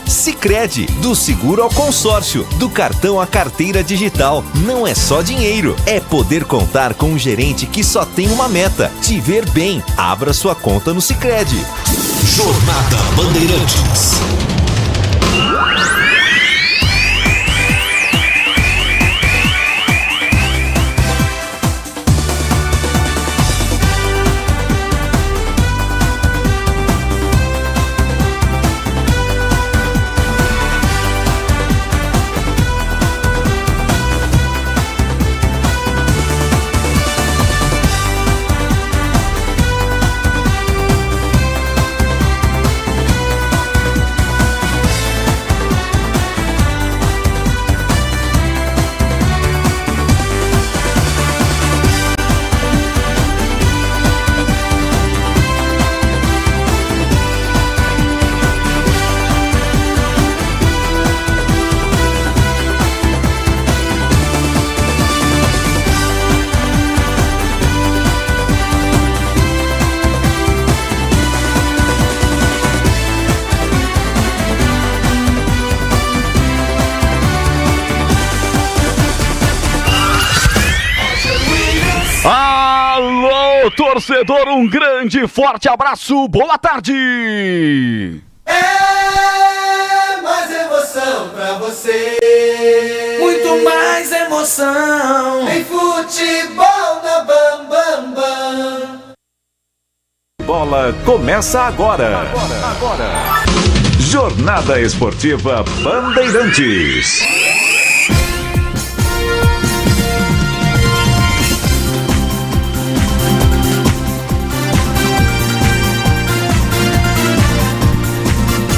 Sicredi, do seguro ao consórcio, do cartão à carteira digital. Não é só dinheiro, é poder contar com um gerente que só tem uma meta: te ver bem. Abra sua conta no Sicredi. Jornada Bandeirantes. Torcedor, um grande e forte abraço, boa tarde! É mais emoção pra você, muito mais emoção, em futebol na Bam Bam Bam. Bola começa agora. Jornada Esportiva Bandeirantes.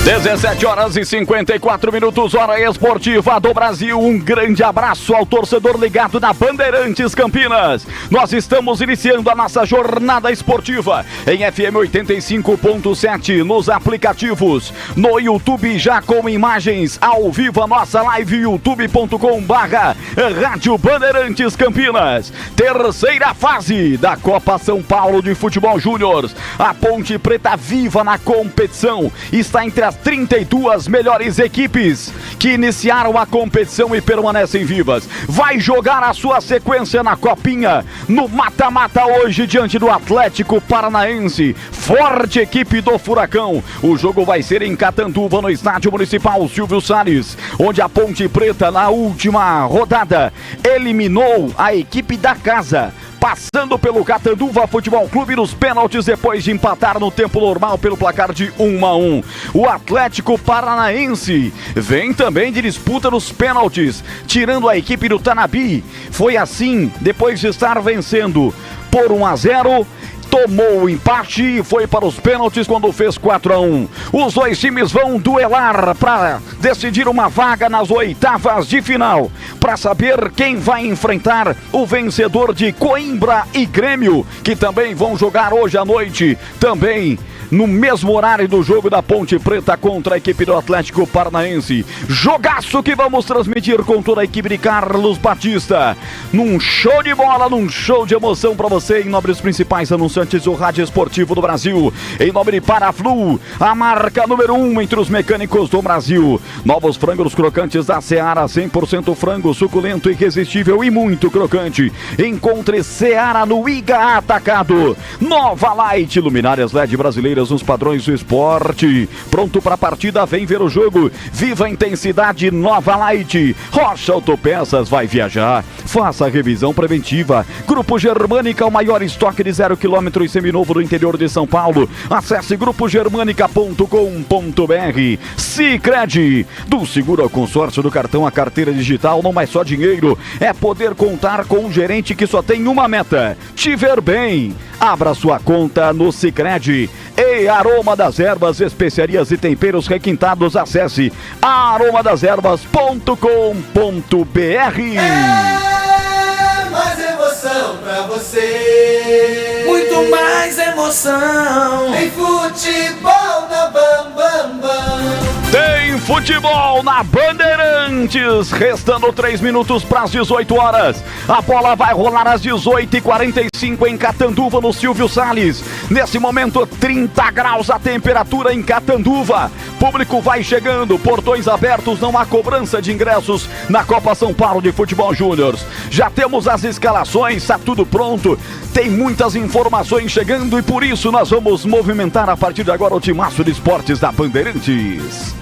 17h54, hora esportiva do Brasil. Um grande abraço ao torcedor ligado na Bandeirantes Campinas. Nós estamos iniciando a nossa jornada esportiva em FM 85.7, nos aplicativos, no YouTube, já com imagens ao vivo, a nossa live youtube.com/Rádio Bandeirantes Campinas. Terceira fase da Copa São Paulo de Futebol Júnior. A Ponte Preta viva na competição, está entre as 32 melhores equipes que iniciaram a competição e permanecem vivas. Vai jogar a sua sequência na Copinha, no mata-mata hoje, diante do Atlético Paranaense, forte equipe do Furacão. O jogo vai ser em Catanduva, no Estádio Municipal Silvio Salles, onde a Ponte Preta, na última rodada, eliminou a equipe da casa, passando pelo Catanduva Futebol Clube nos pênaltis, depois de empatar no tempo normal pelo placar de 1-1. O Atlético Paranaense vem também de disputa nos pênaltis, tirando a equipe do Tanabi. Foi assim, depois de estar vencendo por 1-0, tomou o empate e foi para os pênaltis quando fez 4-1. Os dois times vão duelar para decidir uma vaga nas oitavas de final, para saber quem vai enfrentar o vencedor de Coimbra e Grêmio, que também vão jogar hoje à noite, também no mesmo horário do jogo da Ponte Preta contra a equipe do Atlético Paranaense. Jogaço que vamos transmitir com toda a equipe de Carlos Batista, num show de bola, num show de emoção para você, em nome dos principais anunciantes do rádio esportivo do Brasil, em nome de Paraflu, a marca número 1 entre os mecânicos do Brasil. Novos frangos crocantes da Seara, 100% frango suculento, irresistível e muito crocante. Encontre Seara no Iga Atacado. Nova Light, luminárias LED brasileiras nos padrões do esporte. Pronto para a partida, vem ver o jogo. Viva a intensidade, Nova Light. Rocha Autopeças, vai viajar, faça a revisão preventiva. Grupo Germânica, o maior estoque de 0 km e seminovo do interior de São Paulo. Acesse grupogermanica.com.br. Sicredi, do seguro ao consórcio, do cartão à carteira digital. Não é só dinheiro, é poder contar com um gerente que só tem uma meta: te ver bem. Abra sua conta no Sicredi. E Aroma das Ervas, especiarias e temperos requintados. Acesse aromadeservas.com.br. É mais emoção pra você, muito mais emoção, em futebol na Bam Bam Bam. Tem futebol na Bandeirantes, restando 3 minutos para as 18 horas. A bola vai rolar às 18h45 em Catanduva, no Silvio Salles. Nesse momento, 30 graus a temperatura em Catanduva. público vai chegando, portões abertos, não há cobrança de ingressos na Copa São Paulo de Futebol Júnior. Já temos as escalações, está tudo pronto, tem muitas informações chegando e por isso nós vamos movimentar a partir de agora o timaço de esportes da Bandeirantes.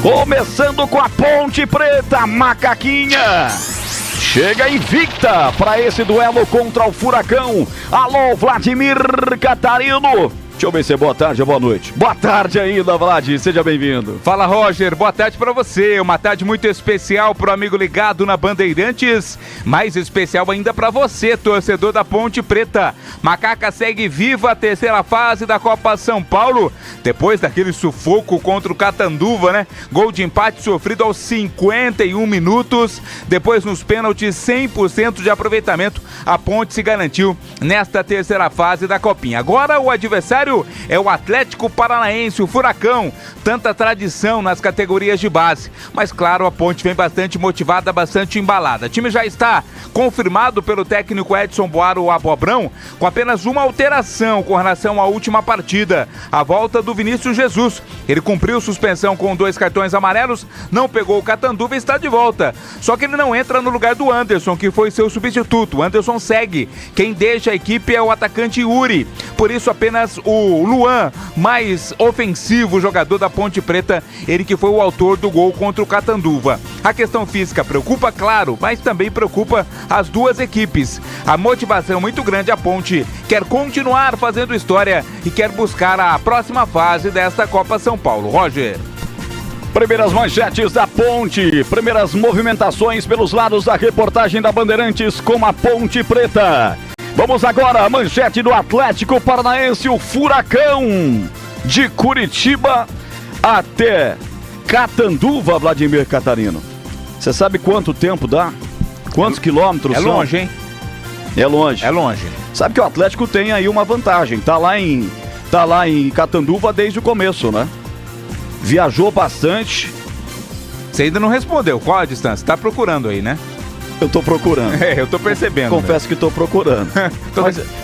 Começando com a Ponte Preta, Macaquinha. Chega invicta para esse duelo contra o Furacão. Alô, Vladimir Catarino. Deixa eu ver se é boa tarde ou boa noite. Boa tarde ainda, Vlad. Seja bem-vindo. Fala, Roger. Boa tarde pra você. Uma tarde muito especial pro amigo ligado na Bandeirantes. Mais especial ainda pra você, torcedor da Ponte Preta. Macaca segue viva a terceira fase da Copa São Paulo. Depois daquele sufoco contra o Catanduva, né? Gol de empate sofrido aos 51 minutos. Depois, nos pênaltis, 100% de aproveitamento. A Ponte se garantiu nesta terceira fase da Copinha. Agora o adversário é o Atlético Paranaense, o Furacão. Tanta tradição nas categorias de base. Mas claro, a Ponte vem bastante motivada, bastante embalada. O time já está confirmado pelo técnico Edson Boaro Abobrão, com apenas uma alteração com relação à última partida. A volta do Vinícius Jesus. Ele cumpriu suspensão com 2 cartões amarelos, não pegou o Catanduva e está de volta. Só que ele não entra no lugar do Anderson, que foi seu substituto. O Anderson segue. Quem deixa a equipe é o atacante Yuri. Por isso apenas o Luan, mais ofensivo jogador da Ponte Preta, ele que foi o autor do gol contra o Catanduva. A questão física preocupa, claro, mas também preocupa as duas equipes. A motivação muito grande, a Ponte quer continuar fazendo história e quer buscar a próxima fase desta Copa São Paulo. Roger. Primeiras manchetes da Ponte, primeiras movimentações pelos lados da reportagem da Bandeirantes com a Ponte Preta. Vamos agora à manchete do Atlético Paranaense, o Furacão de Curitiba até Catanduva, Vladimir Catarino. Você sabe quanto tempo dá? Quantos quilômetros são? É longe, hein? É longe. É longe. Sabe que o Atlético tem aí uma vantagem, tá lá em Catanduva desde o começo, né? Viajou bastante. Você ainda não respondeu, qual a distância? Tá procurando aí, né? Eu tô procurando. Eu tô percebendo. Confesso que tô procurando.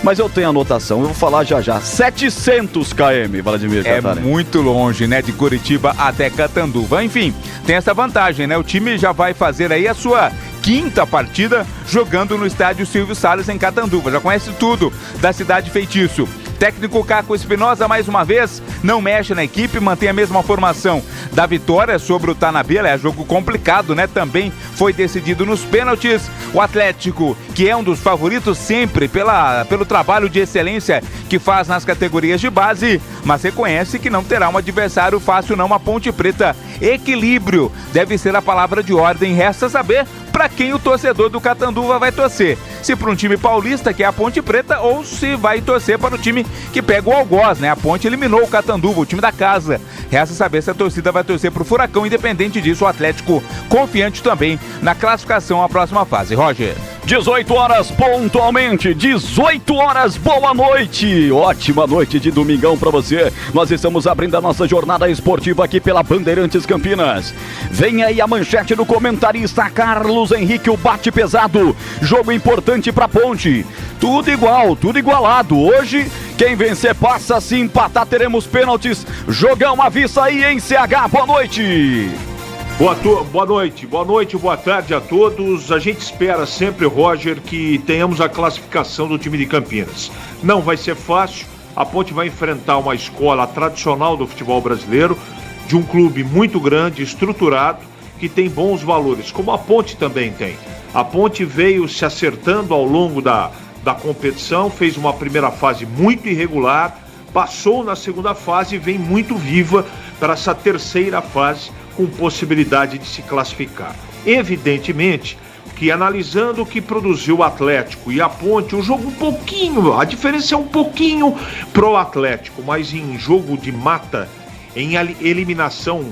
mas eu tenho anotação, eu vou falar já. 700 km, Vladimir Catarino. É muito longe, né? De Curitiba até Catanduva. Enfim, tem essa vantagem, né? O time já vai fazer aí a sua 5ª partida jogando no estádio Silvio Salles em Catanduva. Já conhece tudo da cidade feitiço. Técnico Caco Espinosa, mais uma vez, não mexe na equipe, mantém a mesma formação da vitória sobre o Tanabela. É jogo complicado, né? Também foi decidido nos pênaltis. O Atlético, que é um dos favoritos sempre pelo trabalho de excelência que faz nas categorias de base, mas reconhece que não terá um adversário fácil não. A Ponte Preta. Equilíbrio deve ser a palavra de ordem. Resta saber para quem o torcedor do Catanduva vai torcer. Se para um time paulista, que é a Ponte Preta, ou se vai torcer para o time que pega o Algoz, né? A Ponte eliminou o Catanduva, o time da casa. Resta saber se a torcida vai torcer para o Furacão. Independente disso, o Atlético confiante também na classificação à próxima fase. Roger. 18 horas pontualmente, 18 horas, boa noite, ótima noite de domingão pra você. Nós estamos abrindo a nossa jornada esportiva aqui pela Bandeirantes Campinas. Vem aí a manchete do comentarista Carlos Henrique, o bate pesado, jogo importante pra Ponte. Tudo igual, tudo igualado. Hoje, quem vencer passa, se empatar teremos pênaltis. Jogão à vista aí em CH, boa noite. Boa noite, boa tarde a todos. A gente espera sempre, Roger, que tenhamos a classificação do time de Campinas. Não vai ser fácil, a Ponte vai enfrentar uma escola tradicional do futebol brasileiro, de um clube muito grande, estruturado, que tem bons valores, como a Ponte também tem. A Ponte veio se acertando ao longo da competição, fez uma primeira fase muito irregular, passou na segunda fase e vem muito viva para essa terceira fase, com possibilidade de se classificar. Evidentemente que, analisando o que produziu o Atlético e a Ponte, um jogo um pouquinho, a diferença é um pouquinho pro Atlético, mas em jogo de mata, em eliminação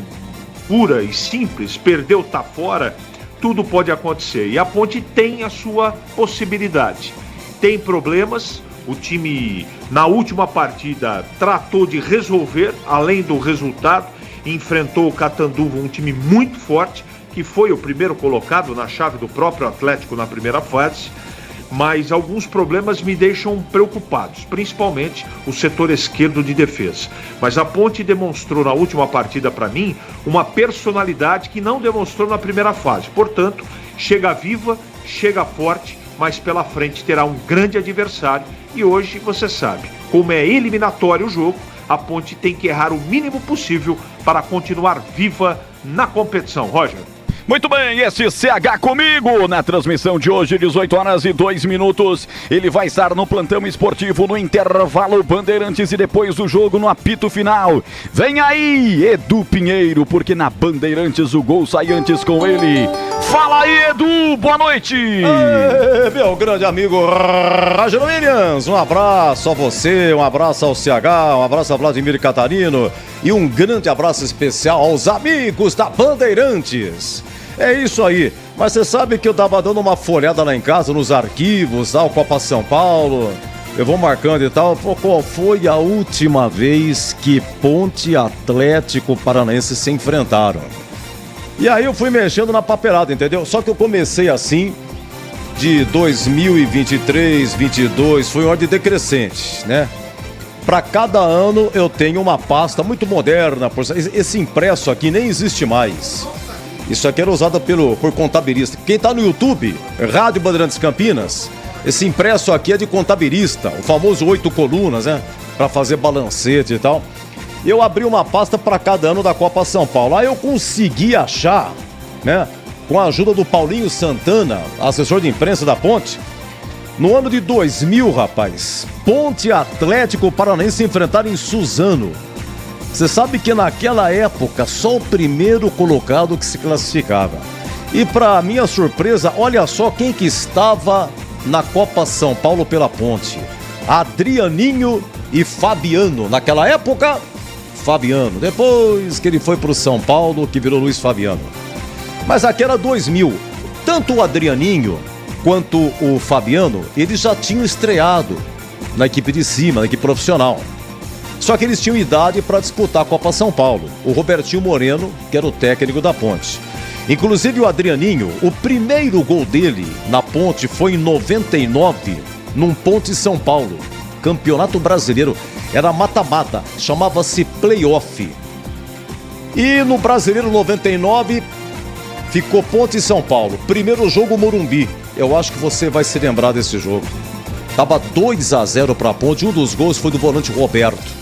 pura e simples, perdeu, tá fora, tudo pode acontecer. E a Ponte tem a sua possibilidade. Tem problemas, o time na última partida tratou de resolver, além do resultado, enfrentou o Catanduva, um time muito forte, que foi o primeiro colocado na chave do próprio Atlético na primeira fase, mas alguns problemas me deixam preocupados, principalmente o setor esquerdo de defesa. Mas a Ponte demonstrou na última partida para mim uma personalidade que não demonstrou na primeira fase. Portanto, chega viva, chega forte, mas pela frente terá um grande adversário e hoje você sabe, como é eliminatório o jogo, a Ponte tem que errar o mínimo possível para continuar viva na competição. Roger. Muito bem, esse CH comigo na transmissão de hoje, 18h02. Ele vai estar no plantão esportivo no intervalo Bandeirantes e depois do jogo no apito final. Vem aí, Edu Pinheiro, porque na Bandeirantes o gol sai antes com ele. Fala aí, Edu, boa noite! Ei, meu grande amigo Roger Williams, um abraço a você, um abraço ao CH, um abraço a Vladimir Catarino e um grande abraço especial aos amigos da Bandeirantes. É isso aí, mas você sabe que eu tava dando uma folhada lá em casa, nos arquivos, tal, Copa São Paulo, eu vou marcando e tal, qual foi a última vez que Ponte e Atlético Paranaense se enfrentaram? E aí eu fui mexendo na papelada, entendeu? Só que eu comecei assim, de 2023, 22, foi em ordem decrescente, né? Para cada ano eu tenho uma pasta muito moderna, esse impresso aqui nem existe mais. Isso aqui era usado por contabilista. Quem tá no YouTube, Rádio Bandeirantes Campinas, esse impresso aqui é de contabilista, o famoso 8 colunas, né? Para fazer balancete e tal. Eu abri uma pasta para cada ano da Copa São Paulo. Aí eu consegui achar, né? Com a ajuda do Paulinho Santana, assessor de imprensa da Ponte, no ano de 2000, rapaz, Ponte e Atlético Paranaense se enfrentaram em Suzano. Você sabe que naquela época só o primeiro colocado que se classificava. E para minha surpresa, olha só quem que estava na Copa São Paulo pela Ponte. Adrianinho e Fabiano. Naquela época, Fabiano. Depois que ele foi pro São Paulo, que virou Luiz Fabiano. Mas aqui era 2000. Tanto o Adrianinho quanto o Fabiano, eles já tinham estreado na equipe de cima, na equipe profissional. Só que eles tinham idade para disputar a Copa São Paulo. O Robertinho Moreno, que era o técnico da Ponte. Inclusive o Adrianinho, o primeiro gol dele na Ponte foi em 99, num Ponte São Paulo. Campeonato Brasileiro, era mata-mata, chamava-se Playoff. E no Brasileiro 99, ficou Ponte e São Paulo. Primeiro jogo Morumbi. Eu acho que você vai se lembrar desse jogo. Tava 2-0 para a Ponte, um dos gols foi do volante Roberto.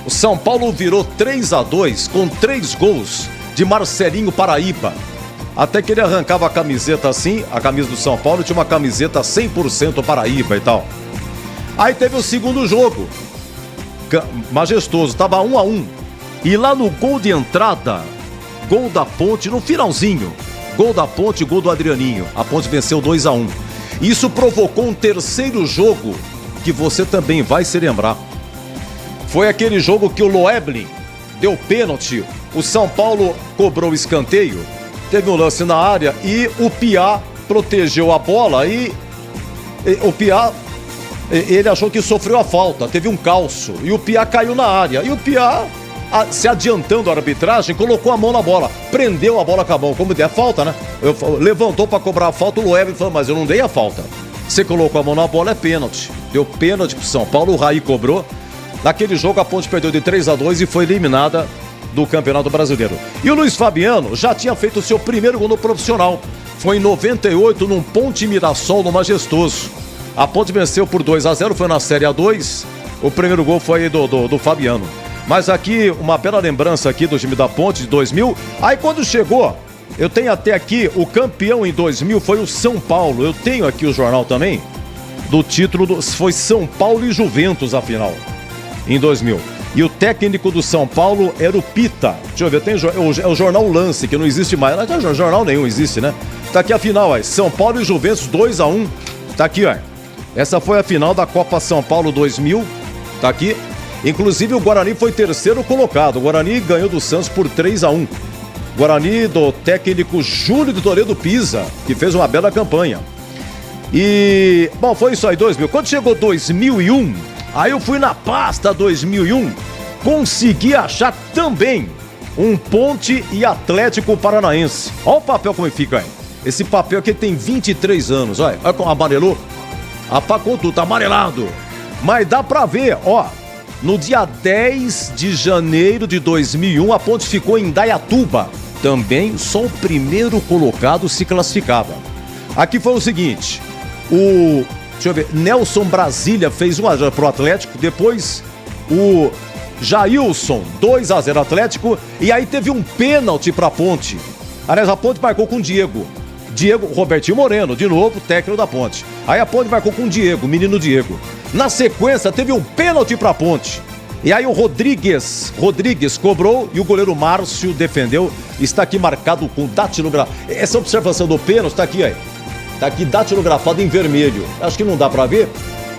O São Paulo virou 3-2 com 3 gols de Marcelinho Paraíba. Até que ele arrancava a camiseta assim, a camisa do São Paulo, tinha uma camiseta 100% Paraíba e tal. Aí teve o segundo jogo, majestoso, tava 1-1. E lá no gol de entrada, gol da Ponte, no finalzinho, gol da Ponte, gol do Adrianinho. A Ponte venceu 2-1. Isso provocou um terceiro jogo que você também vai se lembrar. Foi aquele jogo que o Loeblin deu pênalti, o São Paulo cobrou o escanteio, teve um lance na área e o Piá protegeu a bola e o Piá, ele achou que sofreu a falta, teve um calço e o Piá caiu na área. E o Piá, se adiantando a arbitragem, colocou a mão na bola, prendeu a bola com a mão, como der falta, né? Levantou para cobrar a falta, o Loeblin falou, mas eu não dei a falta. Você colocou a mão na bola, é pênalti. Deu pênalti pro São Paulo, o Raí cobrou. Naquele jogo a Ponte perdeu de 3-2 e foi eliminada do Campeonato Brasileiro. E o Luiz Fabiano já tinha feito o seu primeiro gol no profissional. Foi em 98 num Ponte Mirassol no Majestoso. A Ponte venceu por 2-0, foi na Série A2. O primeiro gol foi do Fabiano. Mas aqui, uma bela lembrança aqui do time da Ponte de 2000. Aí quando chegou, eu tenho até aqui, o campeão em 2000 foi o São Paulo. Eu tenho aqui o jornal também, do título, foi São Paulo e Juventus a final, em 2000. E o técnico do São Paulo era o Pita. Deixa eu ver, tem o jornal Lance, que não existe mais. Não tem jornal nenhum, existe, né? Tá aqui a final, ó. São Paulo e Juventus 2-1. Tá aqui, ó. Essa foi a final da Copa São Paulo 2000. Tá aqui. Inclusive o Guarani foi terceiro colocado. O Guarani ganhou do Santos por 3-1. Guarani do técnico Júlio de Toledo Pisa, que fez uma bela campanha. E, bom, foi isso aí, 2000. Quando chegou 2001, aí eu fui na pasta 2001, consegui achar também um Ponte e Atlético Paranaense. Olha o papel como fica aí. Esse papel aqui tem 23 anos, olha como amarelou. apagou tudo, tá amarelado. Mas dá pra ver, ó, no dia 10 de janeiro de 2001, a Ponte ficou em Indaiatuba. Também só o primeiro colocado se classificava. Aqui foi o seguinte, deixa eu ver, Nelson Brasília fez 1-0 pro Atlético, depois o Jailson, 2-0 Atlético, e aí teve um pênalti pra Ponte. Aliás, a Ponte marcou com o Diego, Robertinho Moreno, de novo, técnico da Ponte. Aí a Ponte marcou com o Diego, menino Diego. Na sequência, teve um pênalti pra Ponte. E aí o Rodrigues cobrou e o goleiro Márcio defendeu. Está aqui marcado com datilografado. Essa observação do pênalti está aqui, aí. Tá aqui datilografado em vermelho. Acho que não dá pra ver.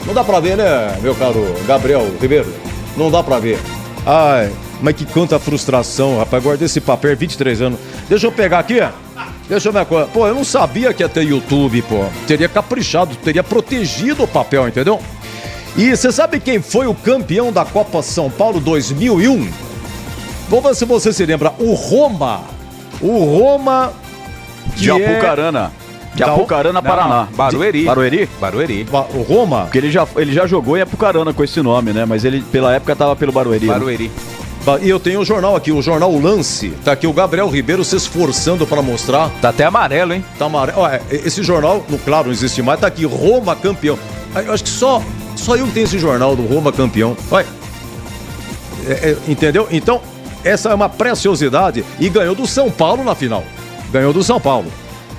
Não dá pra ver, né, meu caro Gabriel Ribeiro? Não dá pra ver. Ai, mas que quanta frustração, rapaz. Guardei esse papel 23 anos. Deixa eu pegar aqui, ó. Deixa eu ver uma coisa. Pô, eu não sabia que ia ter YouTube, pô. Teria caprichado, teria protegido o papel, entendeu? E você sabe quem foi o campeão da Copa São Paulo 2001? Vamos ver se você se lembra. O Roma. De Apucarana. De Apucarana, Paraná. Barueri. O Roma? Porque ele já jogou em Apucarana com esse nome, né? Mas ele, pela época, tava pelo Barueri. E eu tenho o jornal aqui, o jornal O Lance. Tá aqui o Gabriel Ribeiro se esforçando para mostrar. Tá até amarelo, hein? Tá amarelo. Ó, esse jornal, claro, não existe mais. Tá aqui, Roma campeão. Eu acho que só eu tenho esse jornal do Roma campeão. Olha. Entendeu? Então, essa é uma preciosidade. E ganhou do São Paulo na final. Ganhou do São Paulo.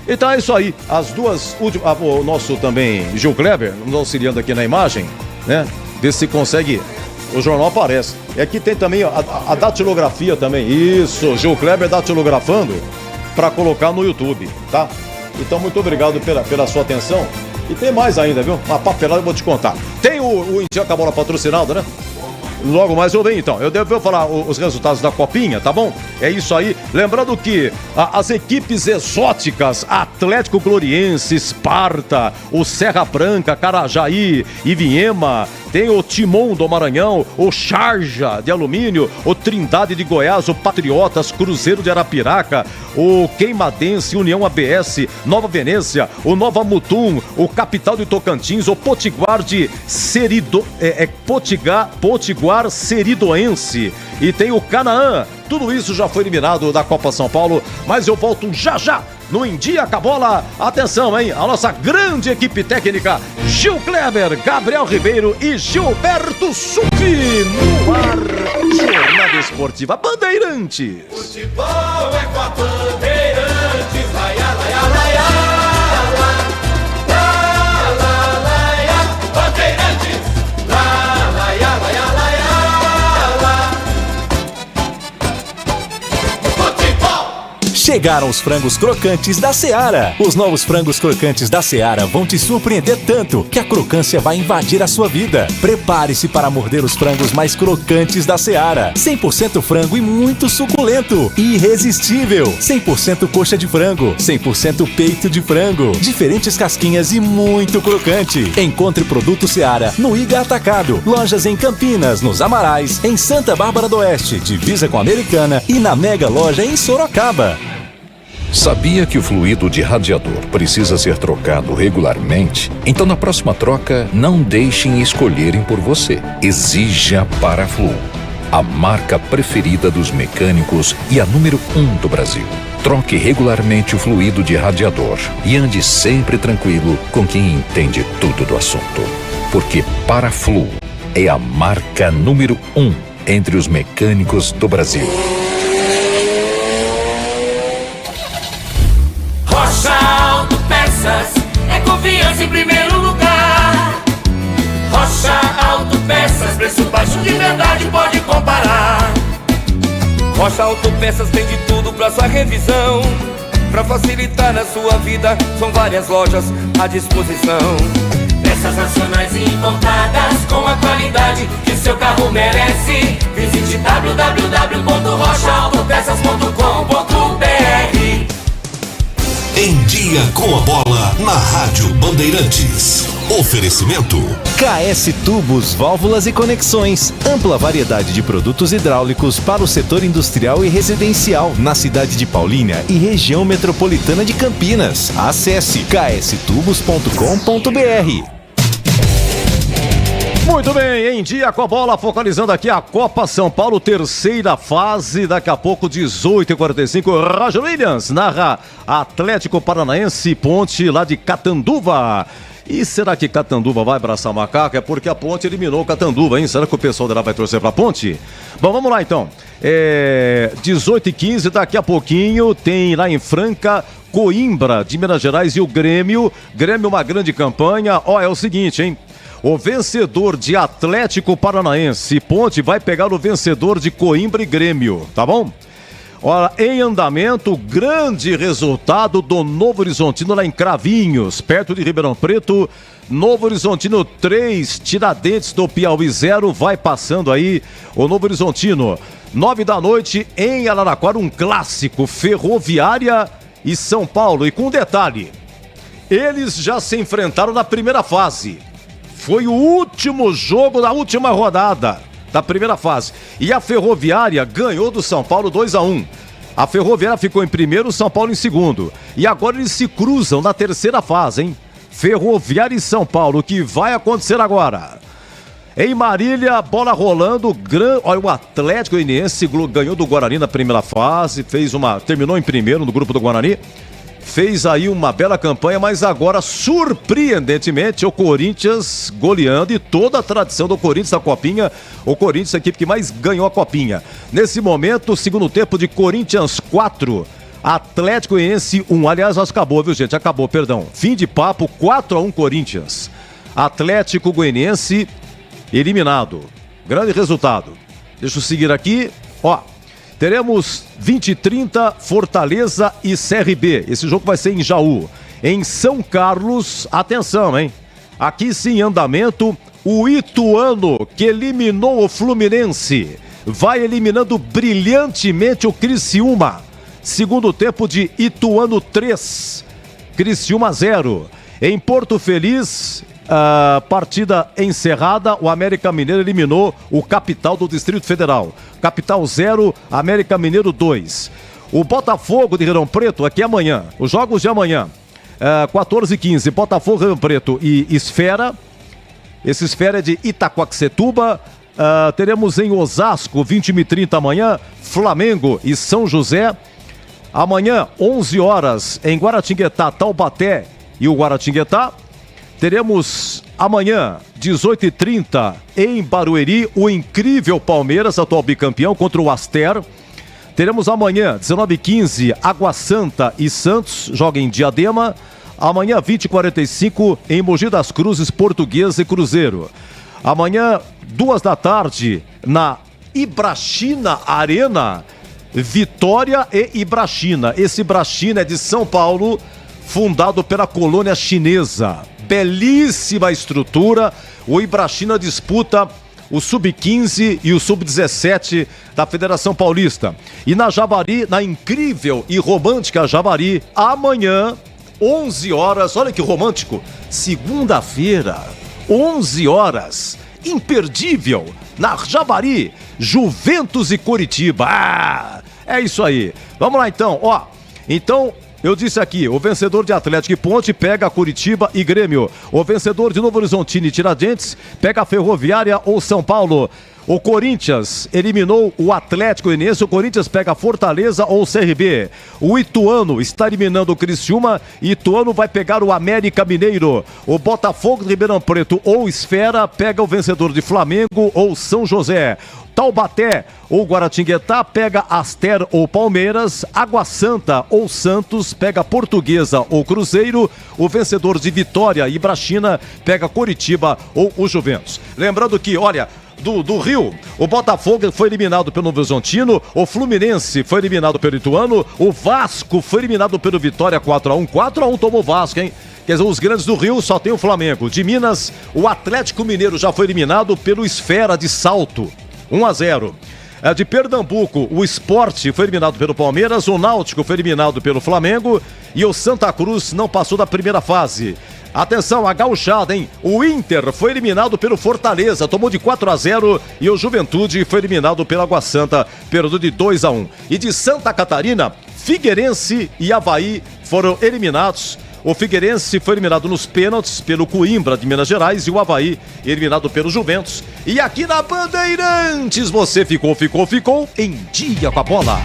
Então é isso aí. As duas últimas. O nosso também, Gil Kleber, nos auxiliando aqui na imagem, né? Ver se consegue. O jornal aparece. E aqui tem também a datilografia também. Isso, Gil Kleber datilografando para colocar no YouTube, tá? Então, muito obrigado pela sua atenção. E tem mais ainda, viu? Uma papelada eu vou te contar. Tem o Indica a Bola patrocinado, né? Logo mais eu venho então. Eu devo falar os resultados da Copinha, tá bom? É isso aí. Lembrando que as equipes exóticas, Atlético Gloriense, Esparta, o Serra Branca, Carajaí, Ivinhema, tem o Timon do Maranhão, o Charja de Alumínio, o Trindade de Goiás, o Patriotas, Cruzeiro de Arapiraca, o Queimadense, União ABS, Nova Venécia, o Nova Mutum, o Capital de Tocantins, o Potiguar de Potiguar Seridoense e tem o Canaã. Tudo isso já foi eliminado da Copa São Paulo, mas eu volto já no Indica a Bola. Atenção, hein? A nossa grande equipe técnica, Gil Kleber, Gabriel Ribeiro e Gilberto Sufi no ar. Jornada Esportiva Bandeirantes. Futebol é com a Bandeirantes, laia, laia, laia. Chegaram os frangos crocantes da Seara. Os novos frangos crocantes da Seara vão te surpreender tanto que a crocância vai invadir a sua vida. Prepare-se para morder os frangos mais crocantes da Seara. 100% frango e muito suculento. Irresistível. 100% coxa de frango. 100% peito de frango. Diferentes casquinhas e muito crocante. Encontre produto Seara no Iga Atacado. Lojas em Campinas, nos Amarais, em Santa Bárbara do Oeste, divisa com a Americana e na Mega Loja em Sorocaba. Sabia que o fluido de radiador precisa ser trocado regularmente? Então, na próxima troca, não deixem escolherem por você. Exija Paraflu, a marca preferida dos mecânicos e a número 1 do Brasil. Troque regularmente o fluido de radiador e ande sempre tranquilo com quem entende tudo do assunto. Porque Paraflu é a marca número 1 entre os mecânicos do Brasil. Rocha Autopeças é confiança em primeiro lugar. Rocha Autopeças, preço baixo de verdade, pode comparar. Rocha Autopeças tem de tudo pra sua revisão. Pra facilitar na sua vida, são várias lojas à disposição. Peças nacionais e importadas com a qualidade que o seu carro merece. Visite www.rochaautopeças.com.br. Em Dia com a Bola, na Rádio Bandeirantes. Oferecimento KS Tubos, Válvulas e Conexões. Ampla variedade de produtos hidráulicos para o setor industrial e residencial na cidade de Paulínia e região metropolitana de Campinas. Acesse kstubos.com.br. Muito bem, em dia com a bola, focalizando aqui a Copa São Paulo, terceira fase, daqui a pouco 18h45, Roger Williams narra Atlético Paranaense Ponte lá de Catanduva. E será que Catanduva vai abraçar Macaca? É porque a Ponte eliminou Catanduva, hein? Será que o pessoal dela vai torcer pra Ponte? Bom, vamos lá então. 18h15, daqui a pouquinho tem lá em Franca, Coimbra de Minas Gerais e o Grêmio. Grêmio, uma grande campanha. É o seguinte, hein? O vencedor de Atlético Paranaense Ponte vai pegar o vencedor de Coimbra e Grêmio, tá bom? Olha, em andamento, grande resultado do Novo Horizontino lá em Cravinhos, perto de Ribeirão Preto. Novo Horizontino 3, Tiradentes do Piauí 0, vai passando aí o Novo Horizontino. 9 da noite em Araraquara, um clássico, Ferroviária e São Paulo. E com um detalhe, eles já se enfrentaram na primeira fase. Foi o último jogo da última rodada da primeira fase. E a Ferroviária ganhou do São Paulo 2-1. A Ferroviária ficou em primeiro, o São Paulo em segundo. E agora eles se cruzam na terceira fase, hein? Ferroviária e São Paulo, o que vai acontecer agora? Em Marília, bola rolando, olha, o Atlético Goianiense ganhou do Guarani na primeira fase, terminou em primeiro no grupo do Guarani. Fez aí uma bela campanha, mas agora, surpreendentemente, o Corinthians goleando e toda a tradição do Corinthians na Copinha. O Corinthians é a equipe que mais ganhou a Copinha. Nesse momento, segundo tempo de Corinthians 4, Atlético Goianiense 1. Aliás, acabou, viu, gente? Acabou, perdão. Fim de papo, 4-1 Corinthians. Atlético Goianiense eliminado. Grande resultado. Deixa eu seguir aqui, teremos 20h30, Fortaleza e CRB. Esse jogo vai ser em Jaú. Em São Carlos, atenção, hein? Aqui sim, em andamento, o Ituano, que eliminou o Fluminense, vai eliminando brilhantemente o Criciúma. Segundo tempo de Ituano 3, Criciúma 0. Em Porto Feliz, partida encerrada, o América Mineiro eliminou o Capital do Distrito Federal. Capital 0, América Mineiro 2. O Botafogo de Ribeirão Preto, aqui amanhã, os jogos de amanhã, 14h15, Botafogo, Ribeirão Preto e Esfera. Esse Esfera é de Itaquaquecetuba. Teremos em Osasco, 20h30 amanhã, Flamengo e São José. Amanhã, 11 horas, em Guaratinguetá, Taubaté e o Guaratinguetá. Teremos amanhã, 18h30, em Barueri, o incrível Palmeiras, atual bicampeão, contra o Aster. Teremos amanhã, 19h15, Água Santa e Santos, joga em Diadema. Amanhã, 20h45, em Mogi das Cruzes, Portuguesa e Cruzeiro. Amanhã, 2 da tarde, na Ibrachina Arena, Vitória e Ibrachina. Esse Ibrachina é de São Paulo, fundado pela colônia chinesa. Belíssima estrutura. O Ibrachina disputa o Sub-15 e o Sub-17 da Federação Paulista. E na Javari, na incrível e romântica Javari, amanhã, 11 horas, olha que romântico, segunda-feira, 11 horas, imperdível, na Javari, Juventus e Coritiba. É isso aí. Vamos lá então, Então, eu disse aqui, o vencedor de Atlético e Ponte pega Curitiba e Grêmio. O vencedor de Novo Horizontino e Tiradentes pega a Ferroviária ou São Paulo. O Corinthians eliminou o Atlético Goianiense, o Corinthians pega Fortaleza ou CRB. O Ituano está eliminando o Criciúma, Ituano vai pegar o América Mineiro. O Botafogo de Ribeirão Preto ou Esfera pega o vencedor de Flamengo ou São José. Taubaté ou Guaratinguetá pega Aster ou Palmeiras. Água Santa ou Santos pega Portuguesa ou Cruzeiro. O vencedor de Vitória e Ibrachina pega Coritiba ou o Juventus. Lembrando que, olha, do Rio, o Botafogo foi eliminado pelo Novo Horizontino, o Fluminense foi eliminado pelo Ituano, o Vasco foi eliminado pelo Vitória 4-1. 4-1 tomou o Vasco, hein? Quer dizer, os grandes do Rio só tem o Flamengo. De Minas, o Atlético Mineiro já foi eliminado pelo Esfera de Salto. 1-0. De Pernambuco, o Sport foi eliminado pelo Palmeiras, o Náutico foi eliminado pelo Flamengo e o Santa Cruz não passou da primeira fase. Atenção, a gauchada, hein? O Inter foi eliminado pelo Fortaleza, tomou de 4-0 e o Juventude foi eliminado pela Água Santa, perdeu de 2-1. E de Santa Catarina, Figueirense e Avaí foram eliminados. O Figueirense foi eliminado nos pênaltis pelo Coimbra de Minas Gerais e o Avaí eliminado pelo Juventus. E aqui na Bandeirantes você ficou em dia com a bola.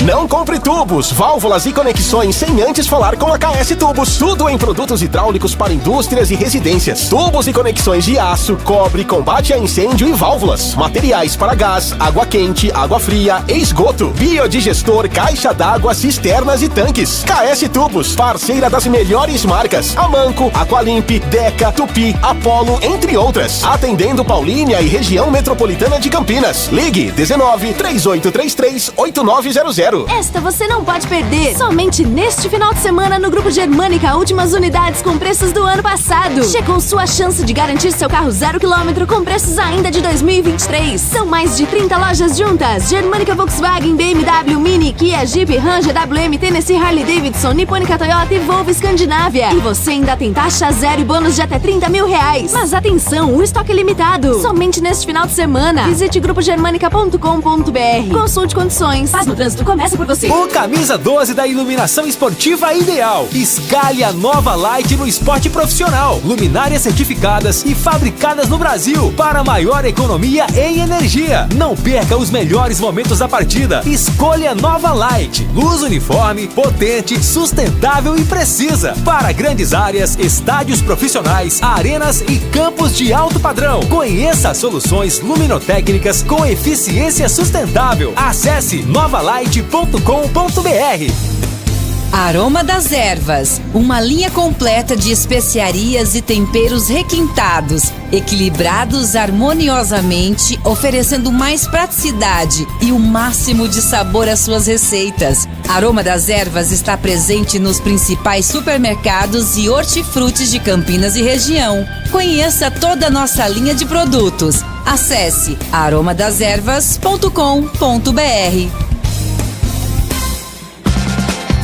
Não compre tubos, válvulas e conexões sem antes falar com a KS Tubos. Tudo em produtos hidráulicos para indústrias e residências. Tubos e conexões de aço, cobre, combate a incêndio e válvulas. Materiais para gás, água quente, água fria, esgoto, biodigestor, caixa d'água, cisternas e tanques. KS Tubos, parceira das melhores marcas. Amanco, Aqualimp, Deca, Tupi, Apollo, entre outras. Atendendo Paulínia e região metropolitana de Campinas. Ligue 19 3833 8900. Esta você não pode perder. Somente neste final de semana no Grupo Germânica, últimas unidades com preços do ano passado. Chegou sua chance de garantir seu carro 0 km com preços ainda de 2023. São mais de 30 lojas juntas. Germânica, Volkswagen, BMW, Mini, Kia, Jeep, Ranger, WM, Tennessee, Harley Davidson, Nipponica, Toyota e Volvo Escandinávia. E você ainda tem taxa zero e bônus de até R$30 mil. Mas atenção, o estoque é limitado. Somente neste final de semana. Visite grupogermanica.com.br. Consulte condições. Paz no trânsito começa por você. O camisa 12 da iluminação esportiva ideal. Escale a nova Light no esporte profissional. Luminárias certificadas e fabricadas no Brasil para maior economia em energia. Não perca os melhores momentos da partida. Escolha nova Light. Luz uniforme, potente, sustentável e precisa. Para grandes áreas, estádios profissionais, arenas e campos de alto padrão. Conheça soluções luminotécnicas com eficiência sustentável. Acesse novalight.com.br. Aroma das Ervas, uma linha completa de especiarias e temperos requintados, equilibrados harmoniosamente, oferecendo mais praticidade e o máximo de sabor às suas receitas. Aroma das Ervas está presente nos principais supermercados e hortifrutis de Campinas e região. Conheça toda a nossa linha de produtos. Acesse aromadeservas.com.br.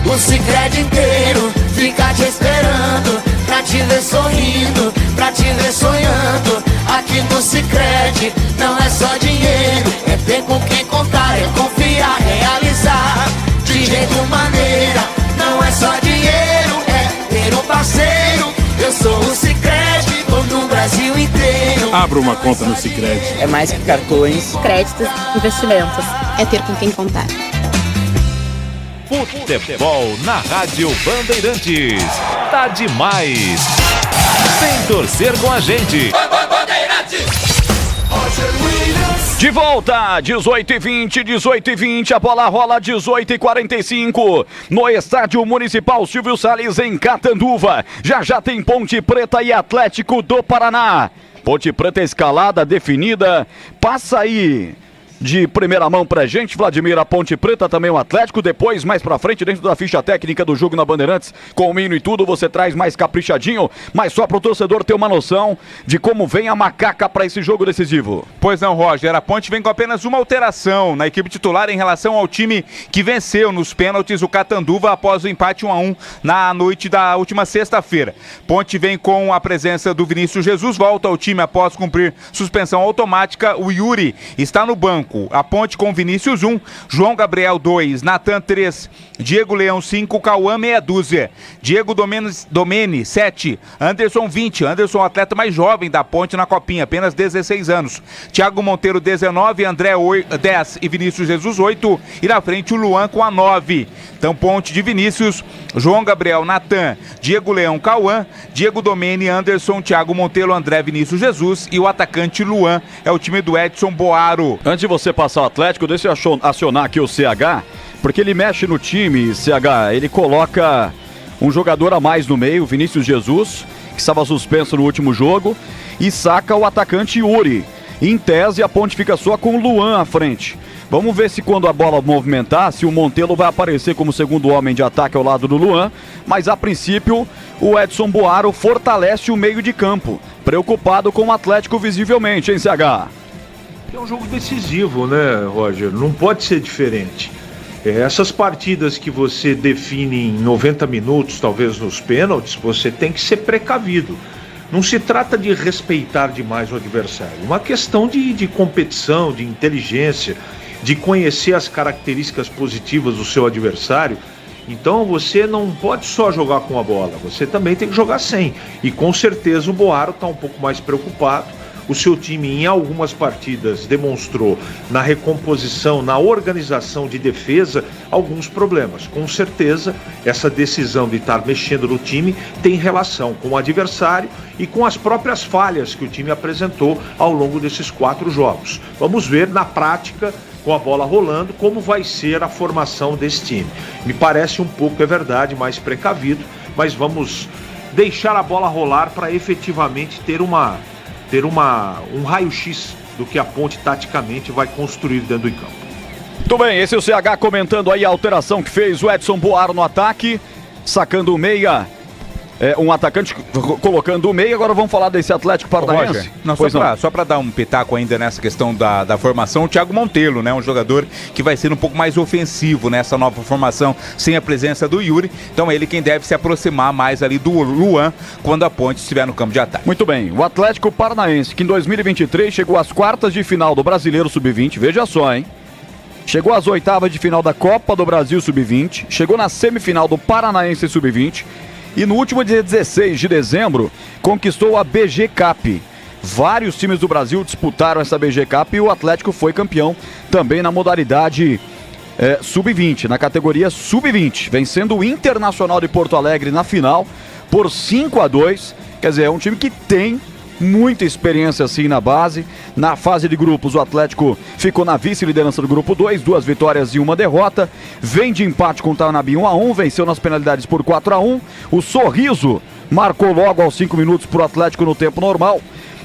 O Sicredi inteiro fica te esperando, pra te ver sorrindo, pra te ver sonhando. Aqui no Sicredi não é só dinheiro, é ter com quem contar, é confiar, realizar. De jeito maneira, não é só dinheiro, é ter um parceiro. Eu sou o Sicredi, tô no Brasil inteiro. Abra uma conta no Sicredi. É mais que cartões, créditos, investimentos. É ter com quem contar. Futebol na Rádio Bandeirantes. Tá demais. Vem torcer com a gente. De volta, 18h20, a bola rola 18h45 no Estádio Municipal Silvio Salles em Catanduva. Já tem Ponte Preta e Atlético do Paraná. Ponte Preta escalada, definida, passa aí de primeira mão pra gente, Vladimir, a Ponte Preta, também o Atlético. Depois, mais pra frente, dentro da ficha técnica do jogo na Bandeirantes, com o hino e tudo, você traz mais caprichadinho, mas só pro torcedor ter uma noção de como vem a macaca pra esse jogo decisivo. Pois não, Roger, a Ponte vem com apenas uma alteração na equipe titular em relação ao time que venceu nos pênaltis o Catanduva após o empate 1-1 na noite da última sexta-feira. Ponte vem com a presença do Vinícius Jesus, volta ao time após cumprir suspensão automática. O Yuri está no banco. A Ponte com Vinícius 1, João Gabriel 2, Natan 3, Diego Leão 5, Cauã meia dúzia, Diego Domene 7, Anderson 20, Anderson atleta mais jovem da Ponte na Copinha, apenas 16 anos, Thiago Monteiro 19, André 10 e Vinícius Jesus 8, e na frente o Luan com a 9. Então Ponte de Vinícius, João Gabriel, Natan, Diego Leão, Cauã, Diego Domene, Anderson, Thiago Monteiro, André, Vinícius Jesus e o atacante Luan é o time do Edson Boaro. Antes de você passar o Atlético, deixa eu acionar aqui o CH, porque ele mexe no time, CH, ele coloca um jogador a mais no meio, Vinícius Jesus, que estava suspenso no último jogo, e saca o atacante Yuri. Em tese, a Ponte fica só com o Luan à frente. Vamos ver se quando a bola movimentar, se o Montelo vai aparecer como segundo homem de ataque ao lado do Luan, mas a princípio o Edson Boaro fortalece o meio de campo, preocupado com o Atlético visivelmente, hein, CH? É um jogo decisivo, né, Roger? Não pode ser diferente. Essas partidas que você define em 90 minutos, talvez nos pênaltis, você tem que ser precavido. Não se trata de respeitar demais o adversário. Uma questão de competição, de inteligência, de conhecer as características positivas do seu adversário Então você não pode só jogar com a bola, você também tem que jogar sem. E com certeza o Boaro está um pouco mais preocupado. O seu time em algumas partidas demonstrou na recomposição, na organização de defesa, alguns problemas. Com certeza essa decisão de estar mexendo no time tem relação com o adversário e com as próprias falhas que o time apresentou ao longo desses 4 jogos. Vamos ver na prática, com a bola rolando, como vai ser a formação desse time. Me parece um pouco, é verdade, mais precavido, mas vamos deixar a bola rolar para efetivamente ter um raio-x do que a Ponte taticamente vai construir dentro do campo. Muito bem, esse é o CH comentando aí a alteração que fez o Edson Boaro no ataque, sacando o meia, um atacante colocando o meia. Agora vamos falar desse Atlético Paranaense. Só para dar um pitaco ainda nessa questão da formação, o Thiago Monteiro, né, um jogador que vai ser um pouco mais ofensivo nessa nova formação, sem a presença do Yuri. Então ele quem deve se aproximar mais ali do Luan quando a Ponte estiver no campo de ataque. Muito bem, o Atlético Paranaense, que em 2023 chegou às quartas de final do Brasileiro Sub-20, veja só, hein? Chegou às oitavas de final da Copa do Brasil Sub-20, chegou na semifinal do Paranaense Sub-20, e no último dia 16 de dezembro, conquistou a BG Cup. Vários times do Brasil disputaram essa BG Cup e o Atlético foi campeão também na modalidade Sub-20, na categoria Sub-20, vencendo o Internacional de Porto Alegre na final por 5-2. Quer dizer, é um time que tem muita experiência assim na base. Na fase de grupos, o Atlético ficou na vice-liderança do grupo 2, 2 vitórias e 1 derrota. Vem de empate com o Taunabi 1-1, venceu nas penalidades por 4-1. O Sorriso marcou logo aos 5 minutos para o Atlético no tempo normal.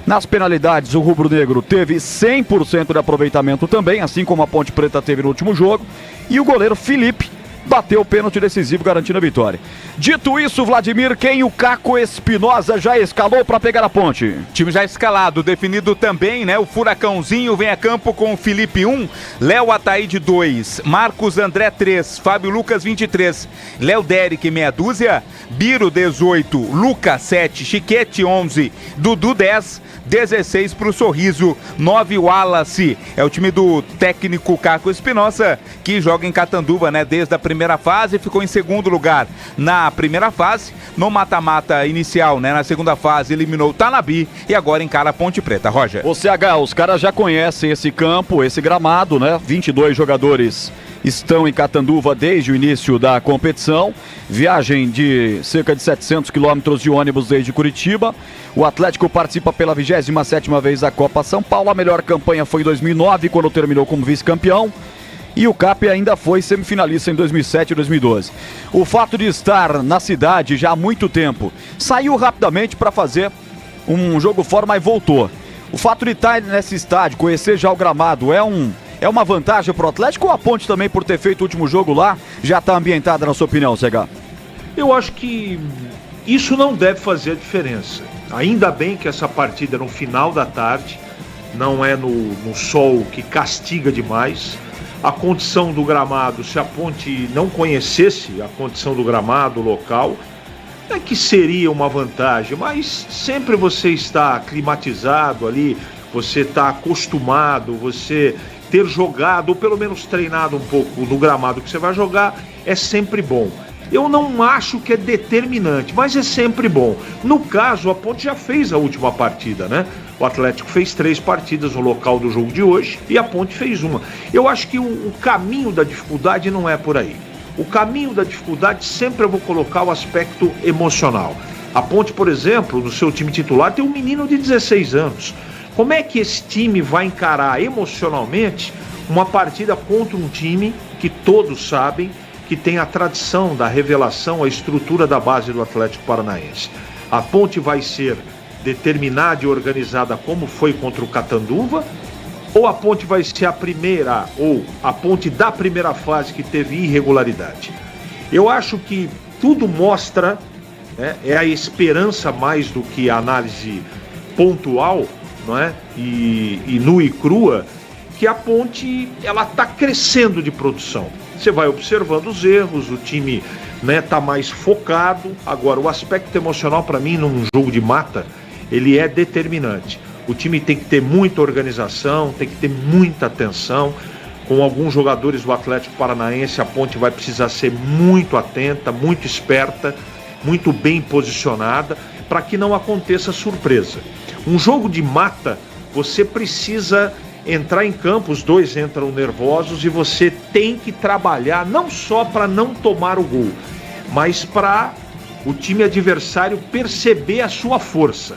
Nas penalidades, o rubro-negro teve 100% de aproveitamento também, assim como a Ponte Preta teve no último jogo. E o goleiro Felipe bateu o pênalti decisivo, garantindo a vitória. Dito isso, Vladimir, quem o Caco Espinosa já escalou para pegar a Ponte? Time já escalado, definido também, né? O Furacãozinho vem a campo com o Felipe 1, Léo Ataíde 2, Marcos André 3, Fábio Lucas 23, Léo Derek meia dúzia, Biro 18, Lucas 7, Chiquete 11, Dudu 10, 16 para o Sorriso, 9 Wallace. É o time do técnico Caco Espinosa, que joga em Catanduva, né? Desde a primeira fase, ficou em segundo lugar na primeira fase, no mata-mata inicial, né? Na segunda fase eliminou o Taunabi e agora encara a Ponte Preta. Roger. O CH, os caras já conhecem esse campo, esse gramado, né? 22 jogadores estão em Catanduva desde o início da competição. Viagem de cerca de 700 quilômetros de ônibus desde Curitiba. O Atlético participa pela 27ª vez da Copa São Paulo. A melhor campanha foi em 2009, quando terminou como vice-campeão. E o CAP ainda foi semifinalista em 2007 e 2012. O fato de estar na cidade já há muito tempo, saiu rapidamente para fazer um jogo fora, mas voltou. O fato de estar nesse estádio, conhecer já o gramado, é uma vantagem para o Atlético, ou a Ponte também, por ter feito o último jogo lá, já está ambientada, na sua opinião, CH? Eu acho que isso não deve fazer a diferença. Ainda bem que essa partida é no final da tarde, não é no sol que castiga demais. A condição do gramado, se a Ponte não conhecesse a condição do gramado local, é que seria uma vantagem, mas sempre você está climatizado ali, você está acostumado, você ter jogado, ou pelo menos treinado um pouco no gramado que você vai jogar, é sempre bom. Eu não acho que é determinante, mas é sempre bom. No caso, a Ponte já fez a última partida, né? O Atlético fez 3 partidas no local do jogo de hoje e a Ponte fez uma. Eu acho que o caminho da dificuldade não é por aí. O caminho da dificuldade sempre eu vou colocar o aspecto emocional. A Ponte, por exemplo, no seu time titular tem um menino de 16 anos. Como é que esse time vai encarar emocionalmente uma partida contra um time que todos sabem que tem a tradição da revelação, a estrutura da base do Atlético Paranaense? A Ponte vai ser determinada e organizada como foi contra o Catanduva, ou a Ponte vai ser a primeira, ou a Ponte da primeira fase que teve irregularidade? Eu acho que tudo mostra, né, é a esperança mais do que a análise pontual, não é? E nua e crua, que a Ponte ela está crescendo de produção. Você vai observando os erros, o time, né, tá mais focado. Agora, o aspecto emocional para mim num jogo de mata, ele é determinante. O time tem que ter muita organização, tem que ter muita atenção. com alguns jogadores do Atlético Paranaense, a Ponte vai precisar ser muito atenta, muito esperta, muito bem posicionada, para que não aconteça surpresa. Um jogo de mata, você precisa entrar em campo, os dois entram nervosos e você tem que trabalhar não só para não tomar o gol, mas para o time adversário perceber a sua força.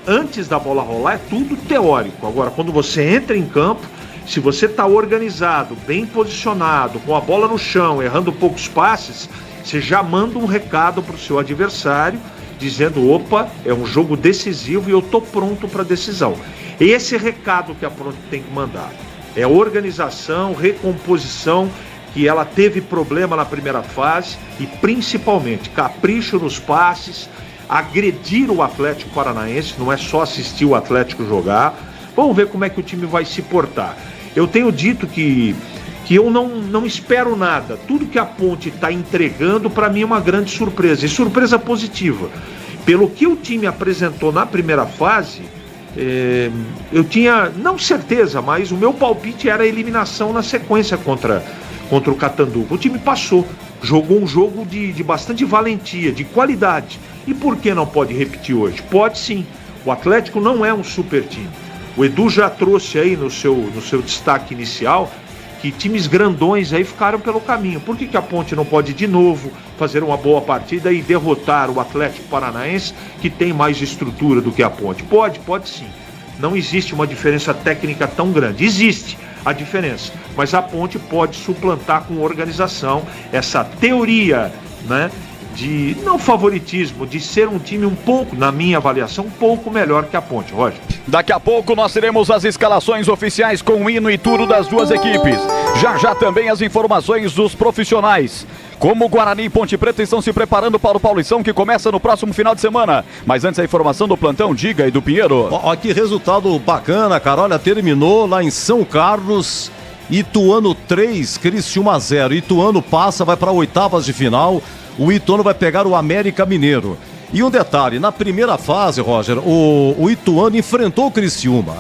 Antes da bola rolar é tudo teórico. Agora, quando você entra em campo, se você está organizado, bem posicionado, com a bola no chão, errando poucos passes, você já manda um recado para o seu adversário, dizendo, opa, é um jogo decisivo e eu estou pronto para a decisão. Esse recado que a Ponte tem que mandar. É organização, recomposição, que ela teve problema na primeira fase e principalmente capricho nos passes, agredir o Atlético Paranaense, não é só assistir o Atlético jogar. Vamos ver como é que o time vai se portar. Eu tenho dito que eu não espero nada. Tudo que a Ponte está entregando, para mim, é uma grande surpresa. E surpresa positiva. Pelo que o time apresentou na primeira fase, eu tinha, não certeza, mas o meu palpite era a eliminação na sequência contra o Catanduva. O time passou, jogou um jogo de bastante valentia, de qualidade. E por que não pode repetir hoje? Pode sim. O Atlético não é um super time. O Edu já trouxe aí no seu destaque inicial que times grandões aí ficaram pelo caminho. Por que a Ponte não pode de novo fazer uma boa partida e derrotar o Atlético Paranaense, que tem mais estrutura do que a Ponte? Pode sim. Não existe uma diferença técnica tão grande. Existe a diferença, mas a Ponte pode suplantar com organização essa teoria, né, de não favoritismo, de ser um time um pouco, na minha avaliação, um pouco melhor que a Ponte, Roger. Daqui a pouco nós teremos as escalações oficiais com o hino e tudo das duas equipes. Já também as informações dos profissionais. Como o Guarani e Ponte Preta estão se preparando para o Paulistão, que começa no próximo final de semana. Mas antes a informação do plantão, diga aí do Pinheiro. Ó, que resultado bacana, cara. Olha, terminou lá em São Carlos, Ituano 3, Criciúma 0. Ituano passa, vai para oitavas de final. O Ituano vai pegar o América Mineiro. E um detalhe, na primeira fase, Roger, o Ituano enfrentou o Criciúma.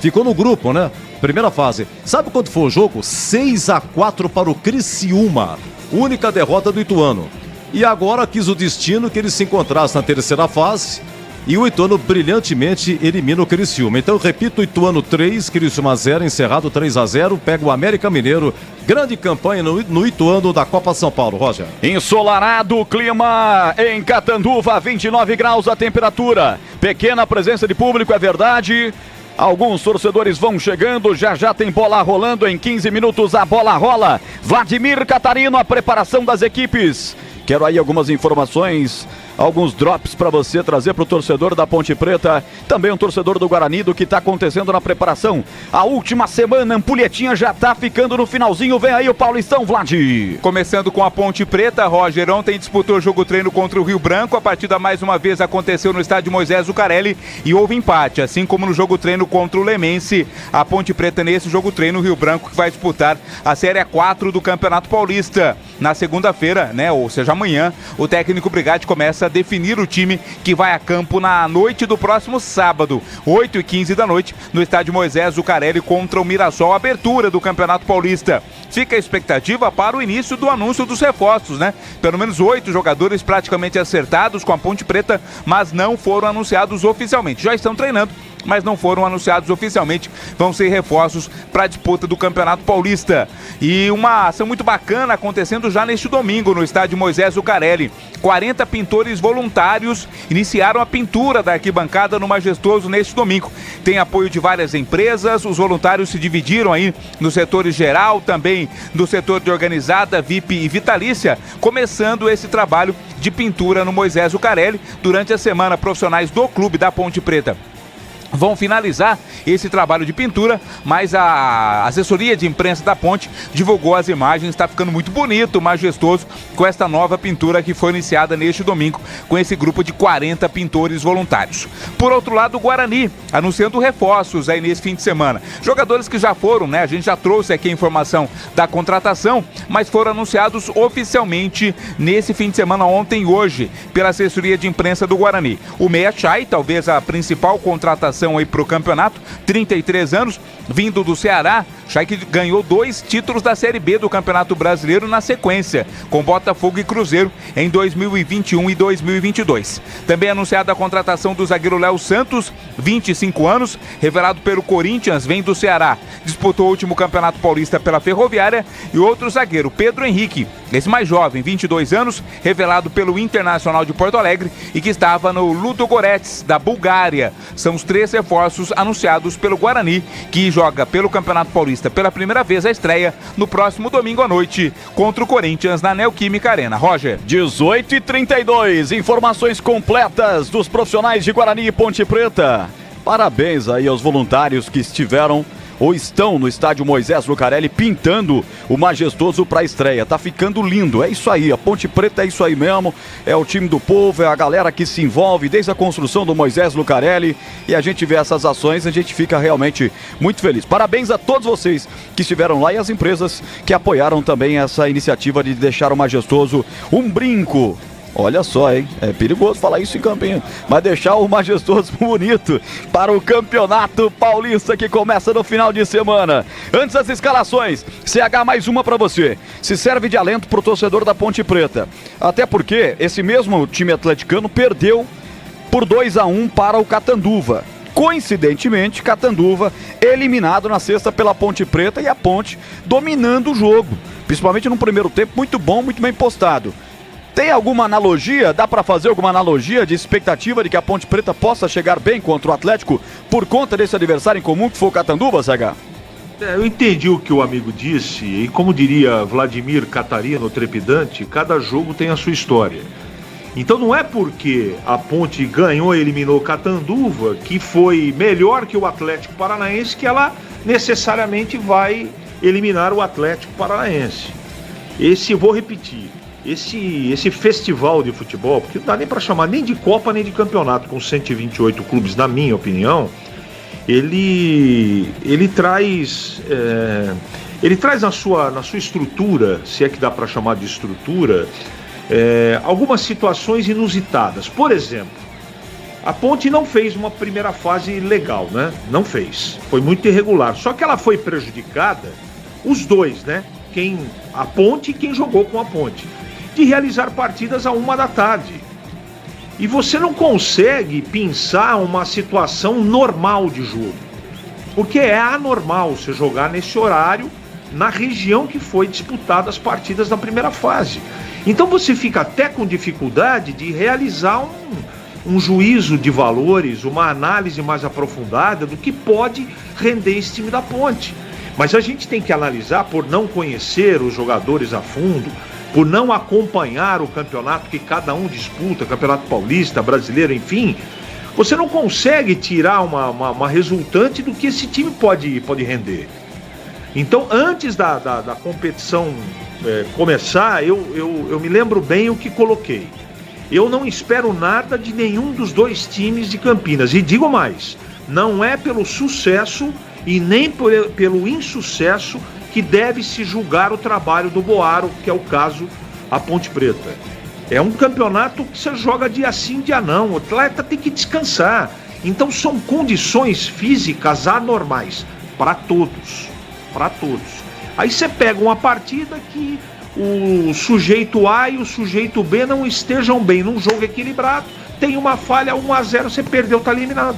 Ficou no grupo, né? Primeira fase. Sabe quanto foi o jogo? 6-4 para o Criciúma. Única derrota do Ituano. E agora quis o destino que ele se encontrasse na terceira fase. E o Ituano brilhantemente elimina o Criciúma. Então, repito, Ituano 3, Criciúma 0, encerrado 3-0, pega o América Mineiro. Grande campanha no Ituano da Copa São Paulo, Roger. Ensolarado o clima em Catanduva, 29 graus a temperatura. Pequena presença de público, é verdade. Alguns torcedores vão chegando, já tem bola rolando, em 15 minutos a bola rola. Vladimir Catarino, a preparação das equipes. Quero aí algumas informações, alguns drops para você trazer para o torcedor da Ponte Preta, também um torcedor do Guarani, do que está acontecendo na preparação. A última semana, Ampulhetinha já está ficando no finalzinho, vem aí o Paulistão, Vlad. Começando com a Ponte Preta, Roger, ontem disputou jogo-treino contra o Rio Branco, a partida mais uma vez aconteceu no estádio Moisés Zucarelli e houve empate, assim como no jogo-treino contra o Lemense. A Ponte Preta nesse jogo-treino, o Rio Branco que vai disputar a Série 4 do Campeonato Paulista. Na segunda-feira, né, ou seja, amanhã, o técnico Brigatti começa a definir o time que vai a campo na noite do próximo sábado, 8h15 da noite, no estádio Moisés Zucarelli contra o Mirassol, abertura do Campeonato Paulista. Fica a expectativa para o início do anúncio dos reforços, né? Pelo menos 8 jogadores praticamente acertados com a Ponte Preta, mas não foram anunciados oficialmente. Já estão treinando, mas não foram anunciados oficialmente, vão ser reforços para a disputa do Campeonato Paulista. E uma ação muito bacana acontecendo já neste domingo no estádio Moisés Zucarelli. 40 pintores voluntários iniciaram a pintura da arquibancada no Majestoso neste domingo. Tem apoio de várias empresas, os voluntários se dividiram aí nos setores geral, também no setor de organizada, VIP e vitalícia, começando esse trabalho de pintura no Moisés Zucarelli. Durante a semana, profissionais do clube da Ponte Preta vão finalizar esse trabalho de pintura, mas a assessoria de imprensa da Ponte divulgou as imagens, está ficando muito bonito, majestoso, com esta nova pintura que foi iniciada neste domingo, com esse grupo de 40 pintores voluntários. Por outro lado, o Guarani, anunciando reforços aí nesse fim de semana. Jogadores que já foram, né, a gente já trouxe aqui a informação da contratação, mas foram anunciados oficialmente nesse fim de semana, ontem e hoje, pela assessoria de imprensa do Guarani. O Meia Chay, talvez a principal contratação projeção aí pro campeonato, 33 anos, vindo do Ceará, já que ganhou 2 títulos da Série B do Campeonato Brasileiro na sequência, com Botafogo e Cruzeiro em 2021 e 2022. Também anunciada a contratação do zagueiro Léo Santos, 25 anos, revelado pelo Corinthians, vem do Ceará, disputou o último Campeonato Paulista pela Ferroviária, e outro zagueiro, Pedro Henrique, esse mais jovem, 22 anos, revelado pelo Internacional de Porto Alegre e que estava no Ludogorets, da Bulgária. São os 3 reforços anunciados pelo Guarani, que joga pelo Campeonato Paulista pela primeira vez a estreia no próximo domingo à noite contra o Corinthians na Neoquímica Arena. Roger. 18h32, informações completas dos profissionais de Guarani e Ponte Preta. Parabéns aí aos voluntários que estiveram ou estão no estádio Moisés Lucarelli pintando o Majestoso para a estreia. Tá ficando lindo, é isso aí, a Ponte Preta é isso aí mesmo, é o time do povo, é a galera que se envolve desde a construção do Moisés Lucarelli, e a gente vê essas ações, a gente fica realmente muito feliz. Parabéns a todos vocês que estiveram lá e as empresas que apoiaram também essa iniciativa de deixar o Majestoso um brinco. Olha só, hein? É perigoso falar isso em Campinas, mas deixar o Majestoso bonito para o Campeonato Paulista que começa no final de semana. Antes das escalações, CH, mais uma para você. Se serve de alento para o torcedor da Ponte Preta. Até porque esse mesmo time atleticano perdeu por 2-1 para o Catanduva. Coincidentemente, Catanduva eliminado na sexta pela Ponte Preta e a Ponte dominando o jogo. Principalmente no primeiro tempo, muito bom, muito bem postado. Tem alguma analogia, dá para fazer alguma analogia de expectativa de que a Ponte Preta possa chegar bem contra o Atlético por conta desse adversário em comum que foi o Catanduva, CH? Eu entendi o que o amigo disse e, como diria Vladimir Catarino Trepidante, cada jogo tem a sua história. Então não é porque a Ponte ganhou e eliminou o Catanduva que foi melhor que o Atlético Paranaense que ela necessariamente vai eliminar o Atlético Paranaense. Vou repetir, esse festival de futebol, porque não dá nem para chamar nem de Copa nem de campeonato, com 128 clubes, na minha opinião, ele traz na sua estrutura, se é que dá para chamar de estrutura, algumas situações inusitadas. Por exemplo, a Ponte não fez uma primeira fase legal, né? Não fez, foi muito irregular, só que ela foi prejudicada, os dois, né? A Ponte e quem jogou com a Ponte, de realizar partidas à 13h. E você não consegue pensar uma situação normal de jogo, porque é anormal você jogar nesse horário na região que foi disputada as partidas da primeira fase. Então você fica até com dificuldade de realizar um juízo de valores, uma análise mais aprofundada do que pode render esse time da Ponte. Mas a gente tem que analisar, por não conhecer os jogadores a fundo, por não acompanhar o campeonato que cada um disputa, Campeonato Paulista, Brasileiro, enfim, você não consegue tirar uma resultante do que esse time pode render. Então, antes da competição começar, eu me lembro bem o que coloquei. Eu não espero nada de nenhum dos dois times de Campinas. E digo mais, não é pelo sucesso e nem pelo insucesso que deve se julgar o trabalho do Boaro, que é o caso a Ponte Preta. É um campeonato que você joga dia sim, dia não. O atleta tem que descansar. Então são condições físicas anormais para todos. Para todos. Aí você pega uma partida que o sujeito A e o sujeito B não estejam bem num jogo equilibrado, tem uma falha, 1-0, você perdeu, está eliminado.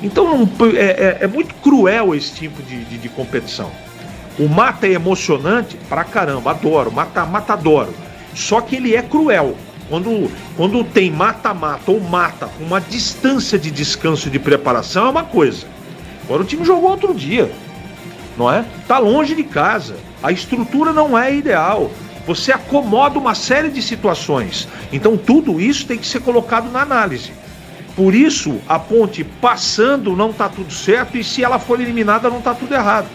Então é muito cruel esse tipo de competição. O mata é emocionante pra caramba, adoro, mata adoro. Só que ele é cruel. Quando tem mata-mata ou mata com uma distância de descanso e de preparação é uma coisa. Agora o time jogou outro dia, não é? Tá longe de casa, a estrutura não é ideal. Você acomoda uma série de situações. Então tudo isso tem que ser colocado na análise. Por isso, a Ponte passando não tá tudo certo e se ela for eliminada não tá tudo errado.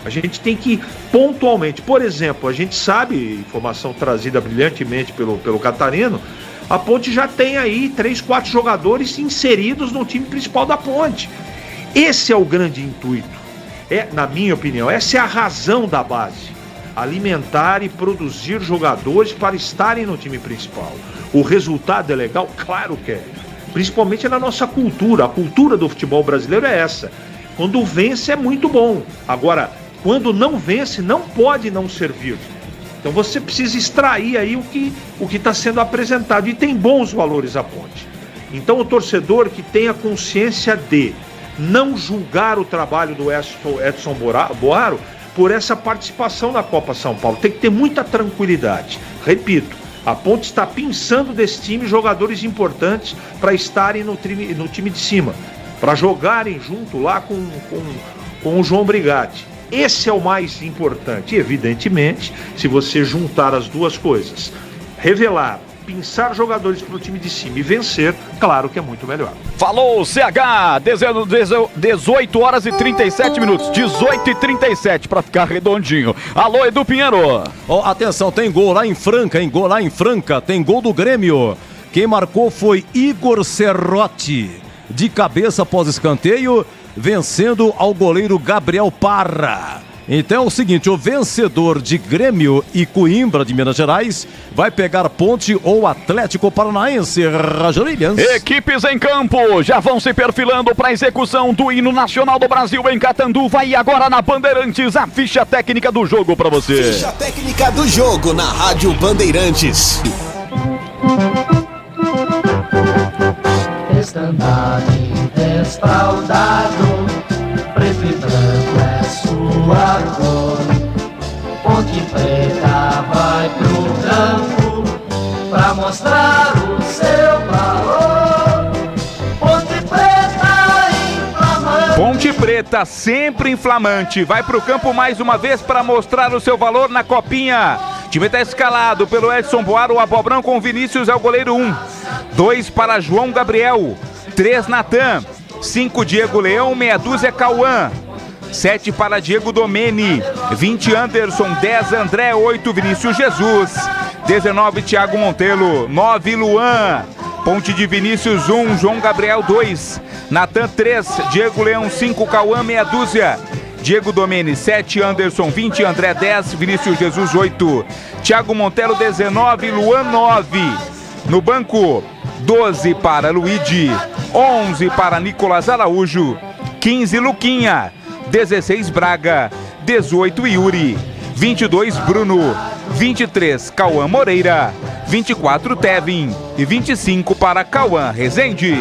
A gente tem que pontualmente, por exemplo, a gente sabe, informação trazida brilhantemente pelo Catarino, a Ponte já tem aí 3-4 jogadores inseridos no time principal da Ponte. Esse é o grande intuito. Na minha opinião, essa é a razão da base. Alimentar e produzir jogadores para estarem no time principal. O resultado é legal? Claro que é. principalmente na nossa cultura. A cultura do futebol brasileiro é essa. Quando vence é muito bom. Agora, quando não vence, não pode não servir. Então você precisa extrair aí o que está sendo apresentado. E tem bons valores a Ponte. Então o torcedor que tenha consciência de não julgar o trabalho do Edson Boaro por essa participação na Copa São Paulo. Tem que ter muita tranquilidade. Repito, a Ponte está pensando desse time jogadores importantes para estarem no time de cima, para jogarem junto lá com o João Brigatti. Esse é o mais importante. E, evidentemente, se você juntar as duas coisas, revelar, pensar jogadores para o time de cima e vencer, claro que é muito melhor. Falou, CH, 18 horas e 37 minutos, 18 e 37 para ficar redondinho. Alô, Edu Pinheiro. Oh, atenção, tem gol lá em Franca, hein? Gol lá em Franca, tem gol do Grêmio. Quem marcou foi Igor Serrotti, de cabeça após escanteio, vencendo ao goleiro Gabriel Parra. Então é o seguinte, o vencedor de Grêmio e Coimbra de Minas Gerais vai pegar Ponte ou Atlético Paranaense. Williams. Equipes em campo já vão se perfilando para a execução do hino nacional do Brasil em Catanduva. E agora na Bandeirantes, a ficha técnica do jogo para você. Ficha técnica do jogo na Rádio Bandeirantes. Estandarte desfraldado, preto e branco é sua cor. Ponte Preta vai pro campo pra mostrar o seu valor. Ponte Preta inflamante. Ponte Preta sempre inflamante. Vai pro campo mais uma vez para mostrar o seu valor na copinha. O time está escalado pelo Edson Boaro, o Abobrão com Vinícius é o goleiro 1. 2 para João Gabriel. 3 Natan. 5 Diego Leão, meia dúzia Cauã. 7 para Diego Domeni, 20 Anderson, 10 André, 8 Vinícius Jesus, 19 Thiago Montelo, 9 Luan. Ponte de Vinícius 1, João Gabriel 2, Natan 3, Diego Leão 5, Cauã meia dúzia, Diego Domeni 7, Anderson 20, André 10, Vinícius Jesus 8, Thiago Montelo 19, Luan 9. No banco, 12 para Luigi, 11 para Nicolas Araújo, 15 Luquinha, 16 Braga, 18 Yuri, 22 Bruno, 23 Cauã Moreira, 24 Tevin e 25 para Cauã Rezende.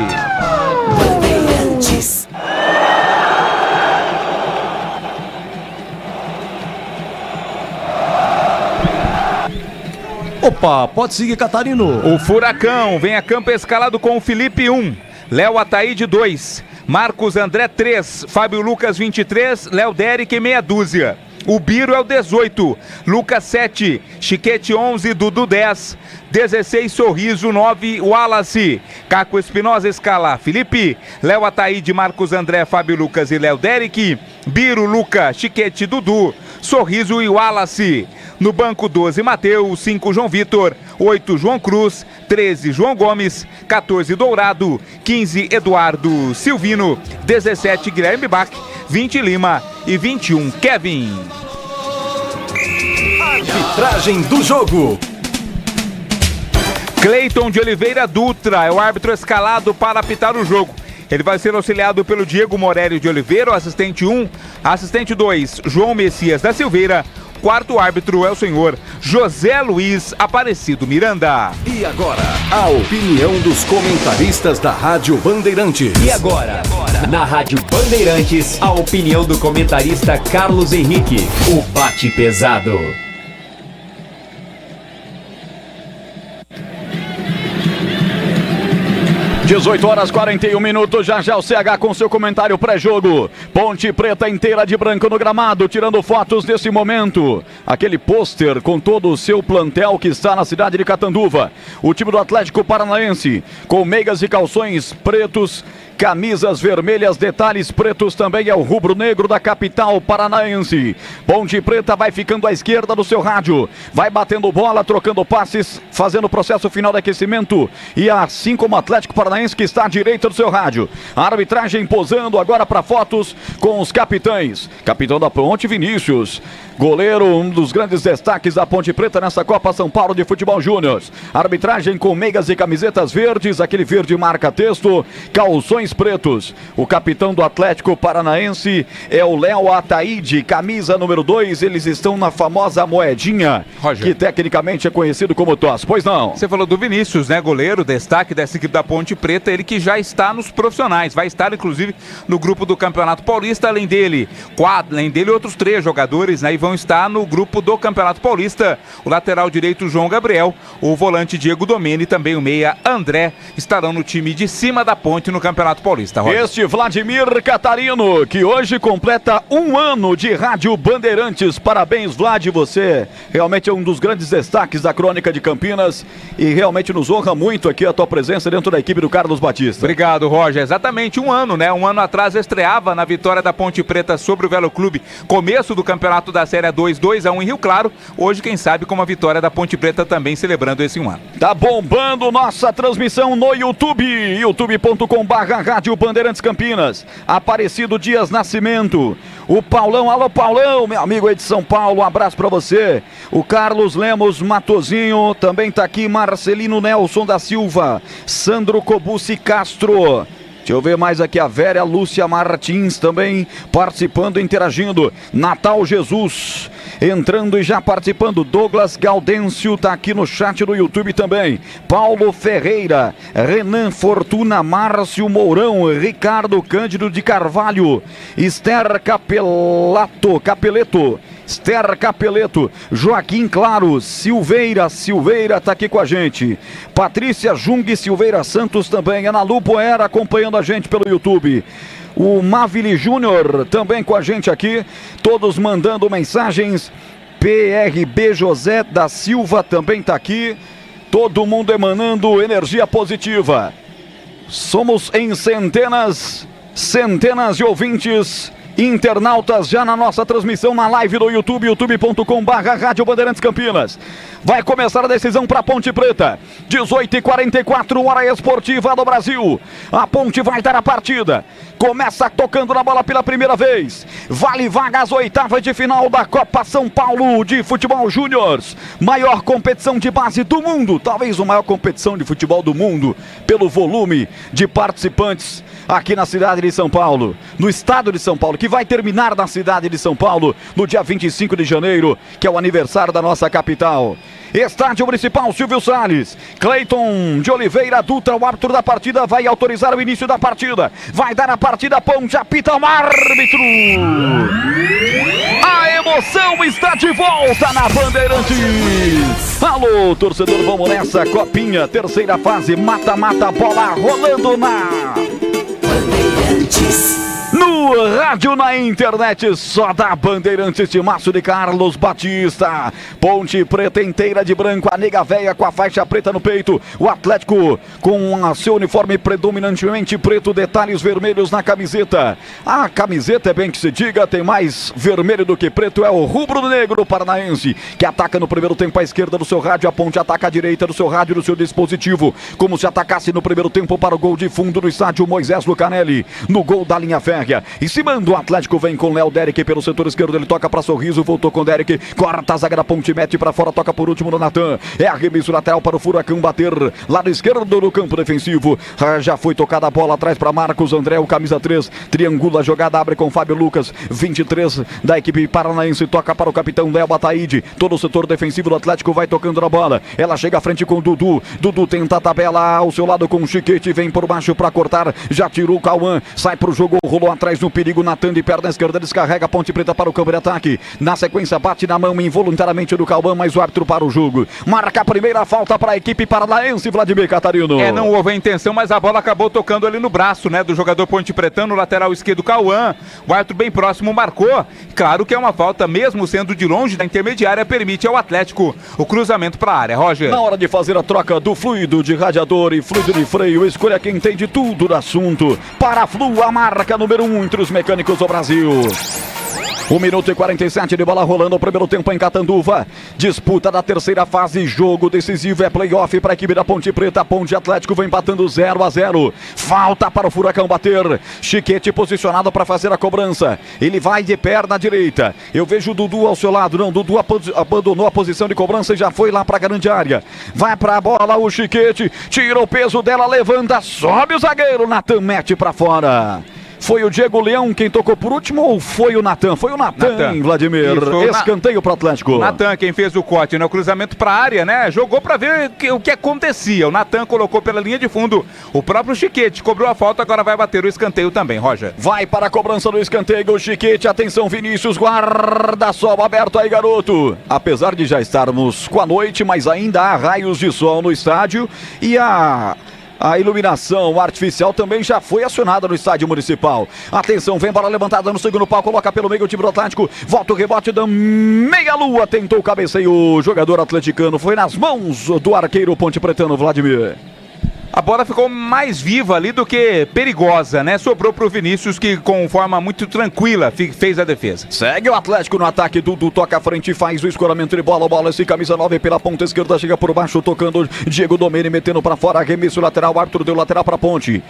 Opa, pode seguir, Catarino. O Furacão vem a campo escalado com o Felipe 1, Léo Ataíde 2, Marcos André 3, Fábio Lucas 23, Léo Derek meia dúzia. O Biro é o 18, Lucas 7, Chiquete 11, Dudu 10, 16 Sorriso 9, Wallace, Caco Espinosa escala, Felipe, Léo Ataíde, Marcos André, Fábio Lucas e Léo Derek, Biro, Luca, Chiquete, Dudu, Sorriso e Wallace. No banco 12 Mateus, 5 João Vitor, 8 João Cruz, 13 João Gomes, 14 Dourado, 15 Eduardo Silvino, 17 Guilherme Bach, 20 Lima e 21 Kevin. Arbitragem do jogo. Cleiton de Oliveira Dutra é o árbitro escalado para apitar o jogo. Ele vai ser auxiliado pelo Diego Morelli de Oliveira, o assistente 1, assistente 2, João Messias da Silveira. Quarto árbitro é o senhor José Luiz Aparecido Miranda. E agora, a opinião dos comentaristas da Rádio Bandeirantes. E agora, na Rádio Bandeirantes, a opinião do comentarista Carlos Henrique, o bate pesado. 18 horas 41 minutos, já o CH com seu comentário pré-jogo. Ponte Preta inteira de branco no gramado, tirando fotos desse momento. Aquele pôster com todo o seu plantel que está na cidade de Catanduva. O time do Atlético Paranaense, com meias e calções pretos, camisas vermelhas, detalhes pretos também é o rubro-negro da capital paranaense. Ponte Preta vai ficando à esquerda do seu rádio, vai batendo bola, trocando passes, fazendo o processo final de aquecimento, e assim como o Atlético Paranaense que está à direita do seu rádio. A arbitragem posando agora para fotos com os capitães. Capitão da Ponte, Vinícius. Goleiro, um dos grandes destaques da Ponte Preta nessa Copa São Paulo de Futebol Júnior. Arbitragem com meias e camisetas verdes, aquele verde marca texto, calções pretos. O capitão do Atlético Paranaense é o Léo Ataíde, camisa número 2. Eles estão na famosa moedinha, Roger, que tecnicamente é conhecido como tosse. Pois não? Você falou do Vinícius, né, goleiro, destaque dessa equipe da Ponte Preta, ele que já está nos profissionais, vai estar inclusive no grupo do Campeonato Paulista, além dele outros 3 jogadores, né, e vão estar no grupo do Campeonato Paulista, o lateral direito João Gabriel, o volante Diego Domene e também o meia André estarão no time de cima da Ponte no Campeonato Paulista. Roger. Este Vladimir Catarino, que hoje completa 1 ano de Rádio Bandeirantes. Parabéns, Vlad, você realmente é um dos grandes destaques da Crônica de Campinas e realmente nos honra muito aqui a tua presença dentro da equipe do Carlos Batista. Obrigado, Roger. Exatamente 1 ano, né? 1 ano atrás estreava na vitória da Ponte Preta sobre o Velo Clube, começo do campeonato da Série 2-2-1 em Rio Claro. Hoje, quem sabe, com a vitória da Ponte Preta também celebrando esse 1 ano. Tá bombando nossa transmissão no YouTube, youtube.com/Rádio Bandeirantes Campinas. Aparecido Dias Nascimento, o Paulão, alô Paulão, meu amigo aí de São Paulo, um abraço pra você. O Carlos Lemos Matozinho, também tá aqui Marcelino Nelson da Silva, Sandro Cobucci Castro. Deixa eu ver mais aqui, a Vera Lúcia Martins também participando, interagindo. Natal Jesus entrando e já participando. Douglas Gaudêncio tá aqui no chat do YouTube também. Paulo Ferreira, Renan Fortuna, Márcio Mourão, Ricardo Cândido de Carvalho, Esther Capeleto, Esther Capeleto, Joaquim Claro, Silveira tá aqui com a gente. Patrícia Jung Silveira Santos também. Ana Lu Poera acompanhando a gente pelo YouTube. O Mavili Júnior também com a gente aqui. Todos mandando mensagens. PRB José da Silva também tá aqui. Todo mundo emanando energia positiva. Somos em centenas de ouvintes, internautas já na nossa transmissão na live do YouTube, youtube.com/Rádio Bandeirantes Campinas. Vai começar a decisão para Ponte Preta. 18h44, hora esportiva do Brasil. A Ponte vai dar a partida. Começa tocando na bola pela primeira vez. Vale vaga às 8ª de final da Copa São Paulo de Futebol Júnior. Maior competição de base do mundo. Talvez a maior competição de futebol do mundo. Pelo volume de participantes aqui na cidade de São Paulo. No estado de São Paulo, que vai terminar na cidade de São Paulo no dia 25 de janeiro, que é o aniversário da nossa capital. Estádio Municipal Silvio Salles. Cleiton de Oliveira Dutra, o árbitro da partida, vai autorizar o início da partida. Vai dar a partida, Ponte, apita o árbitro. A emoção está de volta na Bandeirantes. Alô, torcedor, vamos nessa. Copinha, terceira fase, mata-mata, bola rolando na Bandeirantes. No rádio, na internet, só da Bandeirantes, de Márcio de Carlos Batista. Ponte Preta inteira de branco, a nega véia com a faixa preta no peito. O Atlético com a seu uniforme predominantemente preto, detalhes vermelhos na camiseta. A camiseta, é bem que se diga, tem mais vermelho do que preto, é o rubro-negro paranaense, que ataca no primeiro tempo à esquerda do seu rádio, a Ponte ataca à direita do seu rádio, do seu dispositivo, como se atacasse no primeiro tempo para o gol de fundo do estádio Moisés Lucanelli, no gol da linha férrea. Em cima do Atlético vem com Léo Derek pelo setor esquerdo, ele toca para Sorriso, voltou com Derek, corta a zaga da Ponte, mete para fora, toca por último no Natan, é arremesso lateral para o Furacão bater, lado esquerdo do campo defensivo, já foi tocada a bola atrás para Marcos André, o camisa 3, triangula a jogada, abre com Fábio Lucas, 23 da equipe paranaense, toca para o capitão Léo Ataíde, todo o setor defensivo do Atlético vai tocando na bola, ela chega à frente com o Dudu tenta a tabela ao seu lado com o Chiquete, vem por baixo para cortar, já tirou o Cauã, sai pro jogo, rolou atrás no perigo, Natan de perna esquerda, descarrega a Ponte Preta para o campo de ataque, na sequência bate na mão involuntariamente do Cauã, mas o árbitro para o jogo, marca a primeira falta para a equipe paranaense, Vladimir Catarino. Não houve a intenção, mas a bola acabou tocando ali no braço, né, do jogador Ponte Pretano, lateral esquerdo Cauã, o árbitro bem próximo marcou, claro que é uma falta, mesmo sendo de longe da intermediária, permite ao Atlético o cruzamento para a área. Roger. Na hora de fazer a troca do fluido de radiador e fluido de freio, escolha quem entende tudo do assunto. Paraflu, a marca número 1 entre os mecânicos do Brasil. 1 minuto e 47 de bola rolando o primeiro tempo em Catanduva. Disputa da terceira fase, jogo decisivo, é playoff para a equipe da Ponte Preta. Ponte Atlético vai empatando 0-0. Falta para o Furacão bater. Chiquete posicionado para fazer a cobrança. Ele vai de perna direita. Eu vejo o Dudu ao seu lado. Não, Dudu abandonou a posição de cobrança e já foi lá para a grande área. Vai para a bola o Chiquete. Tira o peso dela, levanta, sobe o zagueiro. Natan mete para fora. Foi o Diego Leão quem tocou por último ou foi o Natan? Foi o Natan, Vladimir. Escanteio pro Atlético. Natan quem fez o corte, né? O cruzamento pra área, né? Jogou pra ver o que acontecia. O Natan colocou pela linha de fundo. O próprio Chiquete cobrou a falta, agora vai bater o escanteio também, Roger. Vai para a cobrança do escanteio o Chiquete. Atenção, Vinícius, guarda-sol aberto aí, garoto. Apesar de já estarmos com a noite, mas ainda há raios de sol no estádio e a iluminação artificial também já foi acionada no estádio municipal. Atenção, vem bola levantada no segundo pau, coloca pelo meio o time do Atlético. Volta o rebote da meia-lua, tentou o cabeceio. O jogador atleticano foi nas mãos do arqueiro Ponte Pretano, Vladimir. A bola ficou mais viva ali do que perigosa, né? Sobrou pro Vinícius, que com forma muito tranquila fez a defesa. Segue o Atlético no ataque, Dudu toca à frente, faz o escoramento de bola, esse camisa 9 pela ponta esquerda, chega por baixo, tocando Diego Domene, metendo para fora, arremesso lateral, árbitro deu lateral para Ponte.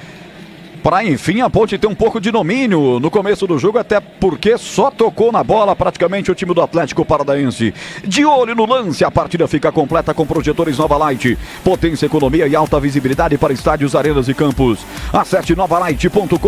Para enfim a Ponte ter um pouco de domínio no começo do jogo, até porque só tocou na bola praticamente o time do Atlético Paranaense. De olho no lance, a partida fica completa com projetores Nova Light. Potência, economia e alta visibilidade para estádios, arenas e campos. Acesse novalight.com.br.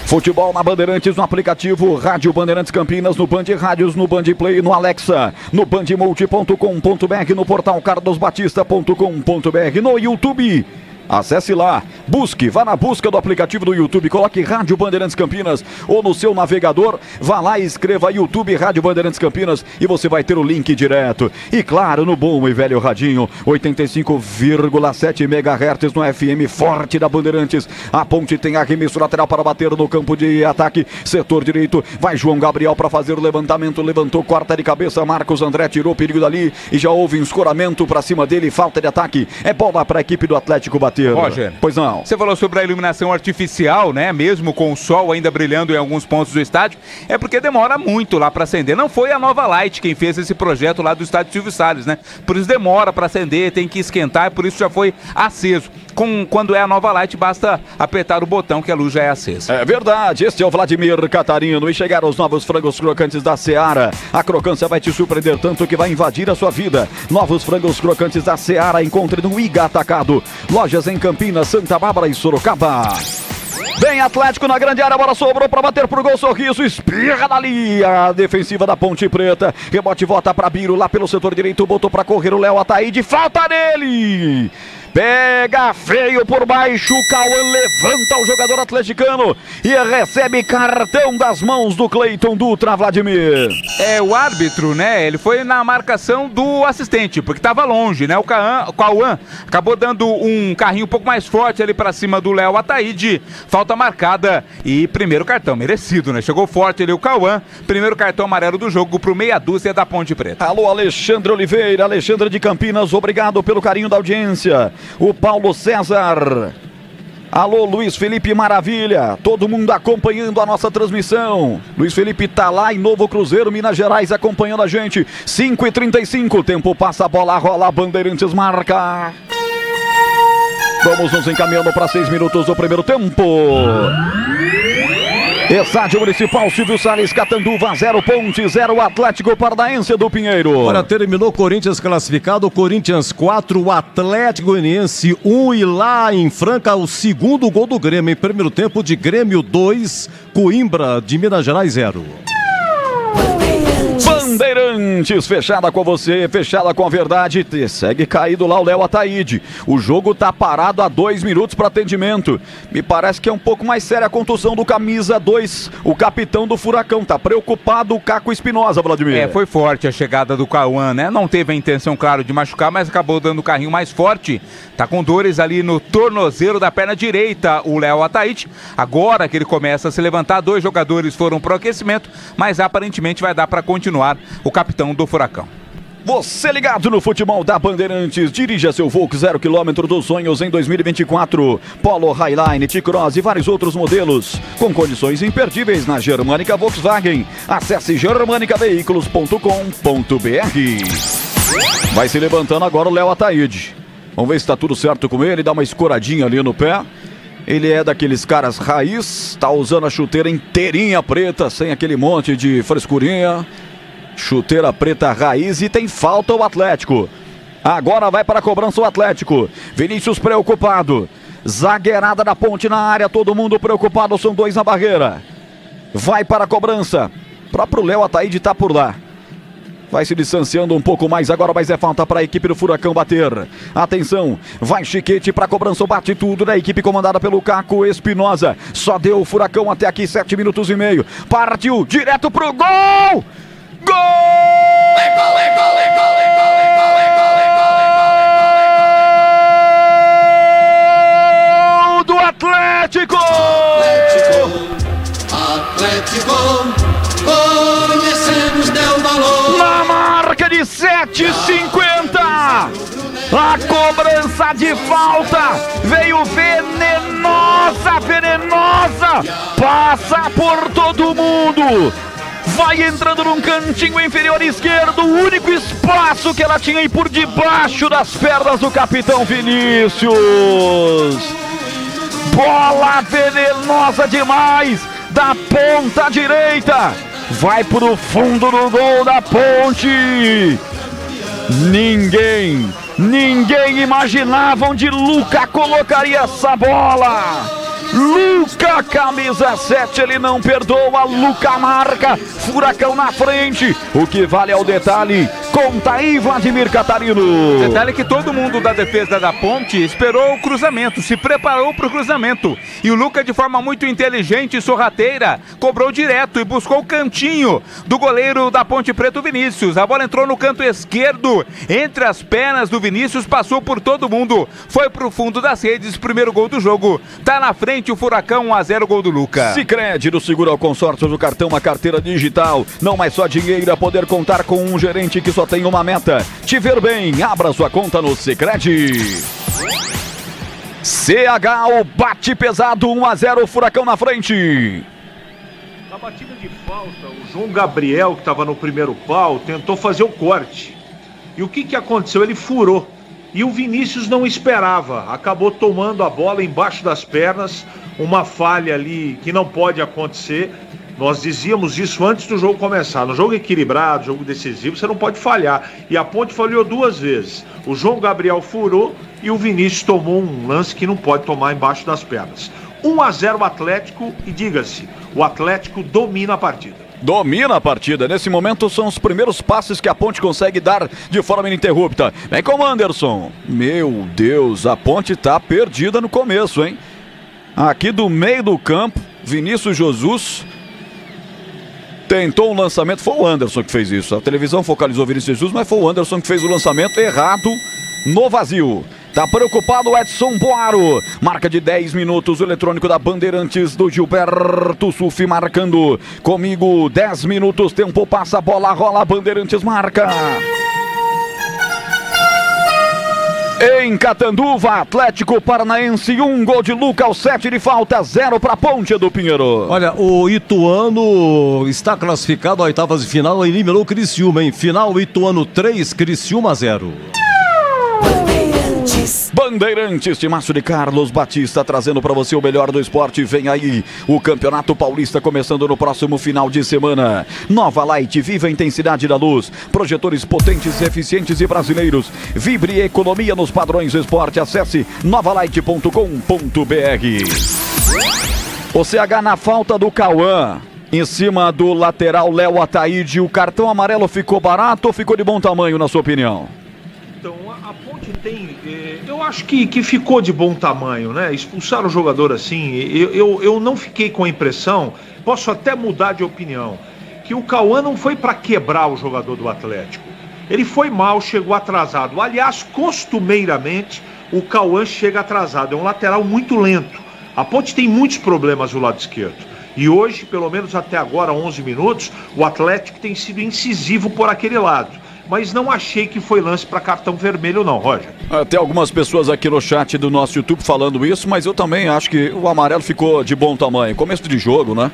Futebol na Bandeirantes, no aplicativo Rádio Bandeirantes Campinas, no Band Rádios, no Band Play, no Alexa, no bandmulti.com.br, no portal cardosbatista.com.br, no YouTube. Acesse lá, busque, vá na busca do aplicativo do YouTube, coloque Rádio Bandeirantes Campinas ou no seu navegador, vá lá e escreva YouTube Rádio Bandeirantes Campinas e você vai ter o link direto. E claro, no bom e velho radinho, 85,7 MHz no FM forte da Bandeirantes. A Ponte tem arremesso lateral para bater no campo de ataque, setor direito, vai João Gabriel para fazer o levantamento, levantou, corta de cabeça, Marcos André tirou o perigo dali e já houve um escoramento para cima dele, falta de ataque, é bola para a equipe do Atlético bater. Roger, pois não. Você falou sobre a iluminação artificial, né? Mesmo com o sol ainda brilhando em alguns pontos do estádio, é porque demora muito lá para acender. Não foi a Nova Light quem fez esse projeto lá do estádio Silvio Salles, né? Por isso demora para acender, tem que esquentar e por isso já foi aceso. Quando é a Nova Light, basta apertar o botão que a luz já é acesa. É verdade, este é o Vladimir Catarino e chegaram os novos frangos crocantes da Seara. A crocância vai te surpreender tanto que vai invadir a sua vida. Novos frangos crocantes da Seara, encontre no Iga Atacado. Lojas em Campinas, Santa Bárbara e Sorocaba. Vem Atlético na grande área, a bola sobrou para bater pro gol, Sorriso, espirra dali, a defensiva da Ponte Preta, rebote volta para Biro, lá pelo setor direito, botou para correr o Léo Ataíde, falta nele! Pega feio por baixo, o Cauã levanta o jogador atleticano e recebe cartão das mãos do Cleiton Dutra, Vladimir. É o árbitro, né? Ele foi na marcação do assistente, porque estava longe, né? O Cauã acabou dando um carrinho um pouco mais forte ali para cima do Léo Ataíde. Falta marcada e primeiro cartão, merecido, né? Chegou forte ali o Cauã, primeiro cartão amarelo do jogo pro meia dúzia da Ponte Preta. Alô, Alexandre Oliveira, Alexandre de Campinas, obrigado pelo carinho da audiência. O Paulo César. Alô, Luiz Felipe Maravilha. Todo mundo acompanhando a nossa transmissão. Luiz Felipe tá lá em Novo Cruzeiro, Minas Gerais, acompanhando a gente. 5h35, tempo passa, a bola rola, Bandeirantes marca. Vamos nos encaminhando para 6 minutos do primeiro tempo. Estádio Municipal Silvio Salles, Catanduva, 0 Ponte, 0 Atlético Paranaense do Pinheiro. Agora terminou Corinthians classificado, Corinthians 4, Atlético Goianiense 1 e lá em Franca o segundo gol do Grêmio, em primeiro tempo de Grêmio 2, Coimbra de Minas Gerais 0. Bandeirantes, fechada com você, fechada com a verdade. Segue caído lá o Léo Ataíde. O jogo tá parado há 2 minutos para atendimento. Me parece que é um pouco mais séria a contusão do camisa 2, o capitão do Furacão. Tá preocupado o Caco Espinosa, Vladimir. Foi forte a chegada do Cauã, né? Não teve a intenção, claro, de machucar, mas acabou dando o carrinho mais forte. Tá com dores ali no tornozelo da perna direita, o Léo Ataíde. Agora que ele começa a se levantar, 2 jogadores foram pro aquecimento, mas aparentemente vai dar para continuar o capitão do Furacão. Você ligado no futebol da Bandeirantes, dirija seu Volkswagen 0 km dos sonhos em 2024. Polo, Highline, T-Cross e vários outros modelos, com condições imperdíveis na Germânica Volkswagen. Acesse germanicaveículos.com.br. Vai se levantando agora o Léo Ataíde. Vamos ver se está tudo certo com ele, dá uma escoradinha ali no pé. Ele é daqueles caras raiz, tá usando a chuteira inteirinha preta, sem aquele monte de frescurinha. Chuteira preta raiz e tem falta o Atlético. Agora vai para a cobrança o Atlético. Vinícius preocupado. Zagueirada da Ponte na área, todo mundo preocupado, são 2 na barreira. Vai para a cobrança. O próprio Léo Ataíde tá por lá. Vai se distanciando um pouco mais agora, mas é falta para a equipe do Furacão bater. Atenção, vai Chiquete para a cobrança, bate tudo da equipe comandada pelo Caco Espinosa. Só deu o Furacão até aqui 7 minutos e meio. Partiu direto pro gol! Gol! Do Atlético! Atlético, conhecemos teu valor. Na marca de 7,50. A cobrança de falta veio venenosa, passa por todo mundo. Vai entrando num cantinho inferior esquerdo, o único espaço que ela tinha aí por debaixo das pernas do capitão Vinícius. Bola venenosa demais, da ponta direita. Vai pro fundo do gol da Ponte. Ninguém imaginava onde Luca colocaria essa bola. Luca, camisa 7, ele não perdoa, Luca marca, Furacão na frente, o que vale é o detalhe, conta aí Vladimir Catarino. Detalhe que todo mundo da defesa da Ponte esperou o cruzamento, se preparou para o cruzamento, e o Luca de forma muito inteligente e sorrateira, cobrou direto e buscou o cantinho do goleiro da Ponte Preta, Vinícius. A bola entrou no canto esquerdo, entre as pernas do Vinícius, passou por todo mundo, foi pro fundo das redes, primeiro gol do jogo, tá na frente o Furacão, 1-0, gol do Luca. Sicredi do Seguro ao Consórcio do Cartão, uma carteira digital. Não é só dinheiro, é poder contar com um gerente que só tem uma meta: te ver bem. Abra sua conta no Sicredi. CH, o bate pesado, 1-0, Furacão na frente. Na batida de falta, o João Gabriel, que estava no primeiro pau, tentou fazer o corte. E o que aconteceu? Ele furou. E o Vinícius não esperava, acabou tomando a bola embaixo das pernas, uma falha ali que não pode acontecer. Nós dizíamos isso antes do jogo começar. No jogo equilibrado, jogo decisivo, você não pode falhar. E a Ponte falhou 2 vezes. O João Gabriel furou e o Vinícius tomou um lance que não pode tomar embaixo das pernas. 1-0 Atlético e diga-se, o Atlético domina a partida. Domina a partida. Nesse momento são os primeiros passes que a Ponte consegue dar de forma ininterrupta. Vem com o Anderson. Meu Deus, a Ponte tá perdida no começo, hein? Aqui do meio do campo, Vinícius Jesus tentou um lançamento. Foi o Anderson que fez isso. A televisão focalizou Vinícius Jesus, mas foi o Anderson que fez o lançamento errado no vazio. Tá preocupado o Edson Boaro. Marca de 10 minutos, o eletrônico da Bandeirantes do Gilberto Sufi marcando. Comigo, 10 minutos, tempo passa, bola rola, Bandeirantes marca. Em Catanduva, Atlético Paranaense, 1 gol de Luca aos 7 de falta, 0 para Ponte do Pinheiro. Olha, o Ituano está classificado a oitavas de final, eliminou o Criciúma, hein? Final, Ituano 3, Criciúma 0. Bandeirantes, Timaço de Carlos Batista trazendo para você o melhor do esporte. Vem aí o Campeonato Paulista começando no próximo final de semana. Nova Light, viva a intensidade da luz. Projetores potentes, eficientes e brasileiros. Vibre economia nos padrões do esporte. Acesse novalight.com.br. O CH na falta do Cauã. Em cima do lateral Léo Ataíde. O cartão amarelo ficou barato ou ficou de bom tamanho, na sua opinião? Então, a Ponte tem... eu acho que ficou de bom tamanho, né? Expulsar o jogador assim, eu não fiquei com a impressão, posso até mudar de opinião, que o Cauã não foi para quebrar o jogador do Atlético. Ele foi mal, chegou atrasado. Aliás, costumeiramente, o Cauã chega atrasado. É um lateral muito lento. A Ponte tem muitos problemas do lado esquerdo. E hoje, pelo menos até agora, 11 minutos, o Atlético tem sido incisivo por aquele lado. mas não achei que foi lance para cartão vermelho não, Roger. Tem algumas pessoas aqui no chat do nosso YouTube falando isso, mas eu também acho que o amarelo ficou de bom tamanho. Começo de jogo, né?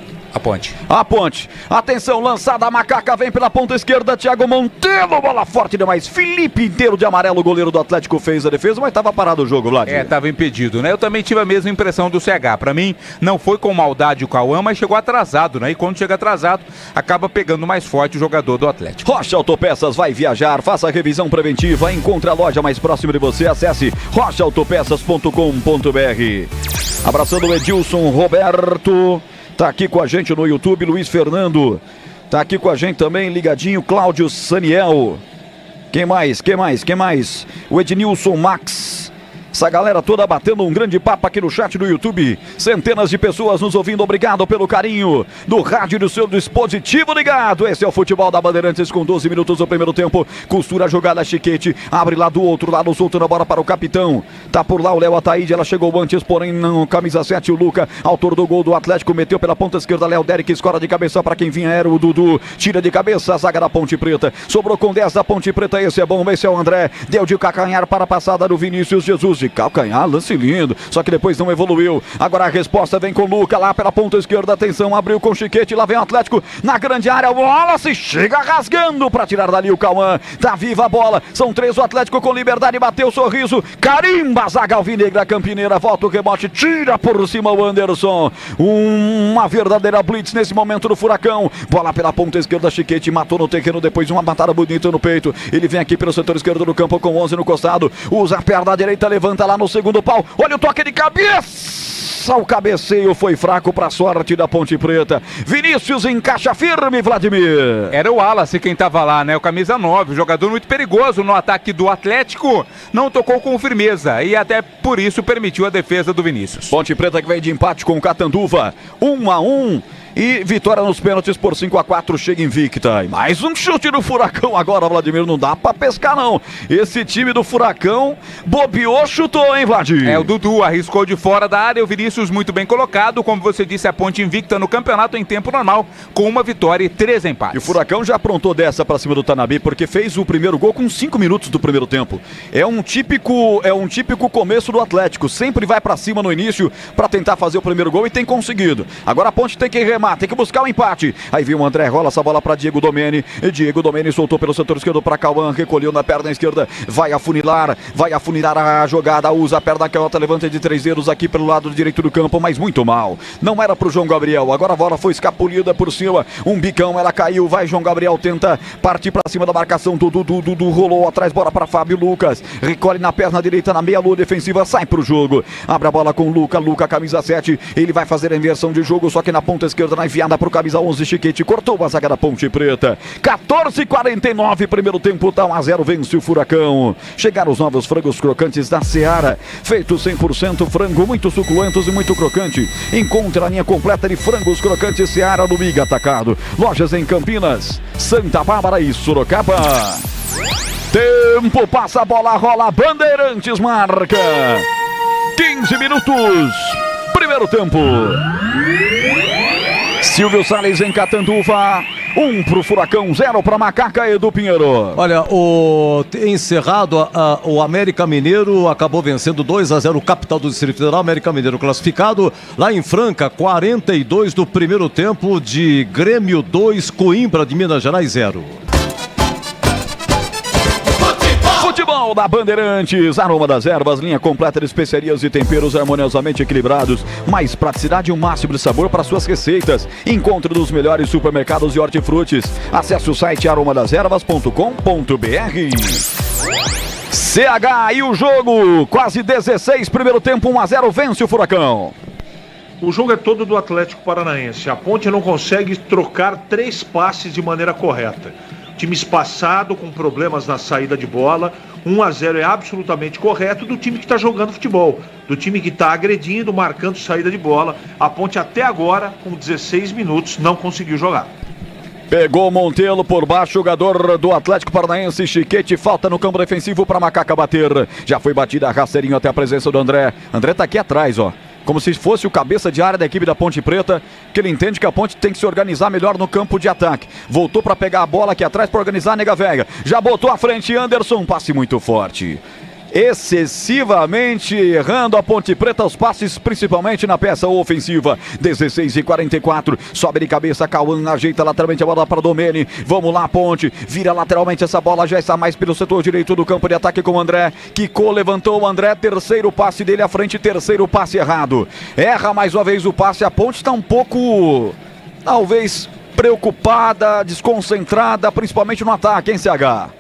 A ponte. Atenção, lançada, a Macaca vem pela ponta esquerda, Thiago Monteiro, bola forte demais. Felipe inteiro de amarelo, o goleiro do Atlético fez a defesa, mas estava parado o jogo, Vladimir. Tava impedido, né? Eu também tive a mesma impressão do CH. Pra mim, não foi com maldade o Cauã, mas chegou atrasado, né? E quando chega atrasado, acaba pegando mais forte o jogador do Atlético. Rocha Autopeças vai viajar, faça a revisão preventiva, encontre a loja mais próxima de você, acesse rochaautopeças.com.br. Abraçando o Edilson Roberto. Tá aqui com a gente no YouTube, Luiz Fernando. Tá aqui com a gente também, ligadinho, Cláudio Saniel. Quem mais? O Ednilson Max. Essa galera toda batendo um grande papo aqui no chat do YouTube. Centenas de pessoas nos ouvindo. Obrigado pelo carinho do rádio do seu dispositivo ligado. Esse é o Futebol da Bandeirantes com 12 minutos do primeiro tempo. Costura a jogada, Chiquete. Abre lá do outro lado, soltando a bola para o capitão. Tá por lá o Léo Ataíde. Ela chegou antes, porém não. Camisa 7, o Luca. Autor do gol do Atlético. Meteu pela ponta esquerda, Léo Derek. Escora de cabeça para quem vinha. Era o Dudu. Tira de cabeça a zaga da Ponte Preta. Sobrou com 10 da Ponte Preta. Esse é bom. Esse é o André. Deu de calcanhar para a passada do Vinícius Jesus. De calcanhar, lance lindo, só que depois não evoluiu. Agora a resposta vem com o Luca lá pela ponta esquerda, atenção, abriu com o Chiquete, lá vem o Atlético na grande área, bola se chega rasgando para tirar dali o Cauã, tá viva a bola, são 3 o Atlético com liberdade, bateu o sorriso, carimba a zaga alvinegra campineira, volta o rebote, tira por cima o Anderson, uma verdadeira blitz nesse momento do Furacão, bola pela ponta esquerda, Chiquete matou no terreno, depois uma matada bonita no peito, ele vem aqui pelo setor esquerdo do campo com 11 no costado, usa a perna direita, levanta lá no segundo pau, olha o toque de cabeça, o cabeceio foi fraco para sorte da Ponte Preta. Vinícius encaixa firme, Vladimir. Era o Wallace quem tava lá, né? O camisa 9, um jogador muito perigoso no ataque do Atlético, não tocou com firmeza e até por isso permitiu a defesa do Vinícius. Ponte Preta que vem de empate com o Catanduva, 1-1. E vitória nos pênaltis por 5-4, chega invicta. E mais um chute do Furacão agora, Vladimir, não dá pra pescar não. Esse time do Furacão bobeou, chutou, hein, Vladimir? O Dudu arriscou de fora da área, o Vinícius muito bem colocado, como você disse, a Ponte invicta no campeonato em tempo normal, com uma vitória e 3 empates. E o Furacão já aprontou dessa pra cima do Tanabe, porque fez o primeiro gol com 5 minutos do primeiro tempo. É um típico começo do Atlético, sempre vai pra cima no início pra tentar fazer o primeiro gol e tem conseguido. Agora a Ponte tem que remar, tem que buscar o empate. Aí viu o André, rola essa bola para Diego Domeni. Diego Domeni soltou pelo setor esquerdo para Cauã, recolheu na perna esquerda, vai afunilar a jogada, usa a perna canhota, levanta de 3 dedos aqui pelo lado direito do campo, mas muito mal. Não era pro João Gabriel, agora a bola foi escapulida por cima, um bicão, ela caiu, vai João Gabriel, tenta partir para cima da marcação, Dudu rolou atrás, bola para Fábio Lucas, recolhe na perna direita, na meia lua defensiva, sai pro jogo, abre a bola com Luca, camisa 7, ele vai fazer a inversão de jogo, só que na ponta esquerda, na enfiada pro camisa 11, Chiquete, cortou a zaga da Ponte Preta. 14:49, primeiro tempo, tá 1-0, vence o Furacão. Chegaram os novos frangos crocantes da Seara, feito 100% frango, muito suculentos e muito crocante. Encontre a linha completa de frangos crocantes Seara no Miga Atacado. Lojas em Campinas, Santa Bárbara e Sorocaba. Tempo, passa a bola, rola, Bandeirantes marca. 15 minutos, primeiro tempo. Silvio Salles em Catanduva, 1 pro Furacão, 0 para Macaca, Edu Pinheiro. Olha, encerrado, o América Mineiro acabou vencendo 2-0 o capital do Distrito Federal, América Mineiro classificado lá em Franca, 42 do primeiro tempo, de Grêmio 2, Coimbra de Minas Gerais 0. Futebol da Bandeirantes, aroma das ervas, linha completa de especiarias e temperos harmoniosamente equilibrados, mais praticidade e um máximo de sabor para suas receitas. Encontre nos melhores supermercados e hortifrutis. Acesse o site aromadeservas.com.br. CH e o jogo, quase 16, primeiro tempo, 1-0, vence o Furacão. O jogo é todo do Atlético Paranaense. A Ponte não consegue trocar 3 passes de maneira correta. Time espaçado, com problemas na saída de bola. 1-0 é absolutamente correto do time que está jogando futebol, do time que está agredindo, marcando saída de bola. A Ponte até agora, com 16 minutos, não conseguiu jogar. Pegou Monteiro por baixo, jogador do Atlético Paranaense, Chiquete, falta no campo defensivo para Macaca bater. Já foi batida a rasteirinho até a presença do André. André tá aqui atrás, ó. como se fosse o cabeça de área da equipe da Ponte Preta, que ele entende que a Ponte tem que se organizar melhor no campo de ataque. Voltou para pegar a bola aqui atrás para organizar a Nega Velha. Já botou à frente Anderson, passe muito forte. Excessivamente errando a Ponte Preta os passes, principalmente na peça ofensiva. 16:44, sobe de cabeça, Cauã ajeita lateralmente a bola para Domene. Vamos lá, Ponte, vira lateralmente essa bola, já está mais pelo setor direito do campo de ataque com o André. Quicou, levantou o André, terceiro passe dele à frente, terceiro passe errado. Erra mais uma vez o passe, a Ponte está um pouco, talvez, preocupada, desconcentrada, principalmente no ataque, hein, CH?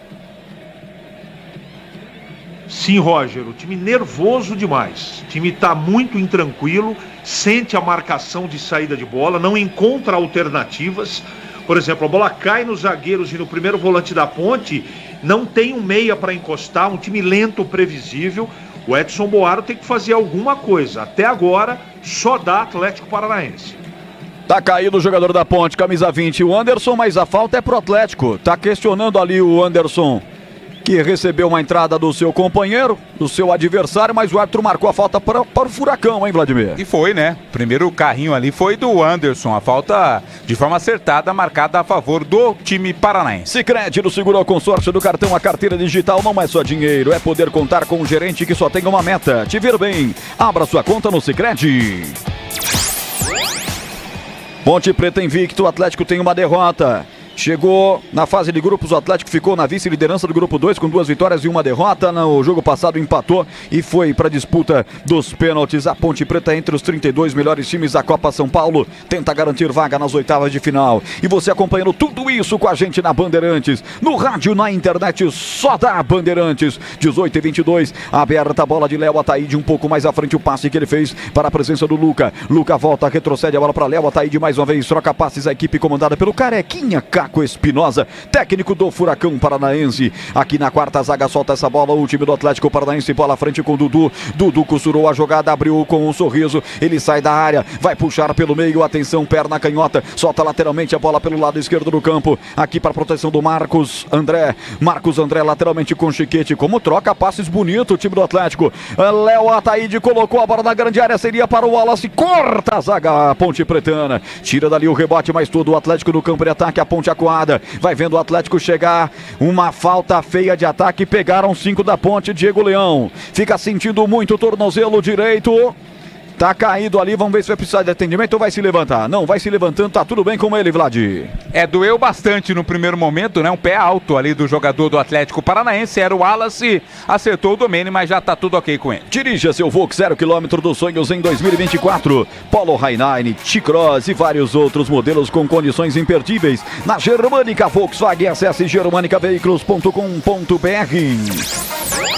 Sim, Roger, o time nervoso demais. O time está muito intranquilo, sente a marcação de saída de bola, não encontra alternativas. Por exemplo, a bola cai nos zagueiros e no primeiro volante da Ponte, não tem um meia para encostar, um time lento, previsível. O Edson Boaro tem que fazer alguma coisa. Até agora, só dá Atlético Paranaense. Tá caído o jogador da Ponte, camisa 20, o Anderson, mas a falta é pro Atlético. Tá questionando ali o Anderson, que recebeu uma entrada do seu companheiro, do seu adversário, mas o árbitro marcou a falta para o Furacão, hein, Vladimir? E foi, né? O primeiro carrinho ali foi do Anderson, a falta de forma acertada, marcada a favor do time paranaense. Sicredi do Seguro ao Consórcio do Cartão, a carteira digital não é só dinheiro, é poder contar com um gerente que só tem uma meta, te ver bem. Abra sua conta no Sicredi. Ponte Preta invicto, o Atlético tem uma derrota. Chegou na fase de grupos, o Atlético ficou na vice-liderança do grupo 2 com 2 vitórias e uma derrota. No jogo passado empatou e foi para a disputa dos pênaltis. A Ponte Preta entre os 32 melhores times da Copa São Paulo tenta garantir vaga nas oitavas de final. E você acompanhando tudo isso com a gente na Bandeirantes, no rádio, na internet, só da Bandeirantes. 18:22, aberta a bola de Léo Ataíde, um pouco mais à frente o passe que ele fez para a presença do Luca. Luca volta, retrocede a bola para Léo Ataíde mais uma vez, troca passes, a equipe comandada pelo Carequinha Caco Espinosa, técnico do Furacão Paranaense. Aqui na quarta zaga solta essa bola o time do Atlético Paranaense, bola à frente com o Dudu. Dudu costurou a jogada, abriu com um sorriso, ele sai da área, vai puxar pelo meio, atenção, perna canhota, solta lateralmente a bola pelo lado esquerdo do campo, aqui para proteção do Marcos André. Marcos André lateralmente com Chiquete, como troca passes bonito o time do Atlético. Léo Ataíde colocou a bola na grande área, seria para o Wallace, corta a zaga Ponte Pretana, tira dali o rebote, mas todo o Atlético no campo de ataque, a Ponte acuada, vai vendo o Atlético chegar, uma falta feia de ataque, pegaram 5 da Ponte, Diego Leão, fica sentindo muito o tornozelo direito, tá caído ali, vamos ver se vai precisar de atendimento ou vai se levantar. Não, vai se levantando, tá tudo bem com ele, Vlad. Doeu bastante no primeiro momento, né? Um pé alto ali do jogador do Atlético Paranaense, era o Wallace, acertou o Domene, mas já tá tudo ok com ele. Dirija seu Volks 0 km dos sonhos em 2024. Polo Highline, T-Cross e vários outros modelos com condições imperdíveis. Na Germânica Volkswagen, acesse germanicaveículos.com.br.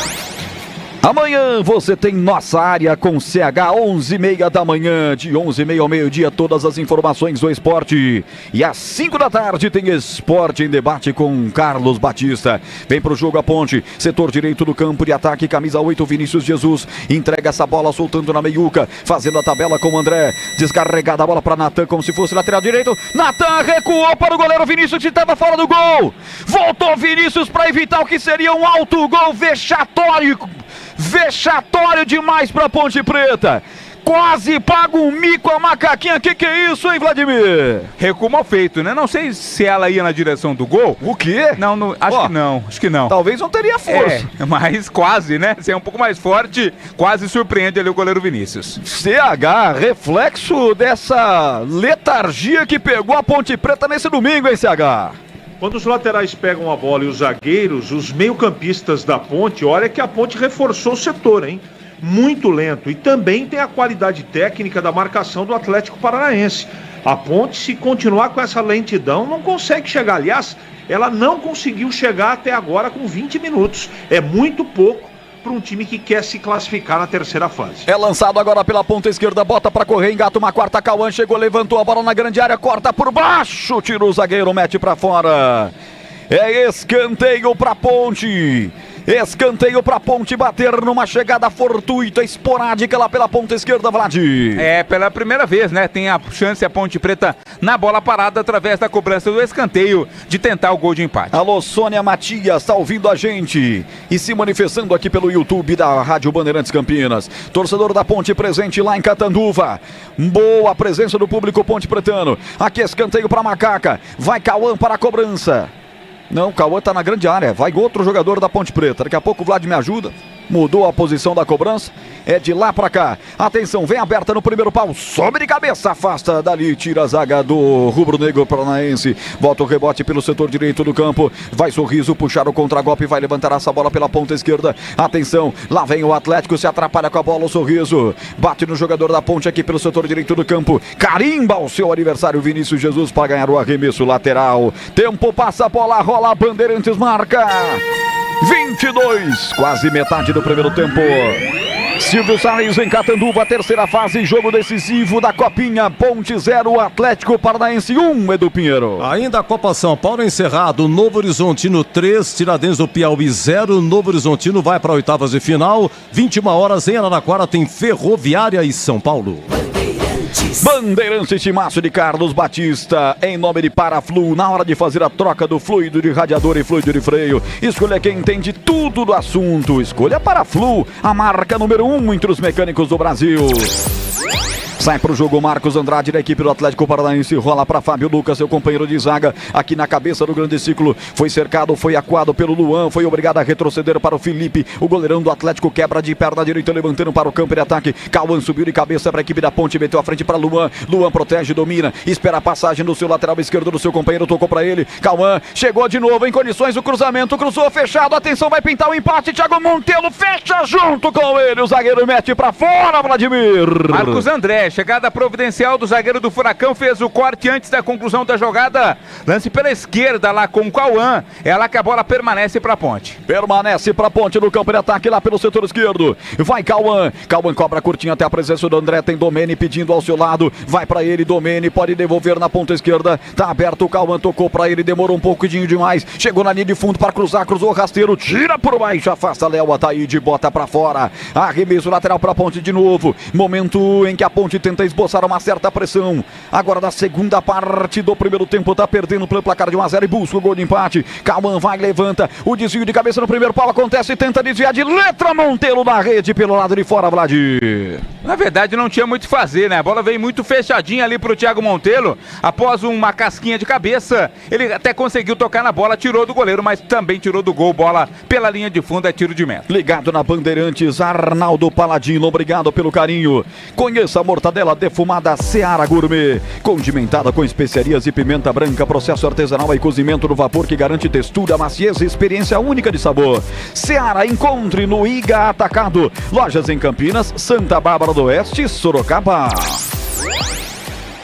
Amanhã você tem Nossa Área com CH, 11h30 da manhã, de 11h30 ao meio-dia, todas as informações do esporte. E às 5 da tarde tem Esporte em Debate com Carlos Batista. Vem pro jogo a Ponte, setor direito do campo de ataque, camisa 8, Vinícius Jesus. Entrega essa bola soltando na meiuca, fazendo a tabela com o André. Descarregada a bola para Natan como se fosse lateral direito. Natan recuou para o goleiro Vinícius que estava fora do gol. Voltou Vinícius para evitar o que seria um alto gol vexatório. Vexatório demais pra Ponte Preta. Quase paga um mico a macaquinha. Que é isso, hein, Vladimir? Recuo mal feito, né? Não sei se ela ia na direção do gol. O quê? Não, acho que não. Talvez não teria força. Mas quase, né? Se é um pouco mais forte, quase surpreende ali o goleiro Vinícius. CH, reflexo dessa letargia que pegou a Ponte Preta nesse domingo, hein, CH? Quando os laterais pegam a bola e os zagueiros, os meio-campistas da Ponte, olha que a Ponte reforçou o setor, hein? Muito lento. E também tem a qualidade técnica da marcação do Atlético Paranaense. A Ponte, se continuar com essa lentidão, não consegue chegar. Aliás, ela não conseguiu chegar até agora com 20 minutos. É muito pouco para um time que quer se classificar na terceira fase. É lançado agora pela ponta esquerda, bota para correr, engata uma quarta, Cauã chegou, levantou a bola na grande área, corta por baixo, tira o zagueiro, mete para fora. É escanteio para Ponte. Escanteio pra Ponte bater numa chegada fortuita, esporádica lá pela ponta esquerda, Vlad. Pela primeira vez, né? Tem a chance a Ponte Preta na bola parada através da cobrança do escanteio de tentar o gol de empate. Alô, Sônia Matias, tá ouvindo a gente e se manifestando aqui pelo YouTube da Rádio Bandeirantes Campinas. Torcedor da Ponte presente lá em Catanduva. Boa presença do público ponte pretano. Aqui escanteio pra Macaca. Vai Cauã para a cobrança. Não, Cauã tá na grande área. Vai outro jogador da Ponte Preta. Daqui a pouco o Vlad me ajuda. Mudou a posição da cobrança. É de lá pra cá. Atenção, vem aberta no primeiro pau. Sobe de cabeça, afasta dali. Tira a zaga do rubro-negro paranaense. Volta o rebote pelo setor direito do campo. Vai Sorriso puxar o contragolpe. Vai levantar essa bola pela ponta esquerda. Atenção, lá vem o Atlético. Se atrapalha com a bola o Sorriso. Bate no jogador da Ponte aqui pelo setor direito do campo. Carimba o seu adversário Vinícius Jesus para ganhar o arremesso lateral. Tempo passa a bola, rola a Bandeirantes, marca 22, quase metade do primeiro tempo. Silvio Salles em Catanduva, terceira fase, jogo decisivo da Copinha. Ponte 0, Atlético Paranaense 1, Edu Pinheiro. Ainda a Copa São Paulo encerrado, Novo Horizontino 3, Tiradentes do Piauí 0, Novo Horizontino vai para oitavas de final. 21 horas em Araraquara tem Ferroviária e São Paulo. Bandeirantes, timaço de Carlos Batista, em nome de Paraflu, na hora de fazer a troca do fluido de radiador e fluido de freio, escolha quem entende tudo do assunto, escolha Paraflu, a marca número 1 entre os mecânicos do Brasil. Sai pro jogo Marcos Andrade da equipe do Atlético Paranaense, rola para Fábio Lucas, seu companheiro de zaga, aqui na cabeça do grande ciclo, foi cercado, foi acuado pelo Luan, foi obrigado a retroceder para o Felipe, o goleirão do Atlético quebra de perna direita, levantando para o campo de ataque, Cauã subiu de cabeça para a equipe da Ponte, meteu a frente para Luan, Luan protege, domina, espera a passagem do seu lateral esquerdo do seu companheiro, tocou para ele, Cauã chegou de novo em condições, o cruzamento, cruzou, fechado, atenção, vai pintar o empate, Thiago Monteiro fecha junto com ele, o zagueiro mete para fora, Vladimir. Marcos André, chegada providencial do zagueiro do Furacão, fez o corte antes da conclusão da jogada, lance pela esquerda lá com o Cauã, é lá que a bola permanece pra Ponte. Permanece pra Ponte no campo de ataque lá pelo setor esquerdo, vai Cauã, Cauã cobra curtinho até a presença do André, tem Domene pedindo ao seu lado, vai pra ele, Domene pode devolver na ponta esquerda, tá aberto o Cauã, tocou pra ele, demorou um pouquinho demais, chegou na linha de fundo para cruzar, cruzou rasteiro, tira por baixo, afasta Léo Ataíde, bota pra fora, arremesso lateral pra Ponte de novo, momento em que a Ponte tenta esboçar uma certa pressão, agora da segunda parte do primeiro tempo, tá perdendo pelo placar de 1-0 e busca o gol de empate, Cauã vai, levanta, o desvio de cabeça no primeiro pau acontece, tenta desviar de letra, Monteiro na rede pelo lado de fora, Vlad. Na verdade não tinha muito o que fazer, né, a bola veio muito fechadinha ali pro Thiago Monteiro, após uma casquinha de cabeça, ele até conseguiu tocar na bola, tirou do goleiro, mas também tirou do gol, bola pela linha de fundo, é tiro de meta. Ligado na Bandeirantes, Arnaldo Paladino, obrigado pelo carinho, conheça a mortadela defumada Seara Gourmet, condimentada com especiarias e pimenta branca, processo artesanal e cozimento no vapor que garante textura, maciez e experiência única de sabor. Seara, encontre no Iga Atacado, lojas em Campinas, Santa Bárbara do Oeste e Sorocaba.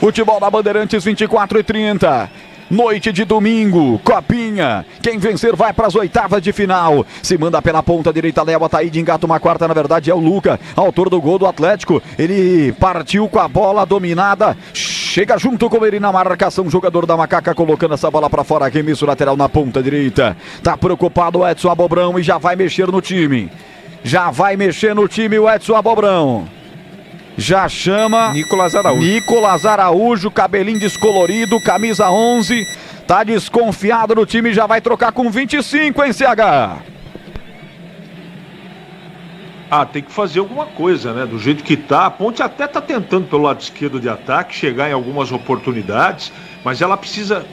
Futebol da Bandeirantes 24h30. Noite de domingo, Copinha, quem vencer vai para as oitavas de final, se manda pela ponta direita, Léo Ataíde engata uma quarta, na verdade é o Luca, autor do gol do Atlético, ele partiu com a bola dominada, chega junto com ele na marcação, jogador da Macaca colocando essa bola para fora, arremesso lateral na ponta direita, tá preocupado o Edson Abobrão e já vai mexer no time o Edson Abobrão. Já chama Nicolas Araújo, cabelinho descolorido, camisa 11, tá desconfiado no time, já vai trocar com 25, hein, CH? Tem que fazer alguma coisa, né? Do jeito que tá, a Ponte até tá tentando pelo lado esquerdo de ataque, chegar em algumas oportunidades, mas ela precisa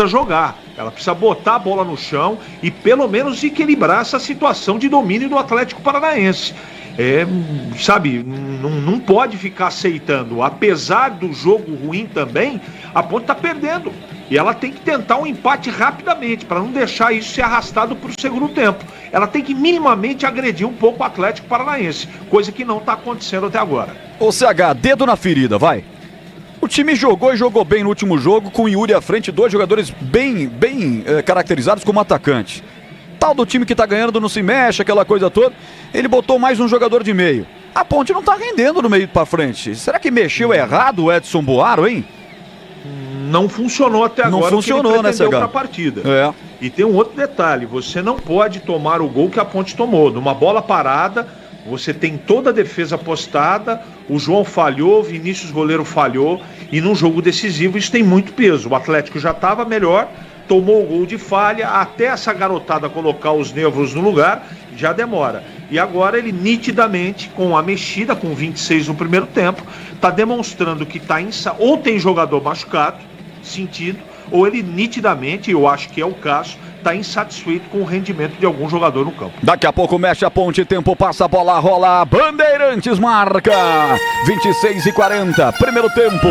jogar, ela precisa botar a bola no chão e pelo menos equilibrar essa situação de domínio do Atlético Paranaense. Não pode ficar aceitando, apesar do jogo ruim também, a Ponte tá perdendo e ela tem que tentar um empate rapidamente para não deixar isso ser arrastado para o segundo tempo. Ela tem que minimamente agredir um pouco o Atlético Paranaense, coisa que não tá acontecendo até agora. Ô CH, dedo na ferida, vai. O time jogou bem no último jogo, com o Yuri à frente, dois jogadores bem caracterizados como atacante. Tal do time que tá ganhando não se mexe, aquela coisa toda, ele botou mais um jogador de meio. A Ponte não tá rendendo no meio pra frente. Será que mexeu errado o Edson Boaro, hein? não funcionou até agora. Não funcionou, né, para a partida. E tem um outro detalhe, você não pode tomar o gol que a Ponte tomou. Numa bola parada, você tem toda a defesa postada, o João falhou, o Vinícius goleiro falhou, e num jogo decisivo isso tem muito peso. O Atlético já estava melhor, tomou o gol de falha, até essa garotada colocar os nervos no lugar, já demora. E agora ele nitidamente, com a mexida, com 26 no primeiro tempo, está demonstrando que ou tem jogador machucado, sentido, ou ele nitidamente, eu acho que é o caso, está insatisfeito com o rendimento de algum jogador no campo. Daqui a pouco mexe a Ponte, tempo passa, a bola rola, Bandeirantes marca 26:40, primeiro tempo,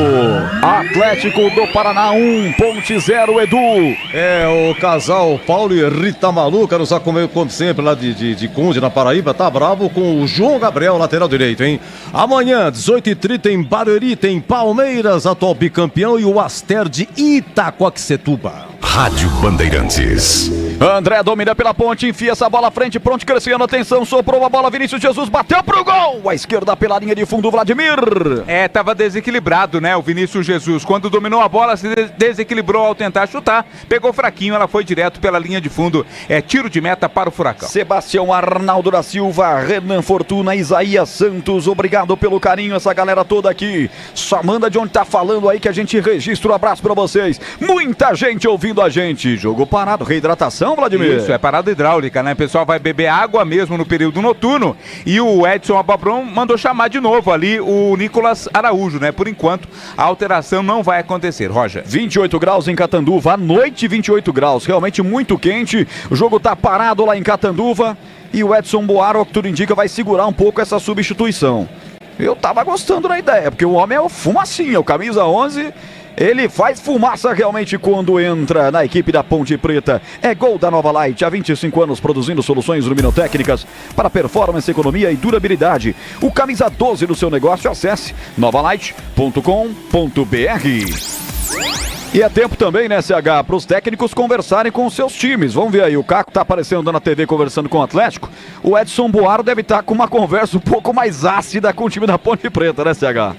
Atlético do Paraná 1, Ponte 0, Edu. O casal Paulo e Rita Maluca nos acompanha como sempre lá de Conde, na Paraíba, tá bravo com o João Gabriel, lateral direito, hein? Amanhã, 18h30 em Barueri, tem Palmeiras, atual bicampeão, e o Aster de Itaquaquecetuba. Rádio Bandeirantes. André domina pela Ponte, enfia essa bola à frente, pronto, crescendo, atenção, soprou a bola, Vinícius Jesus bateu pro gol, à esquerda pela linha de fundo, Vladimir. Tava desequilibrado, né, o Vinícius Jesus, quando dominou a bola, se desequilibrou ao tentar chutar, pegou fraquinho, ela foi direto pela linha de fundo, tiro de meta para o Furacão. Sebastião Arnaldo da Silva, Renan Fortuna, Isaías Santos, obrigado pelo carinho, essa galera toda aqui, só manda de onde tá falando aí que a gente registra, um abraço pra vocês, muita gente ouvindo a gente, jogo parado, reidratação, Vladimir? Isso, é parada hidráulica, né? O pessoal vai beber água mesmo no período noturno, e o Edson Ababron mandou chamar de novo ali o Nicolas Araújo, né? Por enquanto, a alteração não vai acontecer, Roger. 28 graus em Catanduva, à noite 28 graus, realmente muito quente, o jogo tá parado lá em Catanduva, e o Edson Boaro, ao que tudo indica, vai segurar um pouco essa substituição. Eu tava gostando da ideia, porque o homem é o fumacinha, o camisa 11... Ele faz fumaça realmente quando entra na equipe da Ponte Preta. É gol da Nova Light, há 25 anos produzindo soluções luminotécnicas para performance, economia e durabilidade. O camisa 12 do seu negócio, acesse novalight.com.br. E é tempo também, né, CH, para os técnicos conversarem com os seus times. Vamos ver aí, o Caco tá aparecendo na TV conversando com o Atlético. O Edson Boaro deve estar com uma conversa um pouco mais ácida com o time da Ponte Preta, né, CH?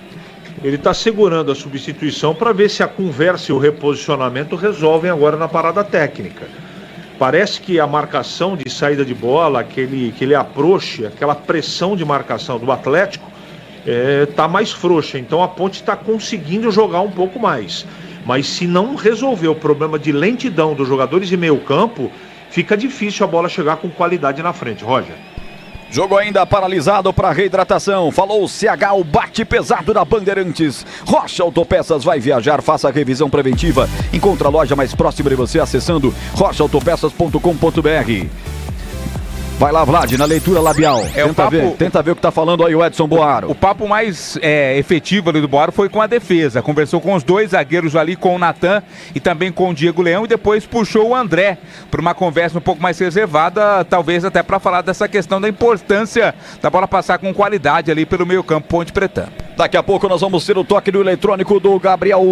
Ele está segurando a substituição para ver se a conversa e o reposicionamento resolvem agora na parada técnica. Parece que a marcação de saída de bola, aquele approach, aquela pressão de marcação do Atlético está mais frouxa. Então a Ponte está conseguindo jogar um pouco mais. Mas se não resolver o problema de lentidão dos jogadores de meio campo, fica difícil a bola chegar com qualidade na frente, Roger. Jogo ainda paralisado para reidratação. Falou o CH, o bate pesado da Bandeirantes. Rocha Autopeças vai viajar, faça a revisão preventiva. Encontre a loja mais próxima de você acessando rochaautopeças.com.br. Vai lá, Vlad, na leitura labial. Tenta ver o que tá falando aí o Edson Boaro. O papo mais efetivo ali do Boaro foi com a defesa. Conversou com os dois zagueiros ali, com o Natan e também com o Diego Leão, e depois puxou o André para uma conversa um pouco mais reservada, talvez até para falar dessa questão da importância da bola passar com qualidade ali pelo meio campo Ponte Preta. Daqui a pouco nós vamos ter o toque do eletrônico do Gabriel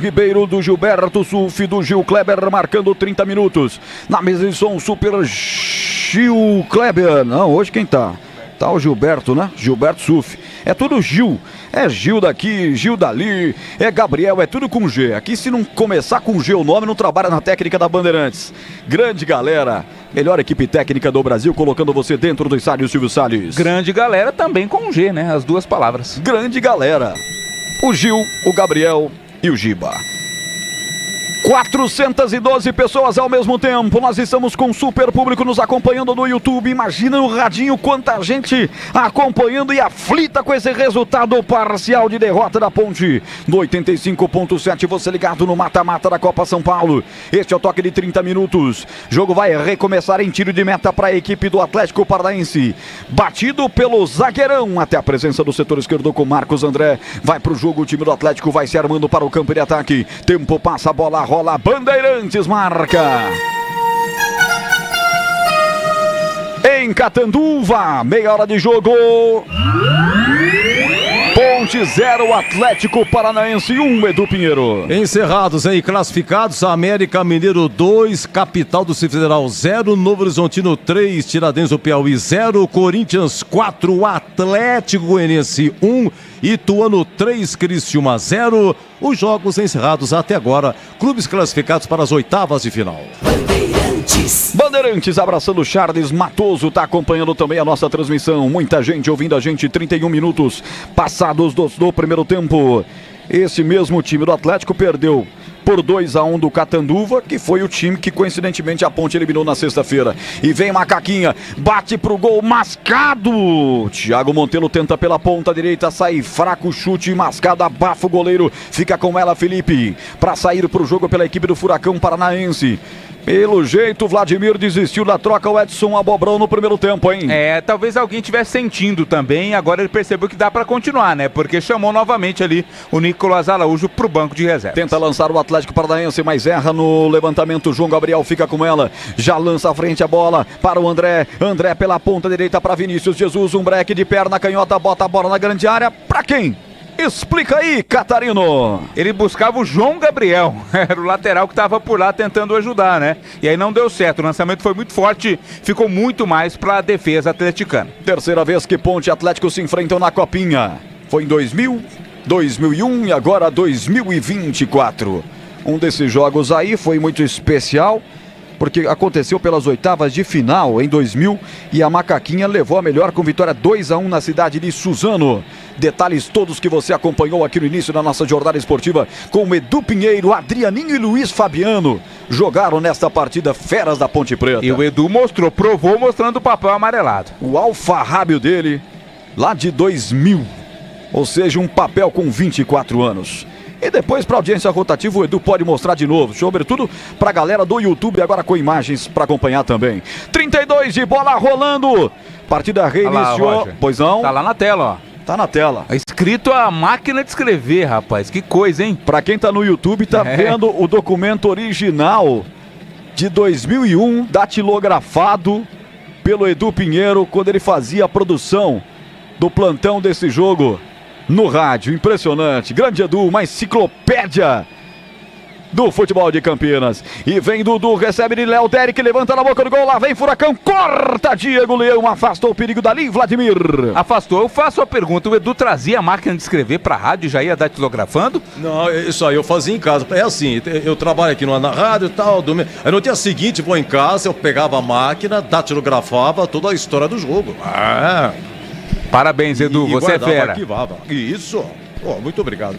Ribeiro, do Gilberto Suf, do Gil Kleber, marcando 30 minutos. Na mesa de som, Super Gil Kleber. Não, hoje quem tá? Tá o Gilberto, né? Gilberto Suf. É tudo Gil. É Gil daqui, Gil dali, é Gabriel, é tudo com G. Aqui se não começar com G o nome, não trabalha na técnica da Bandeirantes. Grande galera, melhor equipe técnica do Brasil, colocando você dentro do estádio Silvio Salles. Grande galera também com G, né? As duas palavras. Grande galera. O Gil, o Gabriel e o Giba. 412 pessoas ao mesmo tempo. Nós estamos com super público nos acompanhando no YouTube. Imagina no radinho quanta gente acompanhando e aflita com esse resultado parcial de derrota da Ponte. No 85.7, você ligado no mata-mata da Copa São Paulo. Este é o toque de 30 minutos. Jogo vai recomeçar em tiro de meta para a equipe do Atlético Paranaense. Batido pelo zagueirão, até a presença do setor esquerdo com Marcos André. Vai para o jogo, o time do Atlético vai se armando para o campo de ataque. Tempo passa, a bola rola, Bandeirantes marca. Em Catanduva, meia hora de jogo. Ponte 0, Atlético Paranaense 1, Edu Pinheiro. Encerrados aí, classificados, América Mineiro 2, Capital do Distrito Federal 0, Novo Horizontino 3, Tiradentes do Piauí 0, Corinthians 4, Atlético Goianiense 1, Ituano 3, Criciúma 0. Os jogos encerrados até agora, clubes classificados para as oitavas de final. Bandeirantes abraçando o Charles Matoso, tá acompanhando também a nossa transmissão. Muita gente ouvindo a gente, 31 minutos passados do primeiro tempo. Esse mesmo time do Atlético perdeu por 2-1 do Catanduva, que foi o time que coincidentemente a Ponte eliminou na sexta-feira. E vem Macaquinha, bate pro gol, Mascado. Thiago Monteiro tenta pela ponta direita, sai fraco, chute, Mascado abafa o goleiro, fica com ela Felipe, para sair pro jogo pela equipe do Furacão Paranaense. Pelo jeito, o Vladimir desistiu da troca, o Edson Abobrão no primeiro tempo, hein? Talvez alguém estivesse sentindo também, agora ele percebeu que dá pra continuar, né? Porque chamou novamente ali o Nicolás Araújo pro banco de reserva. Tenta lançar o Atlético Paranaense, mas erra no levantamento, João Gabriel fica com ela, já lança à frente a bola para o André pela ponta direita para Vinícius Jesus, um break de perna canhota, bota a bola na grande área, pra quem? Explica aí, Catarino. Ele buscava o João Gabriel, era o lateral que estava por lá tentando ajudar, né? E aí não deu certo, o lançamento foi muito forte, ficou muito mais para a defesa atleticana. Terceira vez que Ponte e Atlético se enfrentam na Copinha. Foi em 2000, 2001 e agora 2024. Um desses jogos aí foi muito especial, porque aconteceu pelas oitavas de final em 2000 e a Macaquinha levou a melhor com vitória 2-1 na cidade de Suzano. Detalhes todos que você acompanhou aqui no início da nossa jornada esportiva com o Edu Pinheiro, Adrianinho e Luiz Fabiano. Jogaram nesta partida feras da Ponte Preta. E o Edu provou mostrando o papel amarelado. O alfarrábio dele lá de 2000, ou seja, um papel com 24 anos. E depois, para audiência rotativa, o Edu pode mostrar de novo, sobretudo para a galera do YouTube, agora com imagens para acompanhar também. 32 de bola rolando, partida reiniciou. Lá, pois não? Tá lá na tela, ó. Tá na tela. É escrito a máquina de escrever, rapaz, que coisa, hein? Para quem tá no YouTube, tá vendo o documento original de 2001, datilografado pelo Edu Pinheiro, quando ele fazia a produção do plantão desse jogo no rádio. Impressionante. Grande Edu, uma enciclopédia do futebol de Campinas. E vem Dudu, recebe de Léo Derek, levanta na boca do gol, lá vem Furacão, corta Diego Leão, afastou o perigo dali, Vladimir. Afastou, eu faço a pergunta, o Edu trazia a máquina de escrever pra rádio e já ia datilografando? Não, isso aí eu fazia em casa. É assim, eu trabalho aqui na rádio e tal, aí no dia seguinte vou em casa, eu pegava a máquina, datilografava toda a história do jogo. Parabéns, Edu, você é fera. Arquivava. Isso. Muito obrigado.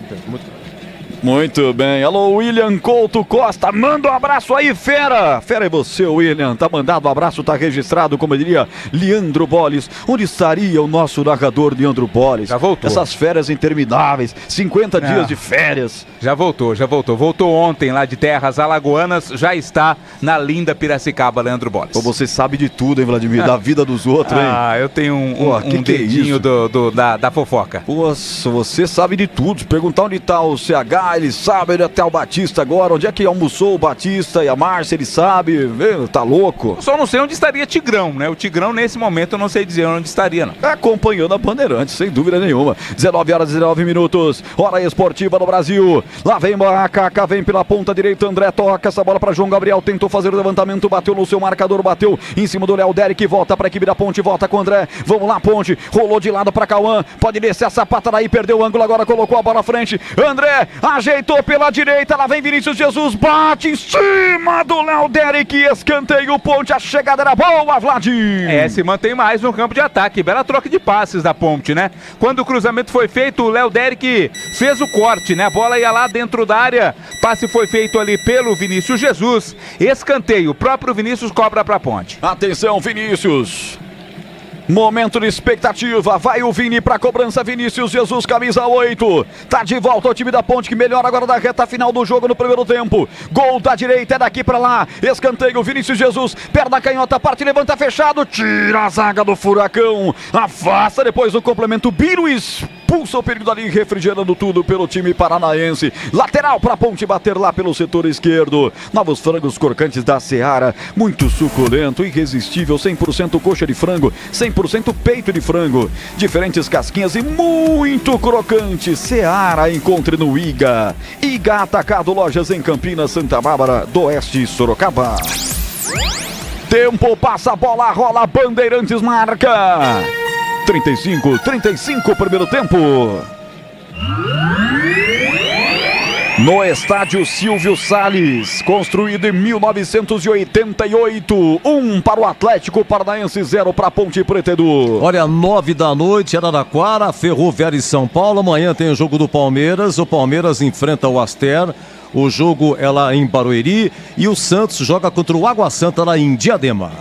Muito bem. Alô, William Couto Costa. Manda um abraço aí, fera. Fera é você, William. Tá mandado um abraço, tá registrado, como eu diria, Leandro Bolles. Onde estaria o nosso narrador Leandro Bolles? Já voltou. Essas férias intermináveis. 50 dias de férias. Já voltou. Voltou ontem lá de terras alagoanas. Já está na linda Piracicaba, Leandro Bolles. Pô, você sabe de tudo, hein, Vladimir? Da vida dos outros, hein? Eu tenho um dedinho da fofoca. Pô, você sabe de tudo. Se perguntar onde tá o CH, ele sabe, ele até o Batista agora, onde é que almoçou o Batista e a Márcia, ele sabe, tá louco. Eu só não sei onde estaria Tigrão, né? O Tigrão nesse momento eu não sei dizer onde estaria, não. Acompanhando a Bandeirantes, sem dúvida nenhuma. 19 horas e 19 minutos, hora esportiva no Brasil. Lá vem Macaca, vem pela ponta direita, André toca essa bola para João Gabriel, tentou fazer o levantamento, bateu no seu marcador, bateu em cima do Léo Derek, volta para a equipe da Ponte, volta com o André, vamos lá Ponte, rolou de lado para Cauã, pode descer a sapata daí, perdeu o ângulo, agora colocou a bola à frente, André, ajeitou pela direita, lá vem Vinícius Jesus, bate em cima do Léo Derek, escanteio Ponte, a chegada era boa, Vladimir. Se mantém mais no campo de ataque, bela troca de passes da Ponte, né? Quando o cruzamento foi feito, o Léo Derek fez o corte, né? A bola ia lá dentro da área, passe foi feito ali pelo Vinícius Jesus, escanteio, o próprio Vinícius cobra pra Ponte. Atenção, Vinícius. Momento de expectativa, vai o Vini pra cobrança, Vinícius Jesus, camisa 8, tá de volta o time da Ponte, que melhora agora da reta final do jogo no primeiro tempo, gol da direita, é daqui pra lá, escanteio, Vinícius Jesus, perna canhota, parte, levanta, fechado, tira a zaga do Furacão, afasta depois o complemento, Biruis expulsa o perigo dali, refrigerando tudo pelo time paranaense. Lateral para a Ponte bater lá pelo setor esquerdo. Novos frangos crocantes da Seara, muito suculento, irresistível, 100% coxa de frango, 100% peito de frango, diferentes casquinhas e muito crocante. Seara, encontre no Iga. Iga Atacado, lojas em Campinas, Santa Bárbara do Oeste, Sorocaba. Tempo, passa a bola, rola, Bandeirantes marca. 35, primeiro tempo. No estádio Silvio Salles, construído em 1988, 1 para o Atlético Paranaense, 0 para a Ponte Preta, Edu. Olha, 9 da noite, Araraquara, Ferroviária e São Paulo. Amanhã tem o jogo do Palmeiras. O Palmeiras enfrenta o Aster. O jogo é lá em Barueri. E o Santos joga contra o Água Santa lá em Diadema.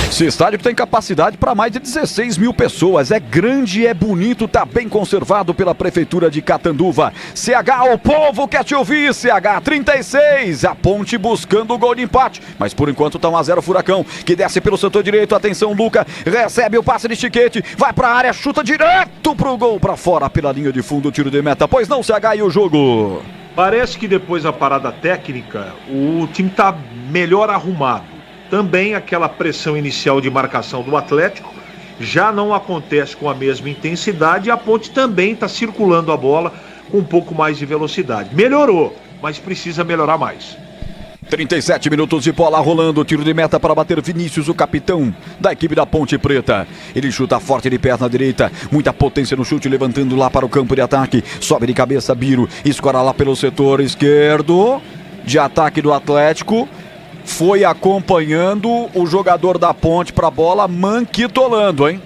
Esse estádio tem capacidade para mais de 16 mil pessoas. É grande, é bonito, tá bem conservado pela Prefeitura de Catanduva. CH, o povo quer te ouvir. CH 36, a Ponte buscando o gol de empate. Mas por enquanto tá 1-0 Furacão, que desce pelo setor direito. Atenção, Luca, recebe o passe de Chiquete, vai pra área, chuta direto pro gol, pra fora, pela linha de fundo, tiro de meta. Pois não, CH, e o jogo? Parece que depois da parada técnica, o time tá melhor arrumado. Também aquela pressão inicial de marcação do Atlético já não acontece com a mesma intensidade e a Ponte também está circulando a bola com um pouco mais de velocidade. Melhorou, mas precisa melhorar mais. 37 minutos de bola rolando, tiro de meta para bater Vinícius, o capitão da equipe da Ponte Preta. Ele chuta forte de perna direita, muita potência no chute, levantando lá para o campo de ataque. Sobe de cabeça, Biro, escora lá pelo setor esquerdo de ataque do Atlético. Foi acompanhando o jogador da Ponte para a bola, manquitolando, hein?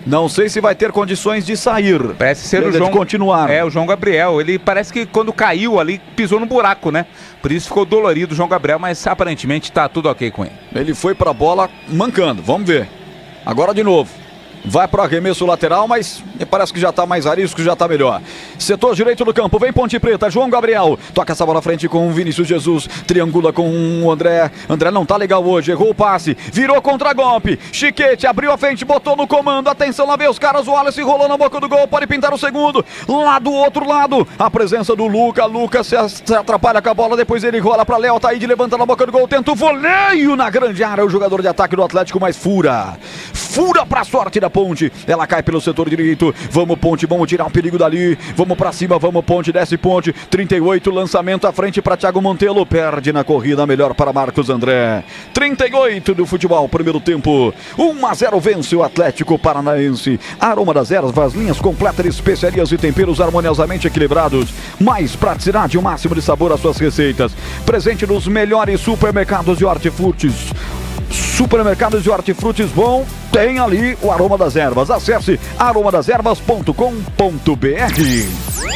Não sei se vai ter condições de sair. Parece ser o João. Continuar. É, o João Gabriel. Ele parece que quando caiu ali, pisou no buraco, né? Por isso ficou dolorido o João Gabriel, mas aparentemente tá tudo ok com ele. Ele foi para a bola mancando, vamos ver. Agora de novo. Vai para o arremesso lateral, mas parece que já está mais arisco, já está melhor. Setor direito do campo, vem Ponte Preta, João Gabriel. Toca essa bola à frente com o Vinícius Jesus. Triangula com o André. André não tá legal hoje, errou o passe. Virou contra-golpe. Chiquete abriu a frente, botou no comando. Atenção, lá vem os caras. O Wallace rolou na boca do gol, pode pintar o segundo. Lá do outro lado, a presença do Luca. Luca se atrapalha com a bola, depois ele rola para Léo. Taíde levanta na boca do gol, tenta o voleio na grande área. O jogador de ataque do Atlético, mas fura para a sorte da Ponte, ela cai pelo setor direito. Vamos Ponte, vamos tirar um perigo dali. Vamos pra cima, vamos Ponte, desce Ponte. 38, lançamento à frente para Thiago Montelo, perde na corrida, melhor para Marcos André. 38 do futebol, primeiro tempo. 1-0 vence o Atlético Paranaense. Aroma das ervas, linhas completas de especiarias e temperos harmoniosamente equilibrados. Mais praticidade e o máximo de sabor às suas receitas. Presente nos melhores supermercados de hortifrutis. Supermercados de hortifrutis bom, tem ali o Aroma das Ervas. Acesse aromadeservas.com.br.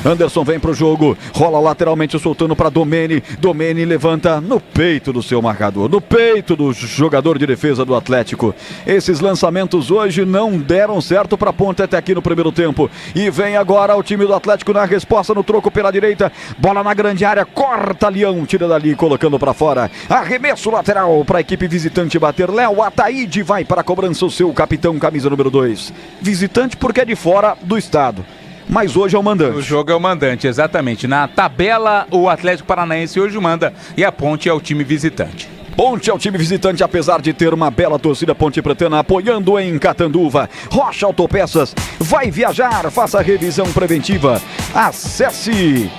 Anderson vem pro jogo, rola lateralmente soltando para Domene. Domene levanta no peito do seu marcador, no peito do jogador de defesa do Atlético. Esses lançamentos hoje não deram certo para a Ponte até aqui no primeiro tempo. E vem agora o time do Atlético na resposta no troco pela direita. Bola na grande área, corta Leão, tira dali, colocando para fora. Arremesso lateral para a equipe visitante bater. Léo Ataíde vai para a cobrança, o seu capitão, camisa número 2. Visitante porque é de fora do estado. Mas hoje é o mandante. O jogo é o mandante, exatamente. Na tabela, o Atlético Paranaense hoje manda e a Ponte é o time visitante. Ponte é o time visitante, apesar de ter uma bela torcida Ponte Pretana apoiando em Catanduva. Rocha Autopeças, vai viajar, faça a revisão preventiva. Acesse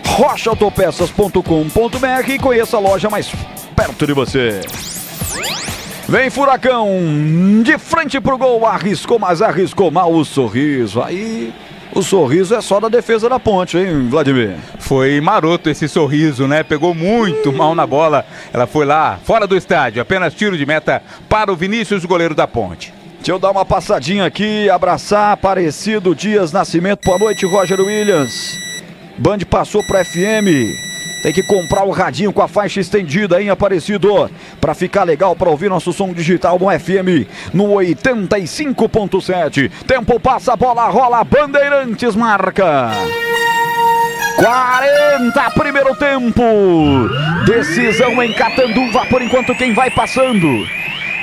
rochaautopeças.com.br e conheça a loja mais perto de você. Vem Furacão, de frente pro gol, arriscou, mas arriscou mal o sorriso. Aí... o sorriso é só da defesa da Ponte, hein, Vladimir? Foi maroto esse sorriso, né? Pegou muito mal na bola. Ela foi lá, fora do estádio. Apenas tiro de meta para o Vinícius, goleiro da Ponte. Deixa eu dar uma passadinha aqui, abraçar Aparecido Dias Nascimento. Boa noite, Roger Williams. Band passou para FM. Tem que comprar o radinho com a faixa estendida, hein, Aparecido? Pra ficar legal, pra ouvir nosso som digital no FM, no 85.7. Tempo passa, bola rola, Bandeirantes marca. 40, primeiro tempo. Decisão em Catanduva, por enquanto quem vai passando.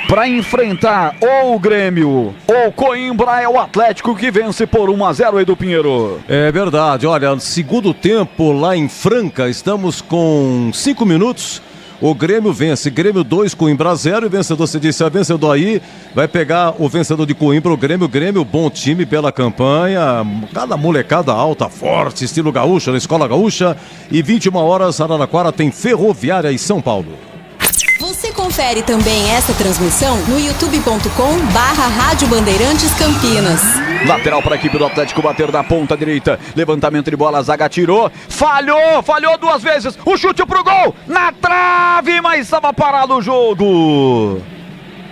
Para enfrentar ou o Grêmio ou Coimbra, é o Atlético que vence por 1-0, Edu Pinheiro. É verdade, olha, segundo tempo lá em Franca, estamos com 5 minutos. O Grêmio vence, Grêmio 2, Coimbra 0, e o vencedor, você disse, a vencedor aí vai pegar o vencedor de Coimbra, o Grêmio, bom time, bela campanha, cada molecada alta, forte, estilo gaúcha, na Escola Gaúcha, e 21 horas, Araraquara tem Ferroviária e São Paulo. Você confere também essa transmissão no youtube.com/Rádio Bandeirantes Campinas. Lateral para a equipe do Atlético bater da ponta direita. Levantamento de bola, a zaga tirou. Falhou 2 vezes. O chute pro gol. Na trave, mas estava parado o jogo.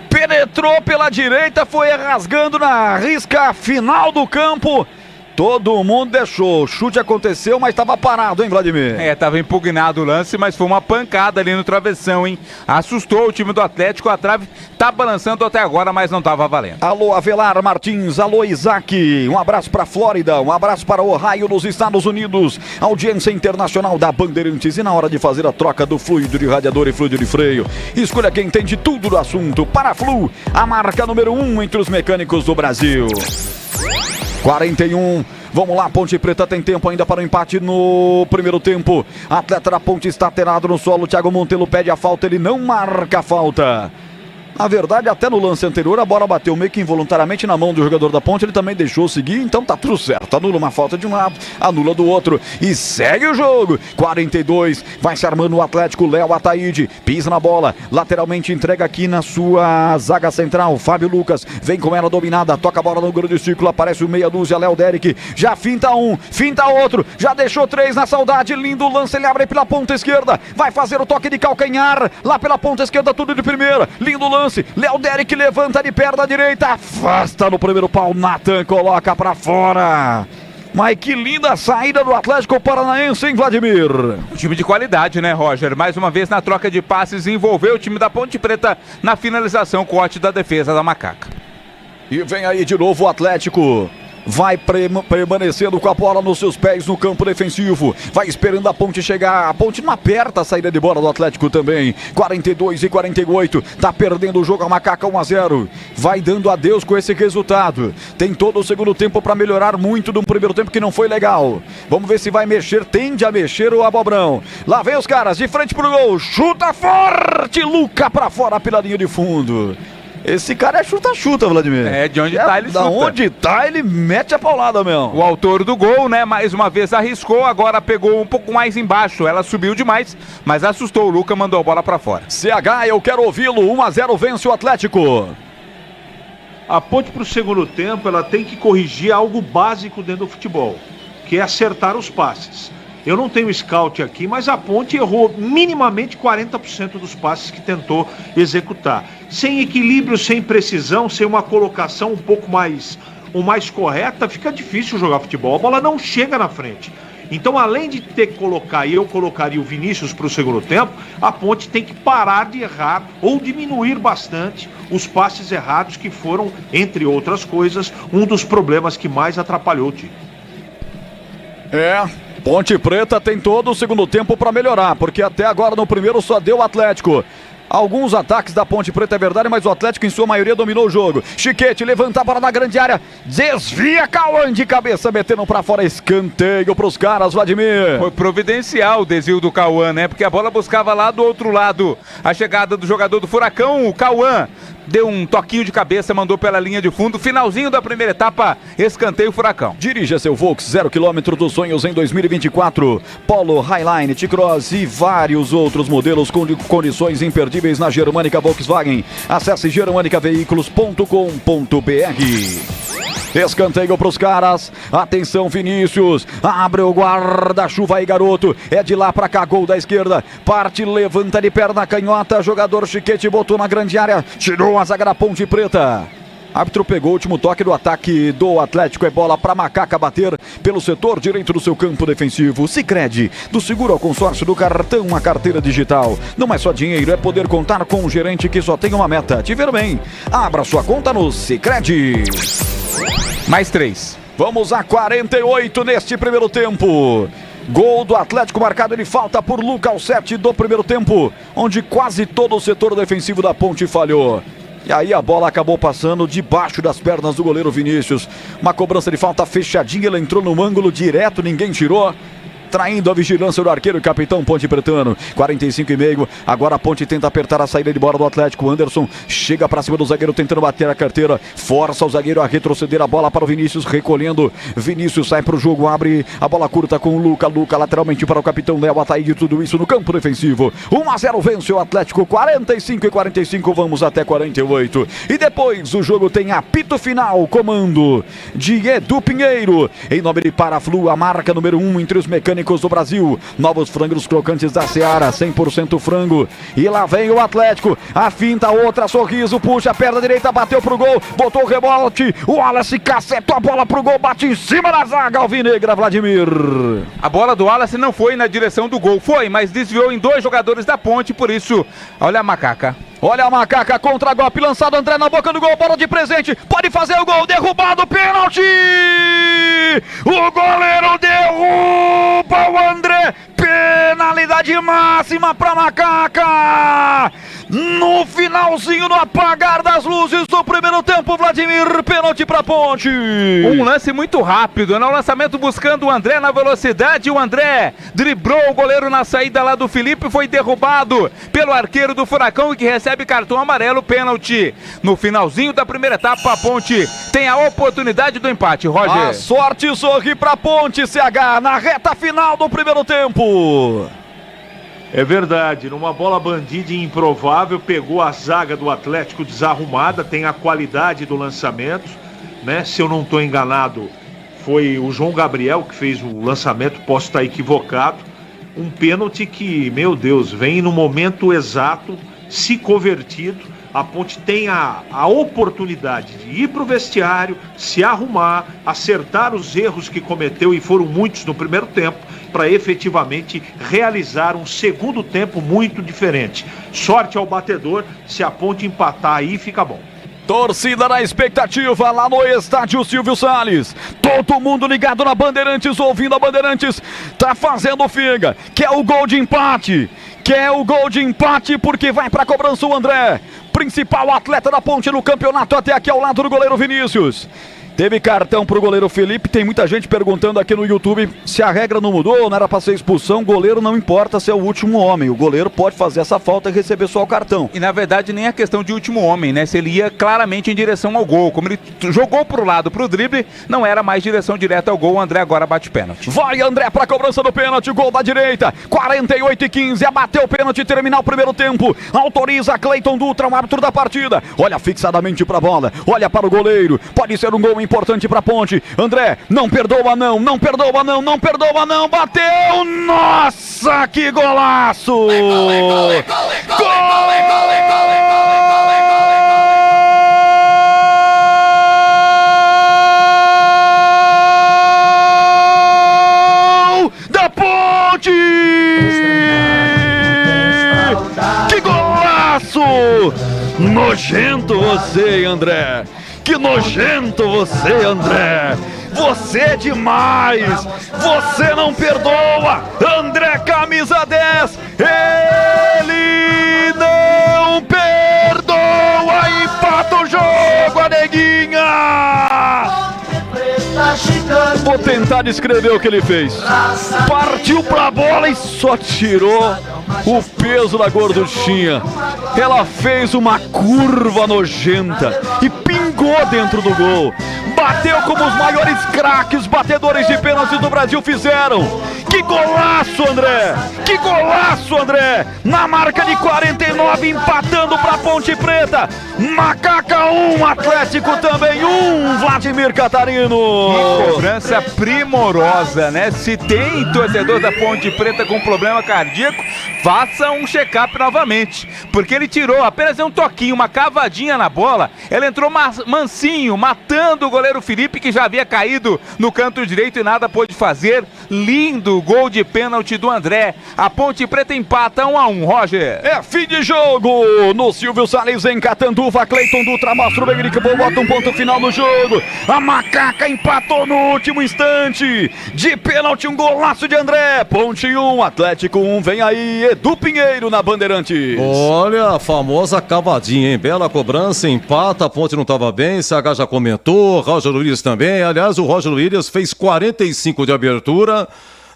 Penetrou pela direita, foi rasgando na risca final do campo. Todo mundo deixou, o chute aconteceu, mas estava parado, hein, Vladimir? Estava impugnado o lance, mas foi uma pancada ali no travessão, hein? Assustou o time do Atlético, a trave tá balançando até agora, mas não estava valendo. Alô, Avelar Martins, alô, Isaac, um abraço para Flórida, um abraço para Ohio, nos Estados Unidos, audiência internacional da Bandeirantes, e na hora de fazer a troca do fluido de radiador e fluido de freio, escolha quem entende tudo do assunto. Paraflu, a marca número 1 entre os mecânicos do Brasil. 41, vamos lá, Ponte Preta tem tempo ainda para o empate no primeiro tempo. Atleta da Ponte está aterrado no solo, Thiago Montelo pede a falta, ele não marca a falta. Na verdade, até no lance anterior, a bola bateu meio que involuntariamente na mão do jogador da Ponte, ele também deixou seguir, então tá tudo certo. Anula uma falta de um lado, anula do outro e segue o jogo. 42, vai se armando o Atlético, Léo Ataíde, pisa na bola, lateralmente entrega aqui na sua zaga central, Fábio Lucas, vem com ela dominada, toca a bola no grande círculo, aparece o meia dúzia, Léo Derek, já finta um, finta outro, já deixou 3 na saudade, lindo lance, ele abre pela ponta esquerda, vai fazer o toque de calcanhar, lá pela ponta esquerda, tudo de primeira, lindo lance. Léo Derek levanta de perna direita, afasta no primeiro pau, Nathan coloca pra fora. Mas que linda saída do Atlético Paranaense, hein, Vladimir? Um time de qualidade, né, Roger? Mais uma vez na troca de passes, envolveu o time da Ponte Preta na finalização, corte da defesa da Macaca. E vem aí de novo o Atlético. Vai permanecendo com a bola nos seus pés no campo defensivo. Vai esperando a Ponte chegar. A Ponte não aperta a saída de bola do Atlético também. 42 e 48. Tá perdendo o jogo a Macaca 1-0. Vai dando adeus com esse resultado. Tem todo o segundo tempo para melhorar muito do primeiro tempo que não foi legal. Vamos ver se vai mexer. Tende a mexer o Abobrão. Lá vem os caras de frente pro gol. Chuta forte. Luca pra fora pela linha de fundo. Esse cara é chuta-chuta, Vladimir. É, de onde tá ele chuta. Da onde tá ele mete a paulada, meu. O autor do gol, né, mais uma vez arriscou, agora pegou um pouco mais embaixo. Ela subiu demais, mas assustou o Luca, mandou a bola pra fora. CH, eu quero ouvi-lo. 1-0 vence o Atlético. A Ponte pro segundo tempo, ela tem que corrigir algo básico dentro do futebol, que é acertar os passes. Eu não tenho scout aqui, mas a Ponte errou minimamente 40% dos passes que tentou executar. Sem equilíbrio, sem precisão, sem uma colocação um pouco mais correta, fica difícil jogar futebol. A bola não chega na frente. Então, além de ter que colocar, e eu colocaria o Vinícius para o segundo tempo, a Ponte tem que parar de errar ou diminuir bastante os passes errados, que foram, entre outras coisas, um dos problemas que mais atrapalhou o time. Ponte Preta tem todo o segundo tempo para melhorar, porque até agora no primeiro só deu o Atlético. Alguns ataques da Ponte Preta, é verdade, mas o Atlético em sua maioria dominou o jogo. Chiquete, levanta a bola na grande área, desvia Cauã de cabeça, metendo pra fora, escanteio pros caras, Vladimir. Foi providencial o desvio do Cauã, né? Porque a bola buscava lá do outro lado a chegada do jogador do Furacão, o Cauã. Deu um toquinho de cabeça, mandou pela linha de fundo. Finalzinho da primeira etapa, escanteio Furacão. Dirija seu Volks 0 km dos sonhos em 2024. Polo, Highline, T-Cross e vários outros modelos com condições imperdíveis na Germânica Volkswagen. Acesse germanicaveículos.com.br. Escanteio pros caras. Atenção, Vinícius. Abre o guarda-chuva aí, garoto. É de lá pra cá, gol da esquerda. Parte, levanta de perna canhota. Jogador Chiquete botou na grande área. Tirou a zaga da Ponte Preta. Árbitro pegou o último toque do ataque do Atlético. É bola para Macaca bater pelo setor direito do seu campo defensivo. Sicredi, do seguro ao consórcio do cartão, a carteira digital. Não é só dinheiro, é poder contar com um gerente que só tem uma meta: te ver bem. Abra sua conta no Sicredi. Mais 3. Vamos a 48 neste primeiro tempo. Gol do Atlético marcado de falta por Luca aos 7 do primeiro tempo, onde quase todo o setor defensivo da Ponte falhou. E aí a bola acabou passando debaixo das pernas do goleiro Vinícius. Uma cobrança de falta fechadinha, ele entrou no ângulo direto, ninguém tirou. Traindo a vigilância do arqueiro e capitão Ponte Pretano. 45,5. Agora a Ponte tenta apertar a saída de bola do Atlético. Anderson chega pra cima do zagueiro tentando bater a carteira. Força o zagueiro a retroceder a bola para o Vinícius, recolhendo. Vinícius sai pro jogo, abre a bola curta com o Luca. Luca lateralmente para o capitão Léo Ataíde. Tudo isso no campo defensivo. 1-0 vence o Atlético. 45 vamos até 48. E depois o jogo tem apito final. Comando de Edu Pinheiro. Em nome de Paraflu, a marca número 1 entre os mecânicos do Brasil. Novos frangos crocantes da Seara, 100% frango. E lá vem o Atlético, a finta, outra, sorriso, puxa a perna direita, bateu pro gol, botou o rebote, o Wallace cacetou a bola pro gol, bate em cima da zaga, alvinegra, Vladimir. A bola do Wallace não foi na direção do gol, foi, mas desviou em 2 jogadores da Ponte, por isso, olha a macaca. Olha a macaca, contra-golpe, lançado, André na boca do gol, bola de presente, pode fazer o gol, derrubado, pênalti! O goleiro derruba o André, penalidade máxima pra macaca! No finalzinho, no apagar das luzes do primeiro tempo, Vladimir, pênalti pra Ponte. Um lance muito rápido, né? O lançamento buscando o André na velocidade, o André driblou o goleiro na saída lá do Felipe, foi derrubado pelo arqueiro do Furacão, que recebe cartão amarelo, pênalti. No finalzinho da primeira etapa, a Ponte tem a oportunidade do empate, Roger. A sorte sorri pra Ponte, CH, na reta final do primeiro tempo. É verdade, numa bola bandida e improvável, pegou a zaga do Atlético desarrumada, tem a qualidade do lançamento, né? Se eu não estou enganado, foi o João Gabriel que fez o lançamento, posso estar equivocado. Um pênalti que, meu Deus, vem no momento exato, se convertido. A Ponte tem a oportunidade de ir para o vestiário, se arrumar, acertar os erros que cometeu, e foram muitos no primeiro tempo, para efetivamente realizar um segundo tempo muito diferente. Sorte ao batedor, se a Ponte empatar aí fica bom. Torcida na expectativa lá no estádio Silvio Salles. Todo mundo ligado na Bandeirantes, ouvindo a Bandeirantes. Tá fazendo figa. Quer o gol de empate. Quer o gol de empate porque vai pra cobrança o André. Principal atleta da Ponte no campeonato até aqui ao lado do goleiro Vinícius. Teve cartão pro goleiro Felipe. Tem muita gente perguntando aqui no YouTube se a regra não mudou, não era pra ser expulsão. Goleiro não importa se é o último homem. O goleiro pode fazer essa falta e receber só o cartão. E na verdade nem a questão de último homem, né? Se ele ia claramente em direção ao gol. Como ele jogou pro lado, pro drible, não era mais direção direta ao gol. O André agora bate pênalti. Vai André pra cobrança do pênalti. Gol da direita. 48-15. Abateu o pênalti. Terminar o primeiro tempo. Autoriza Cleiton Dutra, o árbitro da partida. Olha fixadamente pra bola. Olha para o goleiro. Pode ser um gol importante pra Ponte. André, não perdoa não, não perdoa não, não perdoa não, bateu, nossa, que golaço! Gol! Da Ponte! Que golaço! Nojento você, André! Que nojento você, André! Você é demais! Você não perdoa! André, camisa 10! Ele não perdoa! Empata o jogo, a neguinha! Vou tentar descrever o que ele fez. Partiu pra bola e só tirou o peso da gorduchinha. Ela fez uma curva nojenta e pingou dentro do gol. Bateu como os maiores craques batedores de pênaltis do Brasil fizeram. Que golaço, André! Que golaço, André! Na marca de 49, empatando para Ponte Preta. Macaca 1, Atlético também 1, Vladimir Catarino. Que cobrança primorosa, né? Se tem torcedor da Ponte Preta com problema cardíaco, faça um check-up novamente. Porque ele tirou apenas um toquinho, uma cavadinha na bola. Ela entrou mansinho, matando o goleiro Felipe, que já havia caído no canto direito e nada pôde fazer. Lindo gol de pênalti do André. A Ponte Preta empata 1-1, Roger. É fim de jogo no Silvio Salles em Catanduva. Cleiton Dutra mostra o Benrique, bota um ponto final no jogo. A Macaca empatou no último instante. De pênalti, um golaço de André. Ponte 1, Atlético 1, vem aí Edu Pinheiro na Bandeirantes. Olha, a famosa cavadinha, hein? Bela cobrança, empata, a Ponte não estava bem, CH já comentou, Roger Williams também. Aliás, o Roger Williams fez 45 de abertura,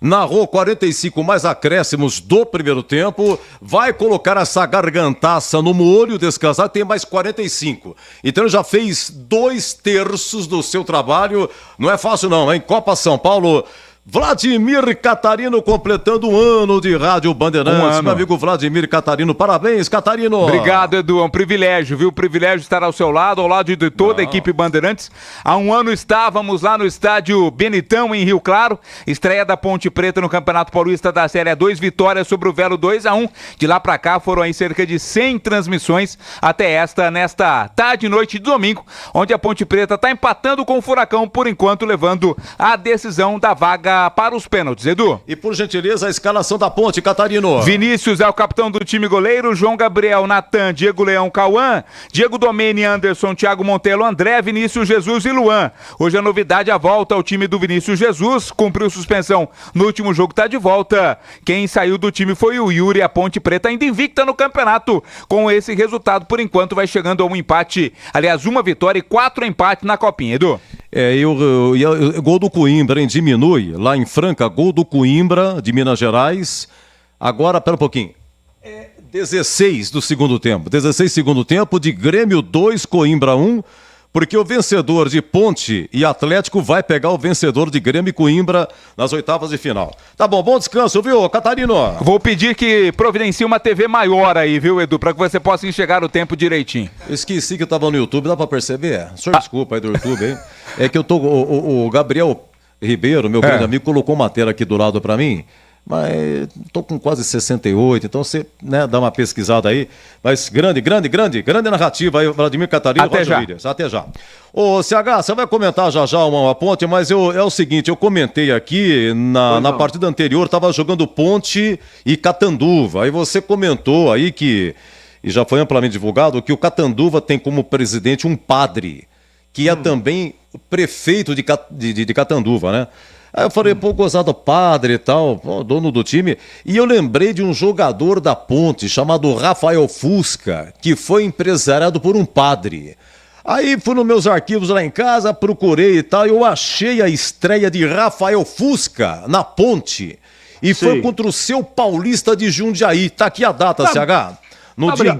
narrou 45 mais acréscimos do primeiro tempo, vai colocar essa gargantaça no molho, descansar, tem mais 45. Então já fez 2/3 do seu trabalho, não é fácil não, hein? Copa São Paulo... Vladimir Catarino completando 1 ano de Rádio Bandeirantes. Meu amigo Vladimir Catarino, parabéns, Catarino. Obrigado, Edu, é um privilégio, viu? Privilégio estar ao seu lado, ao lado de toda a equipe Bandeirantes. Há 1 ano estávamos lá no estádio Benitão, em Rio Claro, estreia da Ponte Preta no Campeonato Paulista da Série A2, vitória sobre o Velo 2-1. De lá pra cá foram aí cerca de 100 transmissões até nesta tarde e noite de domingo, onde a Ponte Preta tá empatando com o Furacão, por enquanto levando a decisão da vaga para os pênaltis, Edu. E por gentileza, a escalação da Ponte, Catarino. Vinícius é o capitão do time goleiro, João Gabriel, Natan, Diego Leão, Cauã, Diego Domene, Anderson, Thiago Montelo, André, Vinícius Jesus e Luan. Hoje a novidade, a volta ao time do Vinícius Jesus, cumpriu suspensão no último jogo, tá de volta. Quem saiu do time foi o Yuri, a Ponte Preta ainda invicta no campeonato. Com esse resultado, por enquanto, vai chegando a um empate, aliás, 1 vitória e 4 empates na Copinha, Edu. Gol do Coimbra, hein? Diminui. Lá em Franca, gol do Coimbra, de Minas Gerais. Agora, pera um pouquinho. 16 do segundo tempo. 16 segundo tempo, de Grêmio 2, Coimbra 1. Porque o vencedor de Ponte e Atlético vai pegar o vencedor de Grêmio e Coimbra nas oitavas de final. Tá bom, bom descanso, viu, Catarino? Vou pedir que providencie uma TV maior aí, viu, Edu, para que você possa enxergar o tempo direitinho. Eu esqueci que eu tava no YouTube, dá pra perceber? O senhor desculpa aí do YouTube, hein? É que eu tô... O Gabriel Ribeiro, meu grande amigo, colocou uma tela aqui do lado pra mim, mas tô com quase 68, então você, né, dá uma pesquisada aí. Mas grande narrativa aí, Vladimir Catarino e Roger Williams. Até já. Ô, CH, você vai comentar já uma Ponte, mas é o seguinte, eu comentei aqui na partida anterior, tava jogando Ponte e Catanduva, aí você comentou aí que, e já foi amplamente divulgado, que o Catanduva tem como presidente um padre, que é também prefeito de Catanduva, né? Aí eu falei, pô, gozado padre e tal, pô, dono do time. E eu lembrei de um jogador da Ponte chamado Rafael Fusca, que foi empresariado por um padre. Aí fui nos meus arquivos lá em casa, procurei e tal, e eu achei a estreia de Rafael Fusca na Ponte. E foi contra o seu Paulista de Jundiaí. Tá aqui a data, CH. No dia,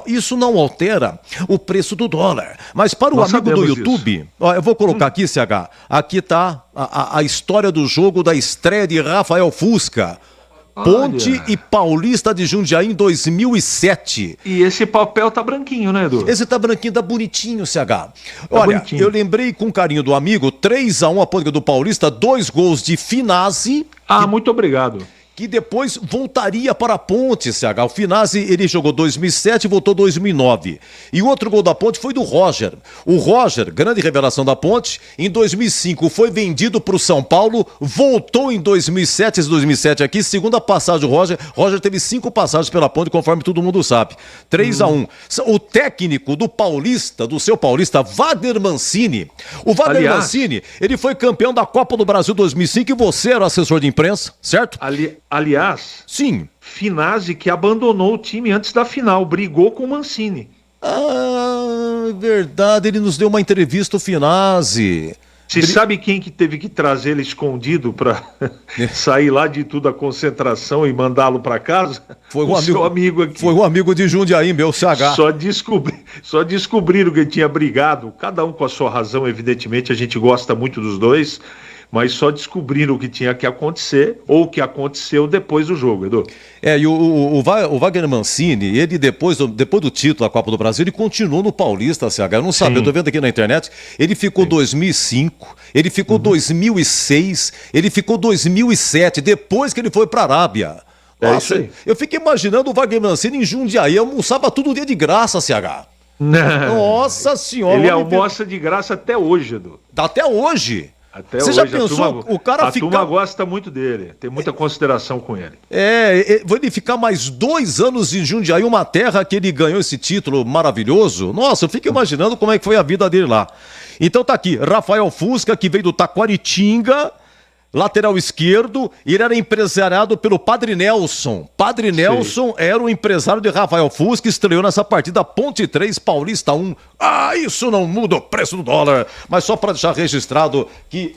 isso não altera o preço do dólar. Mas para o amigo do YouTube, ó, eu vou colocar aqui, CH, aqui tá a história do jogo da estreia de Rafael Fusca. Ponte e Paulista de Jundiaí em 2007. E esse papel tá branquinho, né, Edu? Esse tá branquinho, tá bonitinho, CH. Olha, eu lembrei com carinho do amigo, 3-1 a Ponte do Paulista, 2 gols de Finazzi. Muito obrigado. Que depois voltaria para a Ponte, CH. O Finazzi, ele jogou 2007 e voltou 2009. E o outro gol da Ponte foi do Roger. O Roger, grande revelação da Ponte, em 2005 foi vendido para o São Paulo, voltou em 2007, esse 2007 aqui, segunda passagem do Roger. Roger teve 5 passagens pela Ponte, conforme todo mundo sabe. 3-1. O técnico do Paulista, do seu Paulista, Wagner Mancini. O Wagner Mancini, ele foi campeão da Copa do Brasil 2005 e você era o assessor de imprensa, certo? Aliás, sim. Finazzi que abandonou o time antes da final, brigou com o Mancini. Verdade, ele nos deu uma entrevista, o Finazzi. Você sabe quem que teve que trazer ele escondido para sair lá de tudo a concentração e mandá-lo para casa? Foi um seu amigo aqui. Foi um amigo de Jundiaí, meu CH. Só descobriram que ele tinha brigado, cada um com a sua razão, evidentemente, a gente gosta muito dos dois, mas só descobriram o que tinha que acontecer, ou o que aconteceu depois do jogo, Edu. E o Wagner Mancini, ele depois do título da Copa do Brasil, ele continuou no Paulista, CH, eu não sabia, eu tô vendo aqui na internet, ele ficou 2005, ele ficou 2006, ele ficou 2007, depois que ele foi pra Arábia. Nossa, eu fico imaginando o Wagner Mancini em Jundiaí, almoçava todo dia de graça, CH. Nossa senhora. Ele almoça de graça até hoje, Edu. Até hoje? Até Você hoje, já pensou? O cara a turma gosta muito dele, tem muita consideração com ele. Ele ficar mais 2 anos em Jundiaí, uma terra que ele ganhou esse título maravilhoso. Nossa, eu fico imaginando como é que foi a vida dele lá. Então tá aqui, Rafael Fusca, que veio do Taquaritinga, lateral esquerdo, e ele era empresariado pelo Padre Nelson. Padre Nelson era o empresário de Rafael Fus, que estreou nessa partida Ponte 3, Paulista 1. Isso não muda o preço do dólar, mas só para deixar registrado que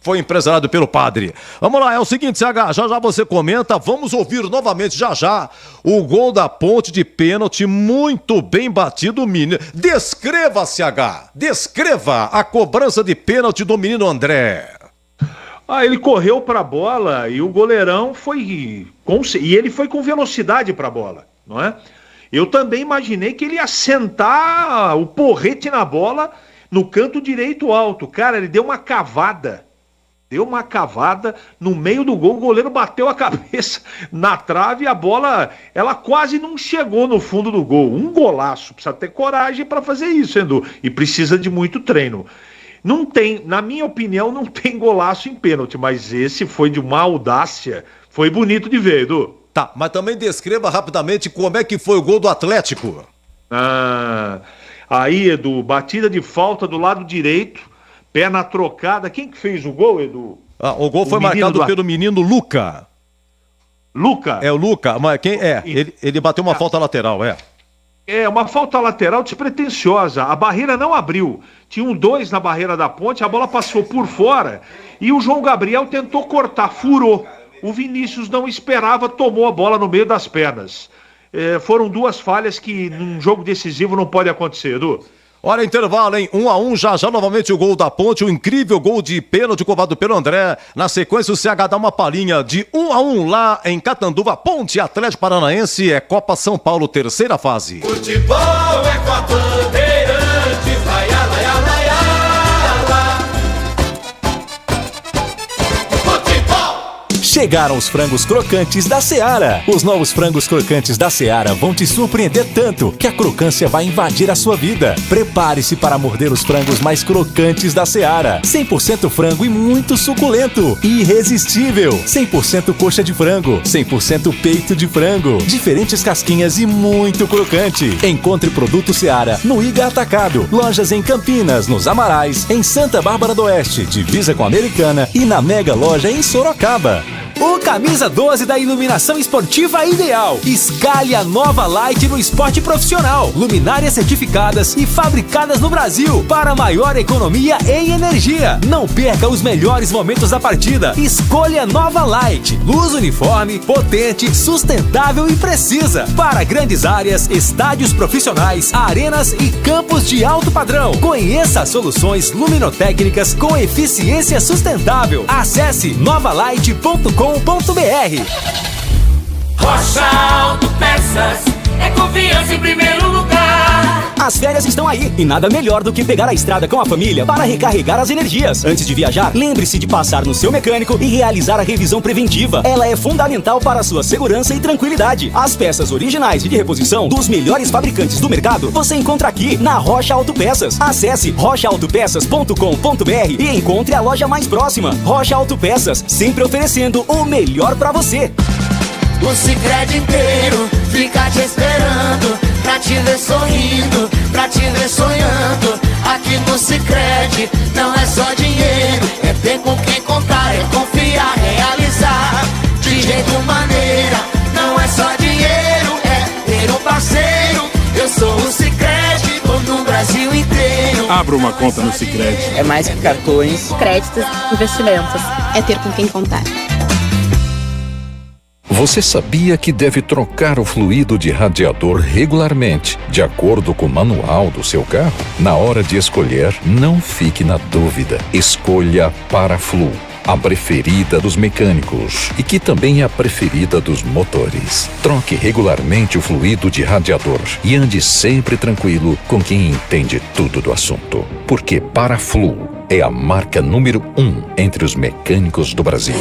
foi empresariado pelo Padre. Vamos lá, é o seguinte, CH, já você comenta, vamos ouvir novamente já o gol da Ponte de pênalti, muito bem batido, menino. Descreva, CH, descreva a cobrança de pênalti do menino André. Ele correu para a bola e o goleirão foi... E ele foi com velocidade para a bola, não é? Eu também imaginei que ele ia sentar o porrete na bola no canto direito alto. Cara, ele deu uma cavada no meio do gol, o goleiro bateu a cabeça na trave e a bola, ela quase não chegou no fundo do gol. Um golaço, precisa ter coragem para fazer isso, Edu, e precisa de muito treino. Não tem, na minha opinião, não tem golaço em pênalti, mas esse foi de uma audácia, foi bonito de ver, Edu. Tá, mas também descreva rapidamente como é que foi o gol do Atlético. Aí, Edu, batida de falta do lado direito, pé na trocada. Quem que fez o gol, Edu? O gol foi marcado pelo menino Luca. Luca? É o Luca, mas quem é? Ele bateu uma falta lateral, uma falta lateral despretensiosa. A barreira não abriu. Tinham 2 na barreira da Ponte, a bola passou por fora e o João Gabriel tentou cortar, furou. O Vinícius não esperava, tomou a bola no meio das pernas. Foram 2 falhas que num jogo decisivo não pode acontecer, Edu. Olha, intervalo, hein? 1-1, já novamente o gol da Ponte, o incrível gol de pênalti cobrado pelo André. Na sequência, o CH dá uma palhinha de 1-1 lá em Catanduva. Ponte Atlético Paranaense, é Copa São Paulo, terceira fase. Futebol é com a Bandeirantes, laia, laia, laia, lá. Futebol! Chegaram os frangos crocantes da Seara. Os novos frangos crocantes da Seara vão te surpreender tanto que a crocância vai invadir a sua vida. Prepare-se para morder os frangos mais crocantes da Seara. 100% frango e muito suculento. Irresistível. 100% coxa de frango. 100% peito de frango. Diferentes casquinhas e muito crocante. Encontre produto Seara no Iga Atacado. Lojas em Campinas, nos Amarais, em Santa Bárbara do Oeste, divisa com a Americana e na Mega Loja em Sorocaba. O Camisa 12 da Iluminação Esportiva Ideal. Escalhe a nova Light no esporte profissional. Luminárias certificadas e fabricadas no Brasil para maior economia em energia. Não perca os melhores momentos da partida. Escolha nova Light. Luz uniforme, potente, sustentável e precisa. Para grandes áreas, estádios profissionais, arenas e campos de alto padrão. Conheça soluções luminotécnicas com eficiência sustentável. Acesse novalight.com.br. Rocha Autopeças é confiança em primeiro lugar. As férias estão aí e nada melhor do que pegar a estrada com a família para recarregar as energias. Antes de viajar, lembre-se de passar no seu mecânico e realizar a revisão preventiva. Ela é fundamental para a sua segurança e tranquilidade. As peças originais e de reposição dos melhores fabricantes do mercado você encontra aqui na Rocha Autopeças. Acesse rochaautopeças.com.br e encontre a loja mais próxima. Rocha Autopeças, sempre oferecendo o melhor para você. O Sicredi inteiro fica te esperando, pra te ver sorrindo, pra te ver sonhando. Aqui no Sicredi não é só dinheiro, é ter com quem contar, é confiar, realizar. De jeito maneira, não é só dinheiro, é ter um parceiro. Eu sou o Sicredi, tô no Brasil inteiro. Abra uma conta no Sicredi. É mais que cartões, créditos, investimentos. É ter com quem contar. Você sabia que deve trocar o fluido de radiador regularmente, de acordo com o manual do seu carro? Na hora de escolher, não fique na dúvida. Escolha Paraflu, a preferida dos mecânicos e que também é a preferida dos motores. Troque regularmente o fluido de radiador e ande sempre tranquilo com quem entende tudo do assunto. Porque Paraflu é a marca número 1 entre os mecânicos do Brasil.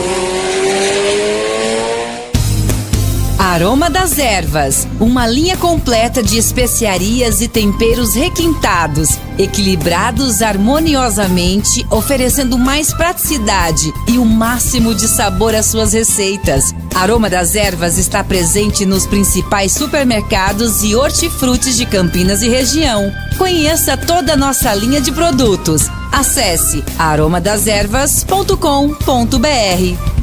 Aroma das Ervas, uma linha completa de especiarias e temperos requintados, equilibrados harmoniosamente, oferecendo mais praticidade e o máximo de sabor às suas receitas. Aroma das Ervas está presente nos principais supermercados e hortifrutis de Campinas e região. Conheça toda a nossa linha de produtos. Acesse aromadas ervas.com.br.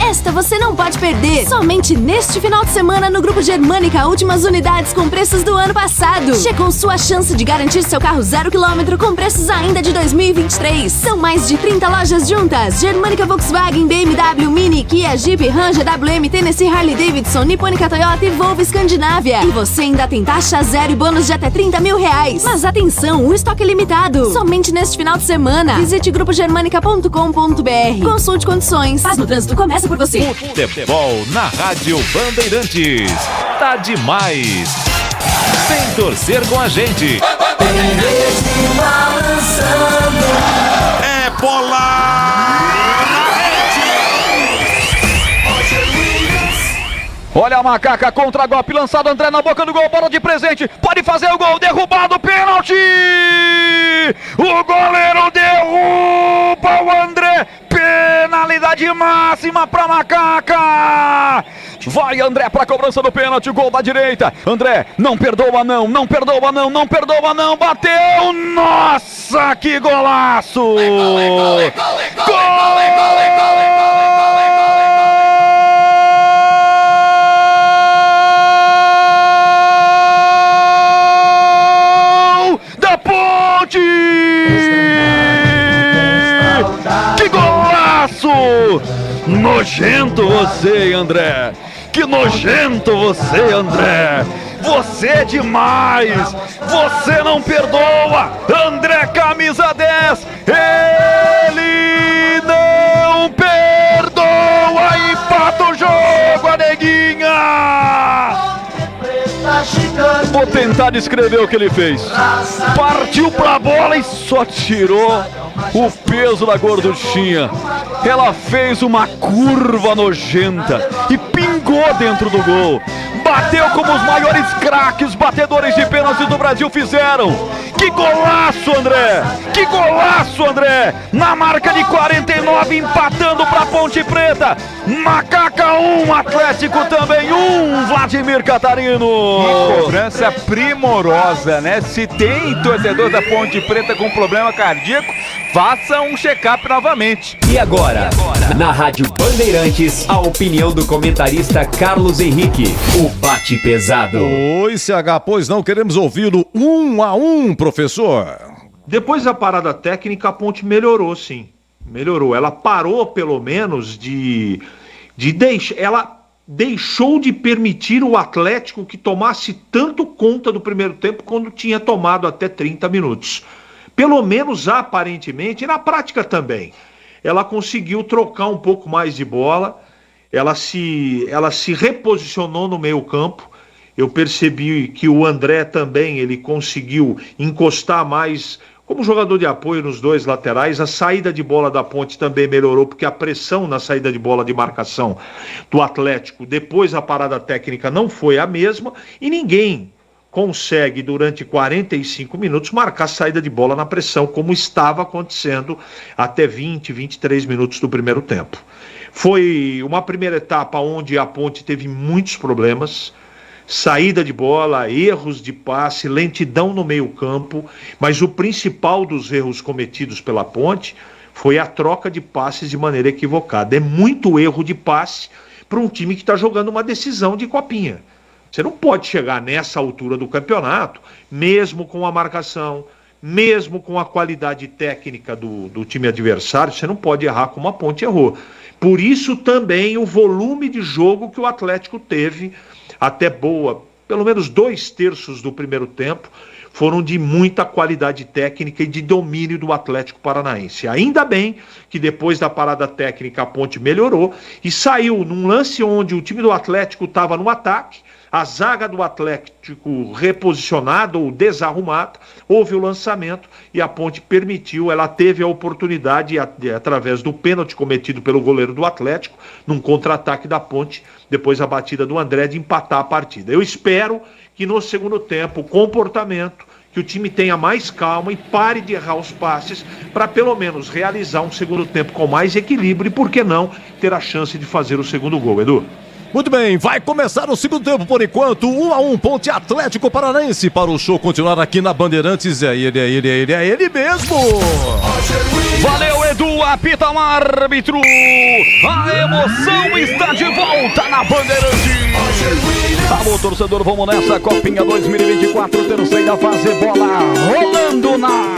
Esta você não pode perder. Somente neste final de semana no Grupo Germânica, últimas unidades com preços do ano passado. Chegou sua chance de garantir seu carro 0 km com preços ainda de 2023. São mais de 30 lojas juntas. Germânica, Volkswagen, BMW, Mini, Kia, Jeep, Ranger, WM, Tennessee, Harley Davidson, Nipponica, Toyota e Volvo Escandinávia. E você ainda tem taxa zero e bônus de até R$30 mil. Mas atenção, o estoque é limitado. Somente neste final de semana. Visite grupogermanica.com.br. Consulte condições. Paz no trânsito começa por você. Futebol na Rádio Bandeirantes. Tá demais. Vem torcer com a gente. É bola! Olha a macaca contra golpe lançado, André na boca do gol, bola de presente, pode fazer o gol, derrubado, pênalti! O goleiro derruba o André, penalidade máxima pra macaca! Vai André pra cobrança do pênalti, gol da direita, André, não perdoa não, não perdoa não, não perdoa não, bateu, nossa, que golaço! Gol! Que golaço! Nojento você, André! Que nojento você, André! Você é demais! Você não perdoa! André, camisa 10! Ele não perdoa! Empata o jogo, a neguinha! Vou tentar descrever o que ele fez. Partiu pra bola e só tirou o peso da gorduchinha. Ela fez uma curva nojenta e pingou dentro do gol. Bateu como os maiores craques, batedores de pênaltis do Brasil fizeram. Que golaço, André! Que golaço, André! Na marca de 49, empatando para Ponte Preta. Macaca 1, Atlético também 1, Vladimir Catarino. Que cobrança primorosa, né? Se tem torcedor da Ponte Preta com problema cardíaco, faça um check-up novamente. E agora, na Rádio Bandeirantes, a opinião do comentarista Carlos Henrique, o bate pesado. Oi, CH, pois não queremos ouvir o 1-1, professor. Depois da parada técnica, a Ponte melhorou, sim. Melhorou. Ela parou, pelo menos, ela deixou de permitir o Atlético que tomasse tanto conta do primeiro tempo quando tinha tomado até 30 minutos. Pelo menos aparentemente, e na prática também. Ela conseguiu trocar um pouco mais de bola, ela se reposicionou no meio campo. Eu percebi que o André também, ele conseguiu encostar mais como jogador de apoio nos dois laterais. A saída de bola da Ponte também melhorou, porque a pressão na saída de bola de marcação do Atlético, depois da parada técnica, não foi a mesma, e ninguém consegue, durante 45 minutos, marcar saída de bola na pressão, como estava acontecendo até 20, 23 minutos do primeiro tempo. Foi uma primeira etapa onde a Ponte teve muitos problemas, saída de bola, erros de passe, lentidão no meio campo, mas o principal dos erros cometidos pela Ponte foi a troca de passes de maneira equivocada. É muito erro de passe para um time que está jogando uma decisão de copinha. Você não pode chegar nessa altura do campeonato, mesmo com a marcação, mesmo com a qualidade técnica do time adversário, você não pode errar como a Ponte errou. Por isso também o volume de jogo que o Atlético teve, até boa, pelo menos 2/3 do primeiro tempo, foram de muita qualidade técnica e de domínio do Atlético Paranaense. Ainda bem que depois da parada técnica a Ponte melhorou e saiu num lance onde o time do Atlético estava no ataque, a zaga do Atlético reposicionada ou desarrumada, houve o lançamento e a Ponte permitiu, ela teve a oportunidade, através do pênalti cometido pelo goleiro do Atlético, num contra-ataque da Ponte, depois a batida do André, de empatar a partida. Eu espero que no segundo tempo, o comportamento, que o time tenha mais calma e pare de errar os passes, para pelo menos realizar um segundo tempo com mais equilíbrio e, por que não, ter a chance de fazer o segundo gol, Edu. Muito bem, vai começar o segundo tempo por enquanto, 1-1, Ponte Atlético Paranaense. Para o show continuar aqui na Bandeirantes, é ele mesmo. Valeu, Edu, apita o árbitro. A emoção está de volta na Bandeirantes. Alô, torcedor, vamos nessa Copinha 2024, terceira fase, bola rolando na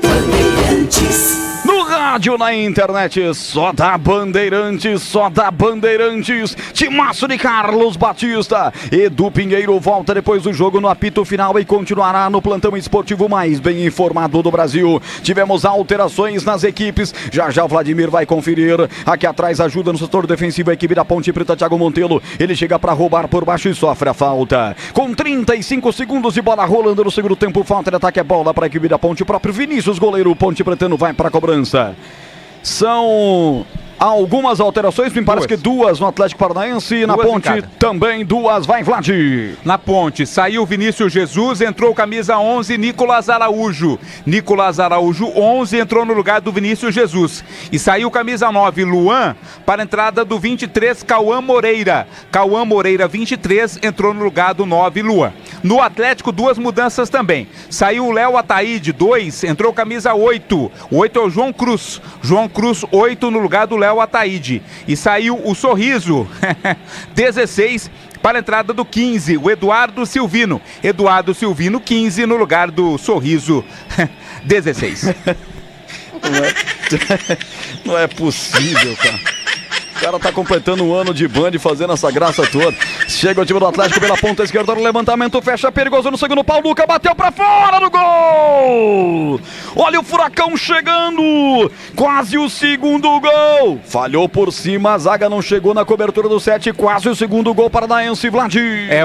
Bandeirantes. No rádio, na internet, só da Bandeirantes, Timaço de Carlos Batista. Edu Pinheiro volta depois do jogo no apito final e continuará no plantão esportivo mais bem informado do Brasil. Tivemos alterações nas equipes, já o Vladimir vai conferir. Aqui atrás ajuda no setor defensivo a equipe da Ponte Preta, Thiago Montelo. Ele chega para roubar por baixo e sofre a falta. Com 35 segundos de bola rolando no segundo tempo, falta de ataque, é bola para a equipe da Ponte. O próprio Vinícius, goleiro Ponte Pretano, vai para a cobrança. São algumas alterações, me parece que duas no Atlético Paranaense, na Ponte também duas, vai Vlad. Na Ponte, saiu Vinícius Jesus, entrou camisa 11, Nicolas Araújo. Nicolas Araújo 11, entrou no lugar do Vinícius Jesus. E saiu camisa 9, Luan, para a entrada do 23, Cauã Moreira. Cauã Moreira 23, entrou no lugar do 9, Luan. No Atlético, duas mudanças também. Saiu o Léo Ataíde, 2, entrou camisa 8. O 8 é o João Cruz. João Cruz, 8, no lugar do Léo Ataíde. E saiu o Sorriso, 16, para a entrada do 15, o Eduardo Silvino. Eduardo Silvino, 15, no lugar do Sorriso, 16. Não é possível, cara. O cara tá completando um ano de band e fazendo essa graça toda. Chega o time do Atlético pela ponta esquerda no levantamento, fecha perigoso no segundo pau, Luca bateu pra fora do gol! Olha o Furacão chegando! Quase o segundo gol! Falhou por cima, a zaga não chegou na cobertura do 7, quase o segundo gol paranaense, Vlad.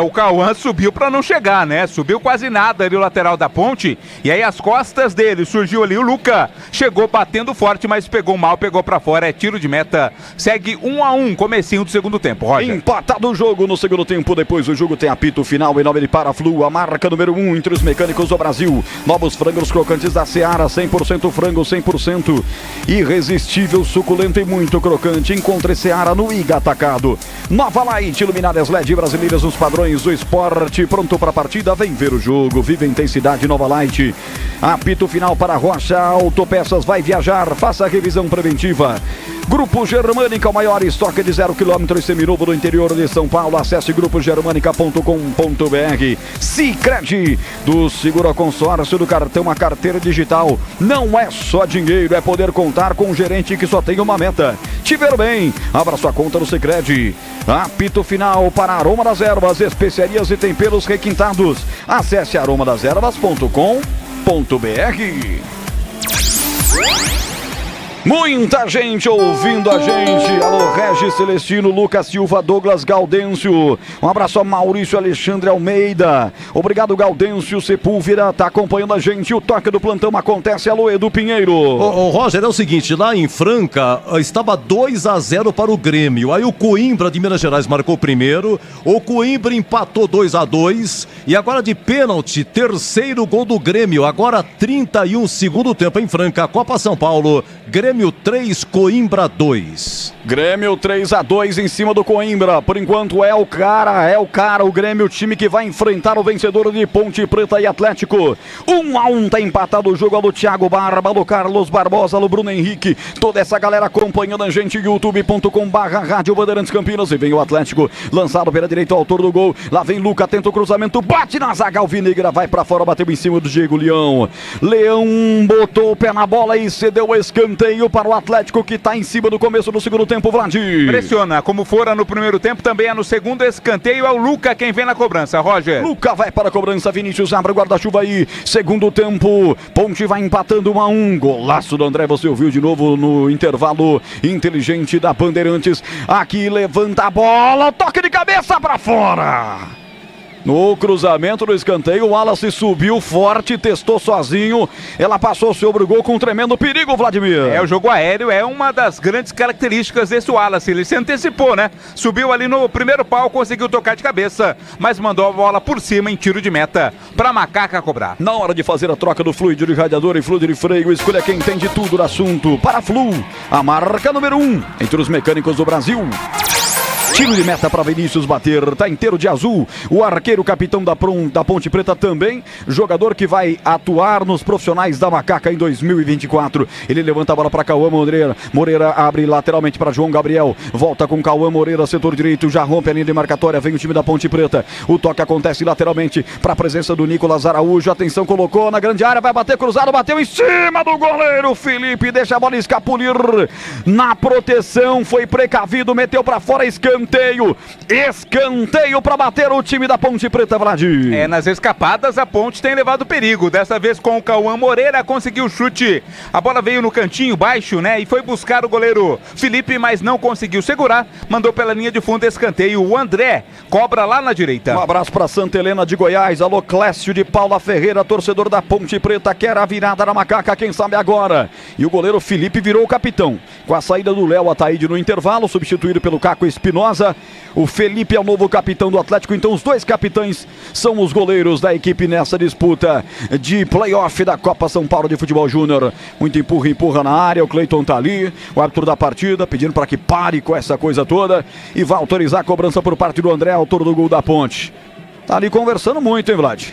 O Cauã subiu pra não chegar, né? Subiu quase nada ali o lateral da Ponte, e aí as costas dele surgiu ali o Luca, chegou batendo forte, mas pegou mal, pegou pra fora, é tiro de meta, segue 1-1, comecinho do segundo tempo, Roger. Empatado o jogo no segundo tempo, depois do jogo tem apito final em nome de Paraflu, a marca número 1 entre os mecânicos do Brasil. Novos frangos crocantes da Seara, 100% frango, 100% irresistível, suculento e muito crocante. Encontre Seara no Iga Atacado. Nova Light, luminárias LED brasileiras nos padrões do esporte, pronto para a partida, vem ver o jogo, vive a intensidade, Nova Light. Apito final para Rocha Autopeças, vai viajar, faça a revisão preventiva. Grupo Germânica, o maior estoque de 0 km seminovo do interior de São Paulo. Acesse grupogermanica.com.br. Sicredi, do Seguro Consórcio do Cartão, a carteira digital. Não é só dinheiro, é poder contar com um gerente que só tem uma meta: te ver bem. Abra sua conta no Sicredi. Apito final para Aroma das Ervas, especiarias e temperos requintados. Acesse aromadeservas.com.br. Muita gente ouvindo a gente. Alô, Regis Celestino, Lucas Silva, Douglas Gaudêncio. Um abraço a Maurício Alexandre Almeida. Obrigado, Gaudêncio Sepúlveda, tá acompanhando a gente. O toque do plantão acontece. Alô, Edu Pinheiro. Ô, Roger, é o seguinte, lá em Franca estava 2-0 para o Grêmio. Aí o Coimbra de Minas Gerais marcou primeiro. O Coimbra empatou 2-2. E agora de pênalti, terceiro gol do Grêmio. Agora 31, segundo tempo em Franca. Copa São Paulo. Grêmio 3, Coimbra 2. Grêmio 3-2 em cima do Coimbra. Por enquanto é o cara, o Grêmio, o time que vai enfrentar o vencedor de Ponte Preta e Atlético. 1-1, tá empatado o jogo. Alô, Thiago Barba, alô, Carlos Barbosa, alô, Bruno Henrique. Toda essa galera acompanhando a gente, youtube.com/Rádio Bandeirantes Campinas. E vem o Atlético, lançado pela direita, o autor do gol. Lá vem Luca, tenta o cruzamento, bate na zaga alvinegra, vai pra fora, bateu em cima do Diego Leão. Leão botou o pé na bola e cedeu o escanteio para o Atlético, que está em cima do começo do segundo tempo, Vladir. Pressiona, como fora no primeiro tempo, também é no segundo escanteio, é o Luca quem vem na cobrança, Roger. Luca vai para a cobrança, Vinícius abre o guarda-chuva aí, segundo tempo, Ponte vai empatando 1-1, golaço do André, você ouviu de novo no intervalo inteligente da Bandeirantes, aqui levanta a bola, toque de cabeça para fora. No cruzamento do escanteio, o Wallace subiu forte, testou sozinho, ela passou sobre o gol com um tremendo perigo, Vladimir. O jogo aéreo é uma das grandes características desse Wallace, ele se antecipou, né? Subiu ali no primeiro pau, conseguiu tocar de cabeça, mas mandou a bola por cima em tiro de meta pra Macaca cobrar. Na hora de fazer a troca do fluido de radiador e fluido de freio, escolha quem entende tudo do assunto. Paraflu, a marca número 1 entre os mecânicos do Brasil. Tiro de meta para Vinícius bater, tá inteiro de azul. O arqueiro capitão da Ponte Preta também, jogador que vai atuar nos profissionais da Macaca em 2024. Ele levanta a bola para Cauã Moreira. Moreira abre lateralmente para João Gabriel. Volta com Cauã Moreira, setor direito, já rompe a linha de marcatória. Vem o time da Ponte Preta. O toque acontece lateralmente para a presença do Nicolas Araújo. Atenção, colocou na grande área, vai bater cruzado, bateu em cima do goleiro. Felipe deixa a bola escapulir na proteção, foi precavido, meteu para fora, escanteio para bater o time da Ponte Preta, Vlad. Nas escapadas a Ponte tem levado perigo, dessa vez com o Cauã Moreira, conseguiu o chute, a bola veio no cantinho baixo, né, e foi buscar o goleiro Felipe, mas não conseguiu segurar, mandou pela linha de fundo, escanteio, o André cobra lá na direita. Um abraço para Santa Helena de Goiás, alô Clécio de Paula Ferreira, torcedor da Ponte Preta, quer a virada na Macaca, quem sabe agora. E o goleiro Felipe virou o capitão, com a saída do Léo Ataíde no intervalo, substituído pelo Caco Espinosa. O Felipe é o novo capitão do Atlético, então os dois capitães são os goleiros da equipe nessa disputa de playoff da Copa São Paulo de Futebol Júnior. Muito empurra na área, o Cleiton tá ali, o árbitro da partida pedindo para que pare com essa coisa toda e vai autorizar a cobrança por parte do André, autor do gol da Ponte. Tá ali conversando muito, hein, Vlad?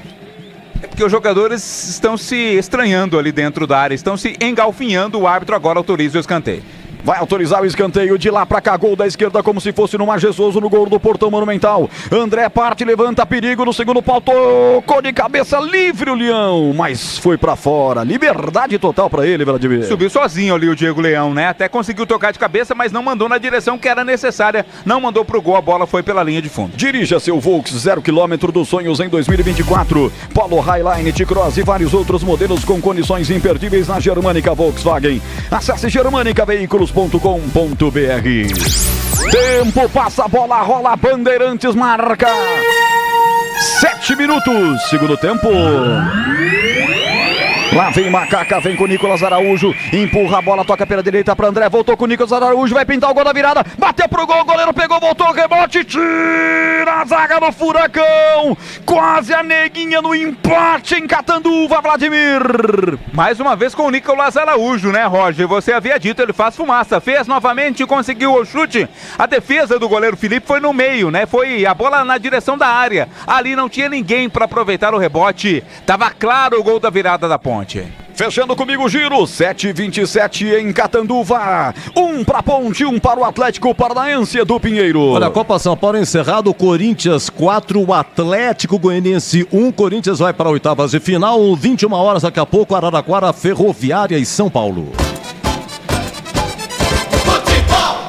É porque os jogadores estão se estranhando ali dentro da área, estão se engalfinhando, o árbitro agora autoriza o escanteio. Vai autorizar o escanteio de lá pra cá, gol da esquerda como se fosse no majestoso no gol do Portão Monumental. André parte, levanta perigo no segundo pau, tocou de cabeça livre o Leão, mas foi pra fora, liberdade total pra ele, Vladimir. Subiu sozinho ali o Diego Leão, né? Até conseguiu tocar de cabeça, mas não mandou na direção que era necessária, não mandou pro gol, a bola foi pela linha de fundo. Dirija seu Volks 0 km dos sonhos em 2024. Polo Highline, T-Cross e vários outros modelos com condições imperdíveis na Germânica Volkswagen. Acesse germanicaveículos.com.br. Tempo passa, a bola rola, Bandeirantes marca 7 minutos, segundo tempo. Lá vem Macaca, vem com o Nicolas Araújo, empurra a bola, toca pela direita para André, voltou com o Nicolas Araújo, vai pintar o gol da virada, bateu pro gol, o goleiro pegou, voltou, rebote, tira a zaga do Furacão, quase a neguinha no empate em Catanduva, Vladimir. Mais uma vez com o Nicolas Araújo, né, Roger? Você havia dito, ele faz fumaça, fez novamente, conseguiu o chute, a defesa do goleiro Felipe foi no meio, né, foi a bola na direção da área, ali não tinha ninguém para aproveitar o rebote, tava claro o gol da virada da Ponte. Fechando comigo o giro, 7h27 em Catanduva. 1 para a Ponte, 1 para o Atlético Paranaense do Pinheiro. Olha, a Copa São Paulo encerrado, Corinthians 4, o Atlético Goianiense 1. Corinthians vai para oitavas de final, 21 horas daqui a pouco, Araraquara, Ferroviária e São Paulo.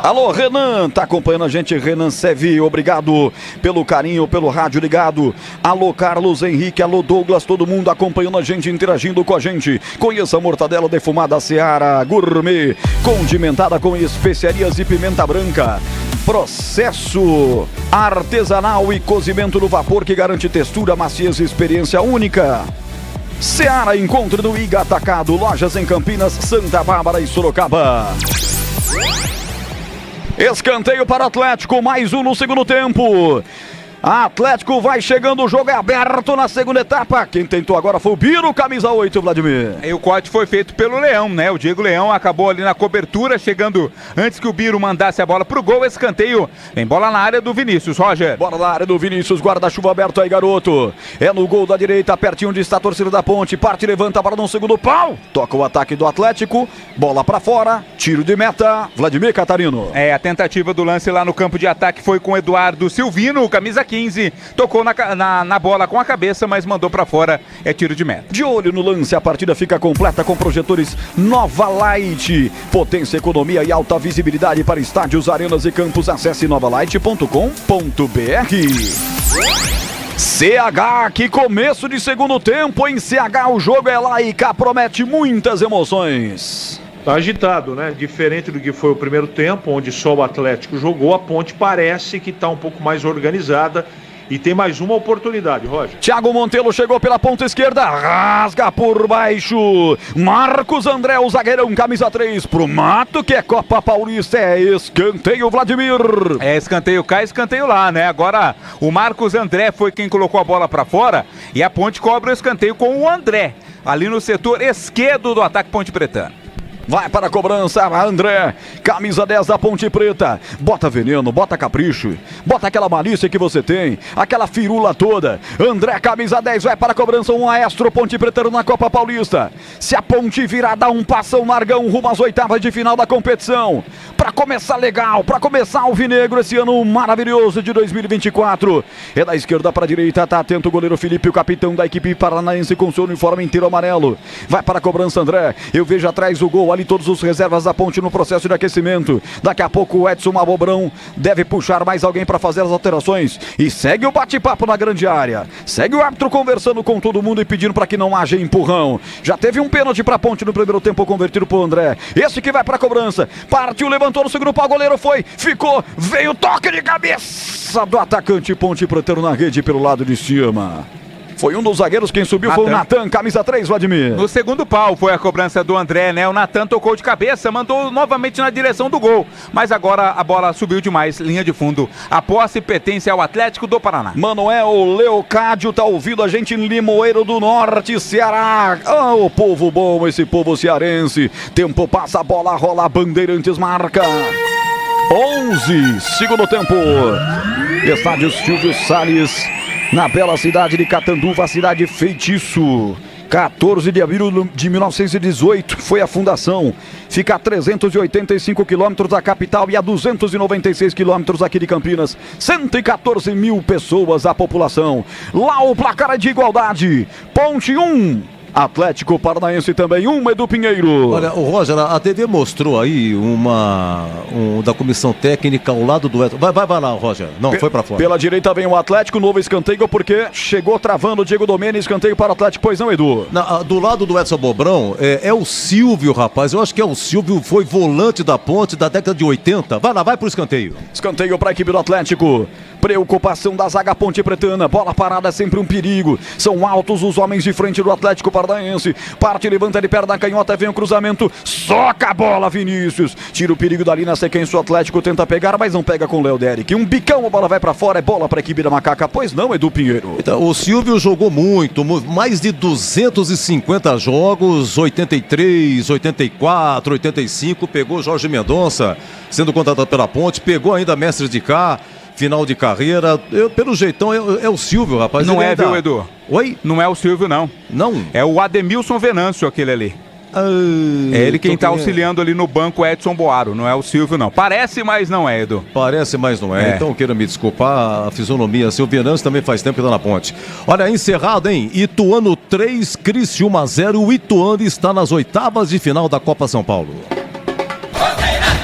Alô, Renan, tá acompanhando a gente, Renan Sevi, obrigado pelo carinho, pelo rádio ligado. Alô, Carlos Henrique, alô, Douglas, todo mundo acompanhando a gente, interagindo com a gente. Conheça a mortadela defumada Seara Gourmet, condimentada com especiarias e pimenta branca. Processo artesanal e cozimento no vapor que garante textura, maciez e experiência única. Seara, encontro no Iga Atacado, lojas em Campinas, Santa Bárbara e Sorocaba. Escanteio para o Atlético, mais um no segundo tempo. Atlético vai chegando, o jogo é aberto na segunda etapa. Quem tentou agora foi o Biro, camisa 8, Vladimir. E o corte foi feito pelo Leão, né? O Diego Leão acabou ali na cobertura, chegando antes que o Biro mandasse a bola pro gol. Escanteio, vem bola na área do Vinícius, Roger. Bola na área do Vinícius, guarda-chuva aberto aí, garoto. É no gol da direita, pertinho onde está a torcida da Ponte. Parte, levanta a bola no segundo pau. Toca o ataque do Atlético, bola pra fora, tiro de meta, Vladimir Catarino. A tentativa do lance lá no campo de ataque foi com o Eduardo Silvino, camisa 15, tocou na bola com a cabeça, mas mandou pra fora, é tiro de meta. De olho no lance, a partida fica completa com projetores Nova Light, potência, economia e alta visibilidade para estádios, arenas e campos. Acesse novalight.com.br. CH, que começo de segundo tempo em CH, o jogo é lá e cá, promete muitas emoções. Tá agitado, né? Diferente do que foi o primeiro tempo, onde só o Atlético jogou, a Ponte parece que está um pouco mais organizada e tem mais uma oportunidade, Roger. Thiago Montelo chegou pela ponta esquerda, rasga por baixo. Marcos André, o zagueirão, camisa 3 pro Mato, que é Copa Paulista, é escanteio, Vladimir. É escanteio cá, escanteio lá, né? Agora o Marcos André foi quem colocou a bola pra fora e a Ponte cobra o escanteio com o André, ali no setor esquerdo do ataque Ponte Pretano. vai para a cobrança, André, camisa 10 da Ponte Preta, bota veneno, bota capricho, bota aquela malícia que você tem, aquela firula toda. André, camisa 10, vai para a cobrança, um maestro Ponte Preta na Copa Paulista. Se a Ponte virar, dá um passão largão rumo às oitavas de final da competição, para começar legal, para começar alvinegro esse ano maravilhoso de 2024. É da esquerda para a direita, tá atento o goleiro Felipe, o capitão da equipe paranaense com seu uniforme inteiro amarelo. Vai para a cobrança, André. Eu vejo atrás do gol ali todos os reservas da Ponte no processo de aquecimento. Daqui a pouco o Edson Abobrão deve puxar mais alguém para fazer as alterações. E segue o bate-papo na grande área. Segue o árbitro conversando com todo mundo e pedindo para que não haja empurrão. Já teve um pênalti para a Ponte no primeiro tempo convertido por André. Esse que vai para a cobrança. Partiu, levantou no segundo pau, goleiro foi, ficou, veio toque de cabeça do atacante Ponte Preta na rede pelo lado de cima. Foi um dos zagueiros, quem subiu foi o Natan, camisa 3, Vladimir. No segundo pau foi a cobrança do André, né? O Natan tocou de cabeça, mandou novamente na direção do gol. Mas agora a bola subiu demais, linha de fundo. A posse pertence ao Atlético do Paraná. Manuel Leocádio tá ouvindo a gente em Limoeiro do Norte, Ceará. O povo bom, esse povo cearense. Tempo passa, a bola rola, Bandeirantes marca. 11, segundo tempo. Estádio Silvio Salles. Na bela cidade de Catanduva, cidade feitiço. 14 de abril de 1918 foi a fundação. Fica a 385 quilômetros da capital e a 296 quilômetros aqui de Campinas. 114 mil pessoas a população. Lá o placar é de igualdade. Ponte 1. Atlético Paranaense também, Edu Pinheiro. Olha, o Roger, a TV mostrou aí da comissão técnica ao lado do Edson. Vai lá, Roger. Não, foi pra fora. Pela direita vem o Atlético, novo escanteio, porque chegou travando o Diego Domene, escanteio para o Atlético, pois não, Edu? Do lado do Edson Bobrão, é o Silvio, rapaz. Eu acho que é o Silvio, foi volante da Ponte da década de 80. Vai lá, vai pro escanteio. Escanteio para a equipe do Atlético. Preocupação da zaga Ponte Pretana. Bola parada é sempre um perigo. São altos os homens de frente do Atlético Paranaense. Parte, levanta de perna canhota, vem o cruzamento. Soca a bola, Vinícius. Tira o perigo dali na sequência. O Atlético tenta pegar, mas não pega com o Léo Derek. Um bicão, a bola vai pra fora. É bola pra equipe da Macaca. Pois não, Edu Pinheiro? Então, o Silvio jogou muito. Mais de 250 jogos. 83, 84, 85. Pegou Jorge Mendonça, sendo contratado pela Ponte. Pegou ainda Mestre de Cá. Final de carreira, pelo jeitão é o Silvio, rapaz. Não é, viu, Edu? Oi? Não é o Silvio, não. Não? É o Ademilson Venâncio, aquele ali. É ele quem tá auxiliando ali no banco, Edson Boaro. Não é o Silvio, não. Parece, mas não é, Edu. Parece, mas não é. Então, queira me desculpar, a fisionomia. Seu Venâncio também faz tempo que tá na Ponte. Olha, encerrado, hein? Ituano 3, Criciúma 0. O Ituano está nas oitavas de final da Copa São Paulo.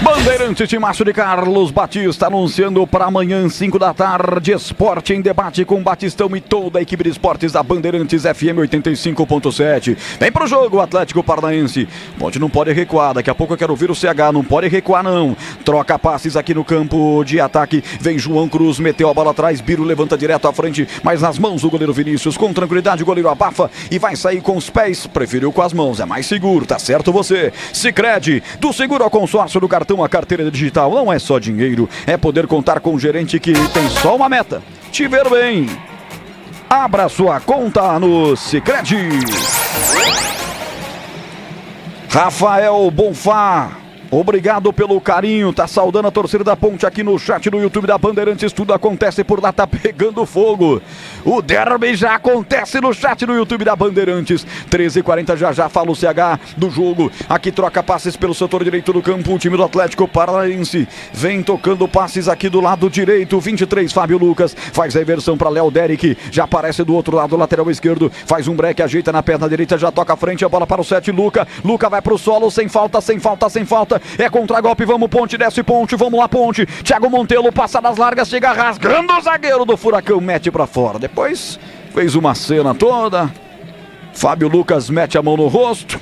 Bandeirante, timaço de Carlos Batista anunciando para amanhã, 5 da tarde, Esporte em Debate com Batistão e toda a equipe de esportes da Bandeirantes FM 85.7. Vem pro jogo, Atlético Paranaense. Ponte não pode recuar, daqui a pouco eu quero ouvir o CH, não pode recuar não. Troca passes aqui no campo de ataque, vem João Cruz, meteu a bola atrás, Biro levanta direto à frente, mas nas mãos do goleiro Vinícius, com tranquilidade o goleiro abafa e vai sair com os pés, preferiu com as mãos, é mais seguro, tá certo você. Sicredi, do seguro ao consórcio do cartão a carteira digital não é só dinheiro, é poder contar com um gerente que tem só uma meta: te ver bem. Abra sua conta no Sicredi. Rafael Bonfá, obrigado pelo carinho, tá saudando a torcida da Ponte aqui no chat do YouTube da Bandeirantes. Tudo acontece por lá, tá pegando fogo. O derby já acontece no chat do YouTube da Bandeirantes. 13h40, já fala o CH do jogo. Aqui troca passes pelo setor direito do campo. O time do Atlético Paranaense vem tocando passes aqui do lado direito. 23, Fábio Lucas faz a inversão para Léo Derek. Já aparece do outro lado, lateral esquerdo. Faz um break, ajeita na perna direita, já toca a frente. A bola para o 7, Luca. Luca vai pro solo, sem falta. É contra-golpe, vamos Ponte, desce Ponte, vamos lá Ponte. Thiago Montelo passa das largas, chega rasgando o zagueiro do Furacão, mete pra fora. Depois fez uma cena toda. Fábio Lucas mete a mão no rosto.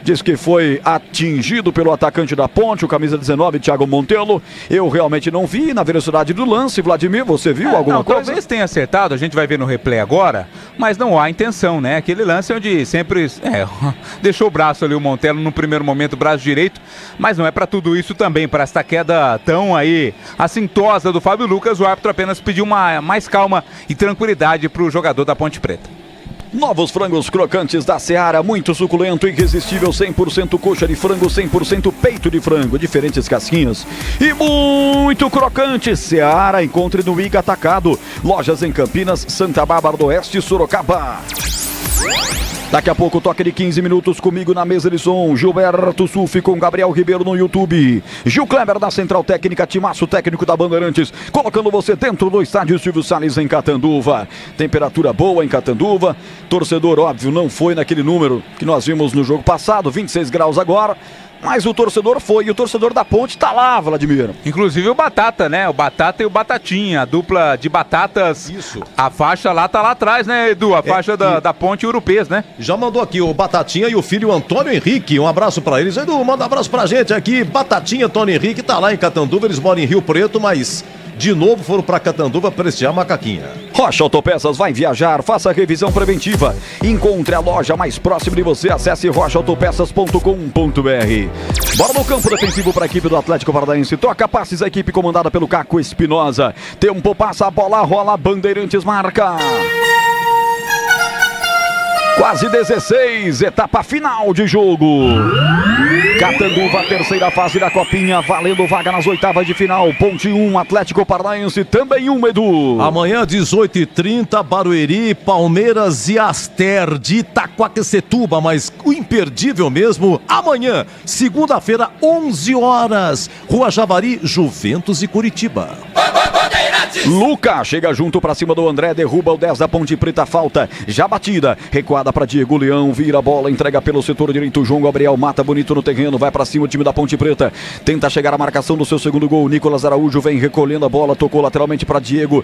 Diz que foi atingido pelo atacante da Ponte, o camisa 19, Thiago Montelo. Eu realmente não vi na velocidade do lance. Vladimir, você viu alguma coisa? Talvez tenha acertado, a gente vai ver no replay agora, mas não há intenção, né? Aquele lance onde sempre deixou o braço ali o Montelo no primeiro momento, o braço direito, mas não é para tudo isso também, para esta queda tão aí assintosa do Fábio Lucas. O árbitro apenas pediu mais calma e tranquilidade para o jogador da Ponte Preta. Novos frangos crocantes da Seara, muito suculento, irresistível, 100% coxa de frango, 100% peito de frango, diferentes casquinhas e muito crocante. Seara, encontre no Iga Atacado, lojas em Campinas, Santa Bárbara do Oeste e Sorocaba. Daqui a pouco, toque de 15 minutos comigo na mesa de som. Gilberto Sufi com Gabriel Ribeiro no YouTube. Gil Kleber da Central Técnica, timaço técnico da Bandeirantes, colocando você dentro do estádio Silvio Salles em Catanduva. Temperatura boa em Catanduva. Torcedor, óbvio, não foi naquele número que nós vimos no jogo passado, 26 graus agora. Mas o torcedor foi, e o torcedor da Ponte tá lá, Vladimir. Inclusive o Batata, né? O Batata e o Batatinha, a dupla de batatas. Isso. A faixa lá tá lá atrás, né, Edu? A faixa da Ponte Urupês, né? Já mandou aqui o Batatinha e o filho Antônio Henrique. Um abraço pra eles. Edu, manda um abraço pra gente aqui. Batatinha, Antônio Henrique, tá lá em Catanduva. Eles moram em Rio Preto, mas de novo foram pra Catanduva prestigiar a macaquinha. Rocha Autopeças vai viajar, faça a revisão preventiva. Encontre a loja mais próxima de você, acesse rochaautopeças.com.br. Bora no campo defensivo para a equipe do Atlético Paranaense. Toca passes a equipe comandada pelo Caco Espinosa. Tempo passa, a bola rola, Bandeirantes marca. Quase 16, etapa final de jogo. Catanduva, terceira fase da Copinha, valendo vaga nas oitavas de final. Ponte 1, Atlético Paranaense, também 1, Edu. Amanhã, 18h30, Barueri, Palmeiras e Aster de Itaquaquecetuba. Mas o imperdível mesmo, amanhã, segunda-feira, 11 horas. Rua Javari, Juventus e Curitiba. Luca chega junto pra cima do André, derruba o 10 da Ponte Preta, falta já batida, recuada pra Diego Leão, vira a bola, entrega pelo setor direito, João Gabriel mata bonito no terreno, vai pra cima o time da Ponte Preta, tenta chegar à marcação do seu segundo gol, Nicolas Araújo vem recolhendo a bola, tocou lateralmente pra Diego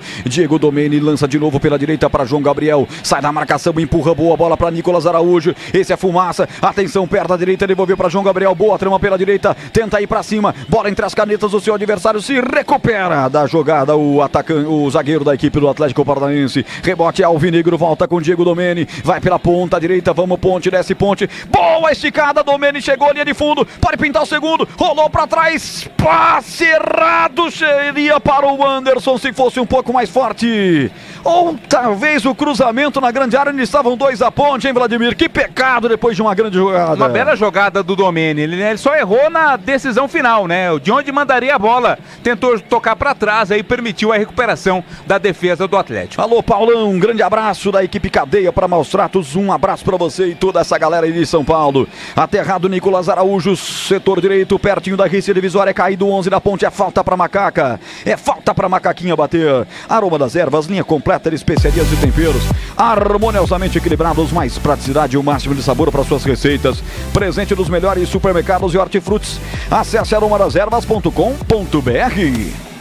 Domeni, lança de novo pela direita pra João Gabriel, sai da marcação, empurra boa bola pra Nicolas Araújo, esse é Fumaça, atenção, perto da direita, devolveu pra João Gabriel, boa trama pela direita, tenta ir pra cima, bola entre as canetas do seu adversário, se recupera da jogada o zagueiro da equipe do Atlético Paranaense, rebote alvinegro, volta com Diego Domeni, vai pela ponta direita, vamos Ponte, desce Ponte, boa esticada, Domeni chegou, linha de fundo, pode pintar o segundo, rolou pra trás, passe errado, seria para o Anderson se fosse um pouco mais forte, ou talvez o cruzamento na grande área, eles estavam 2 a Ponte, hein, Vladimir, que pecado depois de uma grande jogada. Uma bela jogada do Domeni, ele só errou na decisão final, né, de onde mandaria a bola, tentou tocar pra trás, aí permitiu a recuperação da defesa do Atlético. Alô, Paulão, um grande abraço da equipe Cadeia para Maus Tratos, um abraço para você e toda essa galera aí de São Paulo. Aterrado Nicolas Araújo, setor direito, pertinho da rede divisória, é caído 11 da Ponte, é falta para Macaca, é falta para Macaquinha bater. Aroma das ervas, linha completa de especiarias e temperos, harmoniosamente equilibrados, mais praticidade e o máximo de sabor para suas receitas. Presente nos melhores supermercados e hortifrutis. Acesse aromadasерvas.com.br.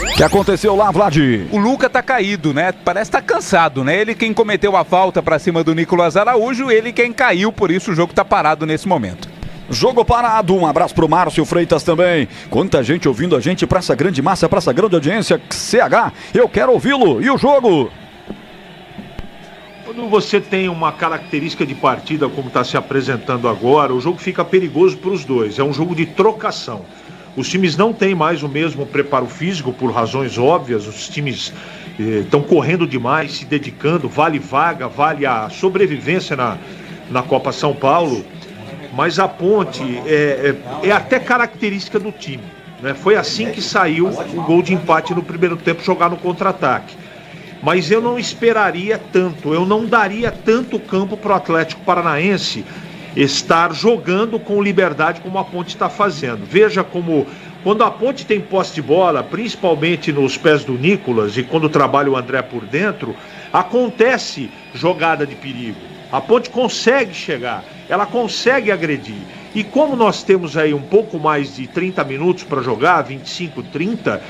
O que aconteceu lá, Vlad? O Luca tá caído, né? Parece tá cansado, né? Ele quem cometeu a falta pra cima do Nicolas Araújo, ele quem caiu, por isso o jogo tá parado nesse momento. Jogo parado, um abraço pro Márcio Freitas também. Quanta gente ouvindo a gente pra essa grande massa, pra essa grande audiência. CH, eu quero ouvi-lo. E o jogo? Quando você tem uma característica de partida como está se apresentando agora, o jogo fica perigoso para os dois. É um jogo de trocação. Os times não têm mais o mesmo preparo físico por razões óbvias. Os times estão correndo demais, se dedicando, vale vaga, vale a sobrevivência na Copa São Paulo. Mas a Ponte é até característica do time, né? Foi assim que saiu o gol de empate no primeiro tempo, jogar no contra-ataque. Mas eu não esperaria tanto, eu não daria tanto campo para o Atlético Paranaense estar jogando com liberdade como a Ponte está fazendo. Veja como, quando a Ponte tem posse de bola, principalmente nos pés do Nicolas, e quando trabalha o André por dentro, acontece jogada de perigo. A Ponte consegue chegar, ela consegue agredir. E como nós temos aí um pouco mais de 30 minutos para jogar, 25, 30...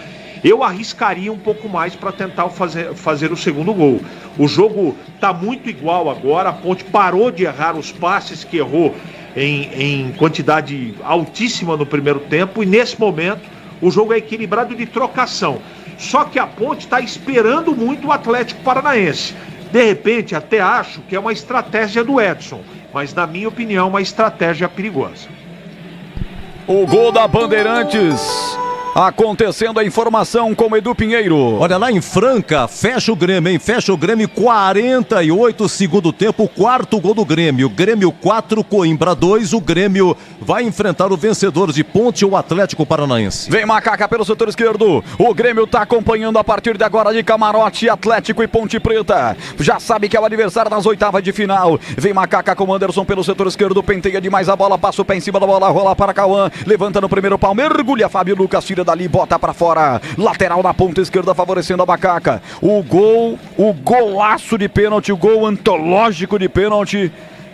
eu arriscaria um pouco mais para tentar fazer o segundo gol. O jogo está muito igual agora, a Ponte parou de errar os passes que errou em quantidade altíssima no primeiro tempo, e nesse momento o jogo é equilibrado de trocação. Só que a Ponte está esperando muito o Atlético Paranaense. De repente, até acho que é uma estratégia do Edson, mas na minha opinião, uma estratégia perigosa. O gol da Bandeirantes Acontecendo a informação com Edu Pinheiro. Olha lá em Franca, fecha o Grêmio, hein? Fecha o Grêmio, 48 segundo tempo, quarto gol do Grêmio. Grêmio 4, Coimbra 2. O Grêmio vai enfrentar o vencedor de Ponte, o Atlético Paranaense. Vem Macaca pelo setor esquerdo. O Grêmio tá acompanhando a partir de agora de camarote, Atlético e Ponte Preta. Já sabe que é o adversário das oitavas de final. Vem Macaca com o Anderson pelo setor esquerdo, penteia demais a bola, passa o pé em cima da bola, rola para Cauã, levanta no primeiro pau, mergulha Fábio Lucas, tira dali, bota pra fora, lateral na ponta esquerda favorecendo a Macaca. O golaço de pênalti, o gol antológico de pênalti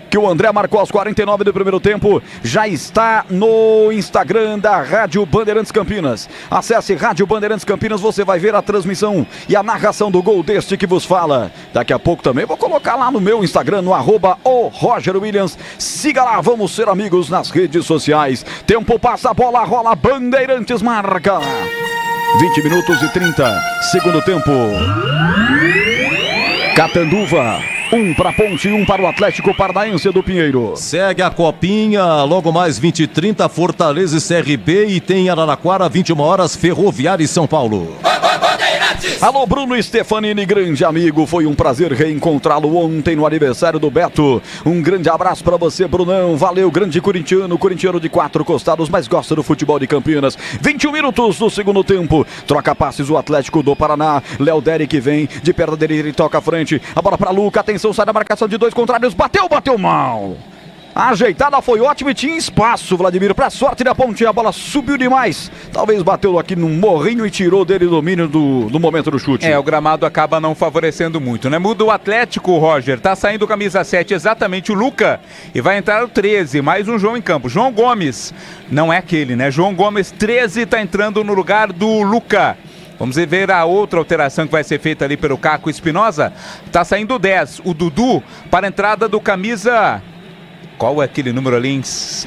que o André marcou aos 49 do primeiro tempo, já está no Instagram da Rádio Bandeirantes Campinas. Acesse Rádio Bandeirantes Campinas, você vai ver a transmissão e a narração do gol deste que vos fala. Daqui a pouco também vou colocar lá no meu Instagram, no @ORogerWilliams. Siga lá, vamos ser amigos nas redes sociais. Tempo passa, a bola rola, Bandeirantes marca. 20 minutos e 30, segundo tempo. Catanduva. 1 para Ponte, 1 para o Atlético Paranaense do Pinheiro. Segue a copinha, logo mais 20h30, Fortaleza e CRB, e tem Araraquara, 21 horas, Ferroviária e São Paulo. Alô, Bruno Stefanini, grande amigo, foi um prazer reencontrá-lo ontem no aniversário do Beto. Um grande abraço pra você, Brunão, valeu, grande corintiano de 4 costados, mas gosta do futebol de Campinas. 21 minutos do segundo tempo, troca passes o Atlético do Paraná, Léo Derek vem, de perna dele ele toca à frente, a bola pra Luca, atenção, sai da marcação de dois contrários, bateu mal. A ajeitada foi ótima e tinha espaço, Vladimir. Pra sorte da Ponte, a bola subiu demais. Talvez bateu aqui no morrinho e tirou dele o domínio do momento do chute. O gramado acaba não favorecendo muito, né? Muda o Atlético, Roger. Tá saindo o camisa 7, exatamente o Luca. E vai entrar o 13, mais um João em campo. João Gomes, não é aquele, né? João Gomes, 13, tá entrando no lugar do Luca. Vamos ver a outra alteração que vai ser feita ali pelo Caco Espinosa. Tá saindo o 10, o Dudu, para a entrada do camisa... Qual é aquele número ali?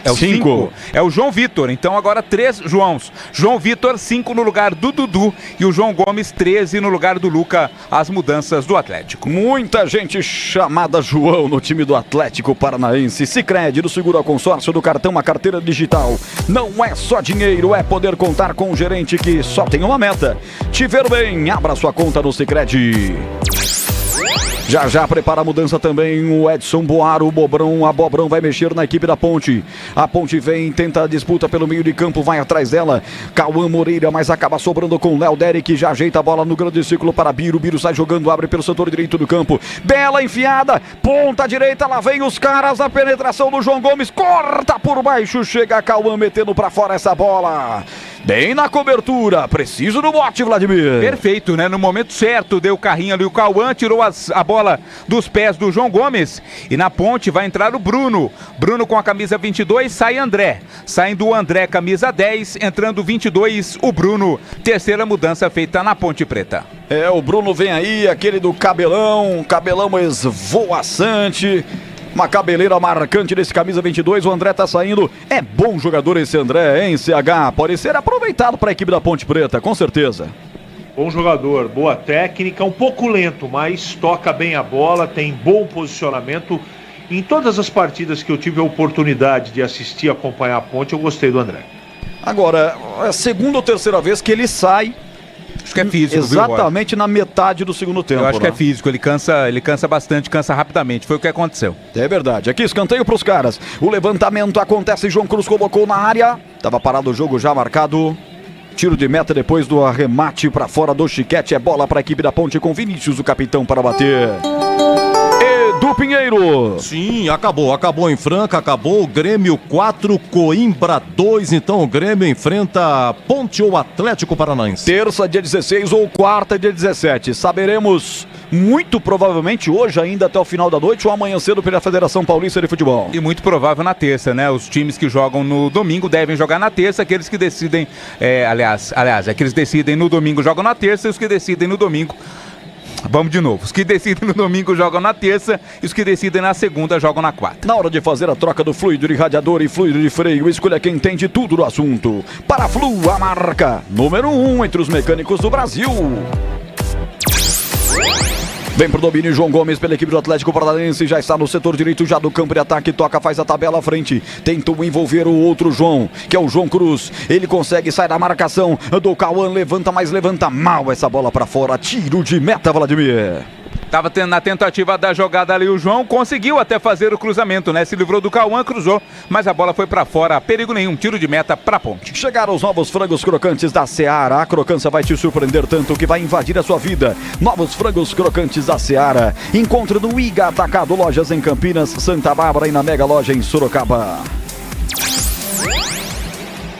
É o 5. É o João Vitor. Então agora 3 Joãos. João Vitor, 5 no lugar do Dudu. E o João Gomes, 13 no lugar do Luca. As mudanças do Atlético. Muita gente chamada João no time do Atlético Paranaense. Sicredi, do seguro ao consórcio, do cartão, a carteira digital. Não é só dinheiro, é poder contar com um gerente que só tem uma meta: te ver bem. Abra sua conta no Sicredi. Já prepara a mudança também o Edson Boaro, a Bobrão vai mexer na equipe da Ponte. A Ponte vem, tenta a disputa pelo meio de campo, vai atrás dela. Cauã Moreira, mas acaba sobrando com Léo Derek, já ajeita a bola no grande círculo para Biro. Biro sai jogando, abre pelo setor direito do campo. Bela enfiada, ponta direita, lá vem os caras, a penetração do João Gomes, corta por baixo, chega a Cauã metendo para fora essa bola. Bem na cobertura, preciso do bote, Vladimir. Perfeito, né? No momento certo, deu o carrinho ali, o Cauã tirou a bola dos pés do João Gomes. E na Ponte vai entrar o Bruno. Bruno com a camisa 22, sai André. Saindo o André, camisa 10, entrando 22, o Bruno. Terceira mudança feita na Ponte Preta. O Bruno vem aí, aquele do cabelão esvoaçante. Uma cabeleira marcante desse camisa 22, o André tá saindo. É bom jogador esse André, hein, CH? Pode ser aproveitado para a equipe da Ponte Preta, com certeza. Bom jogador, boa técnica, um pouco lento, mas toca bem a bola, tem bom posicionamento. Em todas as partidas que eu tive a oportunidade de assistir e acompanhar a Ponte, eu gostei do André. Agora, é a segunda ou terceira vez que ele sai. Acho que é físico, exatamente na metade do segundo tempo. Eu acho que é físico, ele cansa bastante, cansa rapidamente, foi o que aconteceu. É verdade, aqui escanteio pros caras. O levantamento acontece, João Cruz colocou na área. Tava parado o jogo já marcado. Tiro de meta depois do arremate para fora do Chiquete. É bola para a equipe da Ponte com Vinícius, o capitão, para bater. Edu Pinheiro. Sim, acabou em Franca, acabou. Grêmio 4, Coimbra 2. Então o Grêmio enfrenta Ponte ou Atlético Paranaense. Terça, dia 16 ou quarta, dia 17. Saberemos muito provavelmente hoje ainda até o final da noite ou amanhã cedo pela Federação Paulista de Futebol. E muito provável na terça, né? Os times que jogam no domingo devem jogar na terça, aqueles que decidem, aqueles que decidem no domingo jogam na terça e os que decidem no domingo... Vamos de novo, os que decidem no domingo jogam na terça e os que decidem na segunda jogam na quarta. Na hora de fazer a troca do fluido de radiador e fluido de freio, escolha quem entende tudo do assunto. Paraflu, a marca número 1 entre os mecânicos do Brasil. Vem pro domínio João Gomes pela equipe do Atlético Paranaense. Já está no setor direito já do campo de ataque. Toca, faz a tabela à frente. Tentou envolver o outro João, que é o João Cruz. Ele consegue sair da marcação do Cauã. Levanta, mas levanta mal essa bola para fora. Tiro de meta, Vladimir. Tava na tentativa da jogada ali, o João conseguiu até fazer o cruzamento, né? Se livrou do Cauã, cruzou, mas a bola foi pra fora. Perigo nenhum, tiro de meta pra Ponte. Chegaram os novos frangos crocantes da Seara. A crocância vai te surpreender tanto que vai invadir a sua vida. Novos frangos crocantes da Seara. Encontre no Iga Atacado, lojas em Campinas, Santa Bárbara e na Mega Loja em Sorocaba.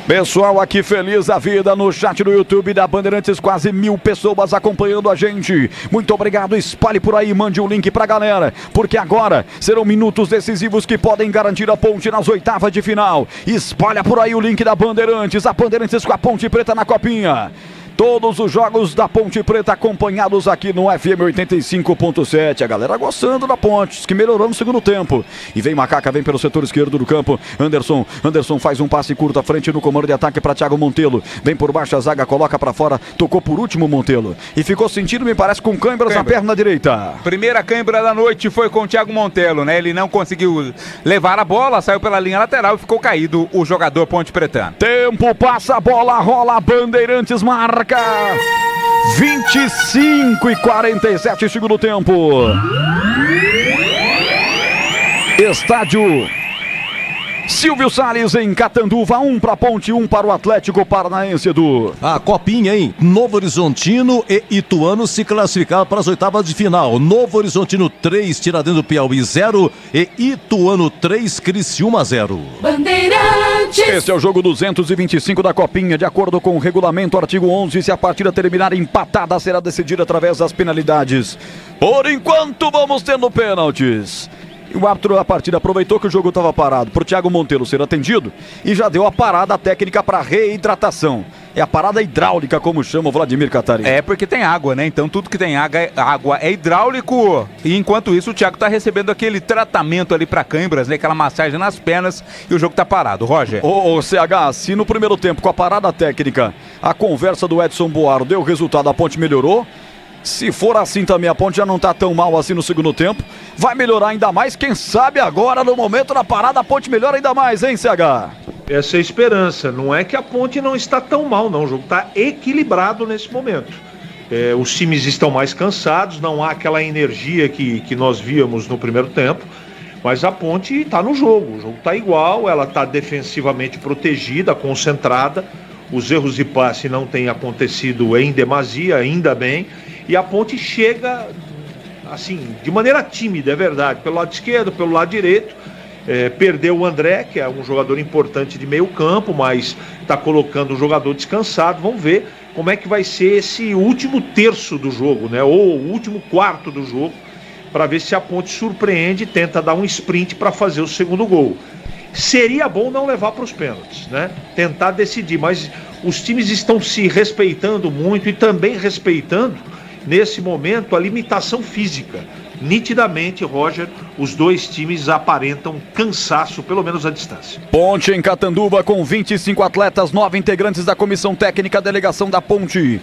Pessoal aqui feliz da vida no chat do YouTube da Bandeirantes, quase 1000 pessoas acompanhando a gente. Muito obrigado, espalhe por aí, mande o link pra galera, porque agora serão minutos decisivos que podem garantir a Ponte nas oitavas de final. Espalha por aí o link da Bandeirantes, a Bandeirantes com a Ponte Preta na copinha. Todos os jogos da Ponte Preta acompanhados aqui no FM 85.7. A galera gostando da Ponte, que melhorou no segundo tempo. E vem Macaca, vem pelo setor esquerdo do campo. Anderson faz um passe curto à frente no comando de ataque para Thiago Montelo. Vem por baixo a zaga, coloca para fora. Tocou por último Montelo. E ficou sentindo, me parece, com câimbras na perna direita. Primeira câimbra da noite foi com o Thiago Montelo, né? Ele não conseguiu levar a bola, saiu pela linha lateral e ficou caído o jogador Ponte Pretano. Tempo passa, a bola rola, Bandeirantes marca. 25 e 47 segundo tempo. Estádio Silvio Salles em Catanduva, 1 para Ponte, 1 para o Atlético Paranaense, Edu. A copinha, hein? Novo Horizontino e Ituano se classificaram para as oitavas de final. Novo Horizontino 3, Tiradentes do Piauí 0 e Ituano 3, Criciúma 0. Bandeirantes. Esse é o jogo 225 da copinha. De acordo com o regulamento, artigo 11, se a partida terminar empatada, será decidida através das penalidades. Por enquanto, vamos tendo pênaltis. E o árbitro da partida aproveitou que o jogo estava parado para o Thiago Montelo ser atendido e já deu a parada técnica para reidratação. É a parada hidráulica, como chama o Vladimir Catarina. É porque tem água, né? Então tudo que tem água é hidráulico. E enquanto isso, o Thiago está recebendo aquele tratamento ali para câimbras, né? Aquela massagem nas pernas e o jogo está parado. Roger. Ô, CH, se no primeiro tempo, com a parada técnica, a conversa do Edson Boaro deu resultado, a Ponte melhorou. Se for assim também, a Ponte já não está tão mal assim no segundo tempo. Vai melhorar ainda mais, quem sabe agora, no momento da parada, a Ponte melhora ainda mais, hein, CH? Essa é a esperança. Não é que a Ponte não está tão mal, não. O jogo está equilibrado nesse momento. Os times estão mais cansados, não há aquela energia que nós víamos no primeiro tempo. Mas a Ponte está no jogo. O jogo está igual, ela está defensivamente protegida, concentrada. Os erros de passe não têm acontecido em demasia, ainda bem. E a Ponte chega, assim, de maneira tímida, é verdade, pelo lado esquerdo, pelo lado direito. Perdeu o André, que é um jogador importante de meio campo, mas está colocando o jogador descansado. Vamos ver como é que vai ser esse último terço do jogo, né? Ou o último quarto do jogo, para ver se a Ponte surpreende e tenta dar um sprint para fazer o segundo gol. Seria bom não levar para os pênaltis, né? Tentar decidir, mas os times estão se respeitando muito e também respeitando, nesse momento, a limitação física. Nitidamente, Roger, os dois times aparentam cansaço, pelo menos à distância. Ponte em Catanduva com 25 atletas, 9 integrantes da comissão técnica, delegação da Ponte.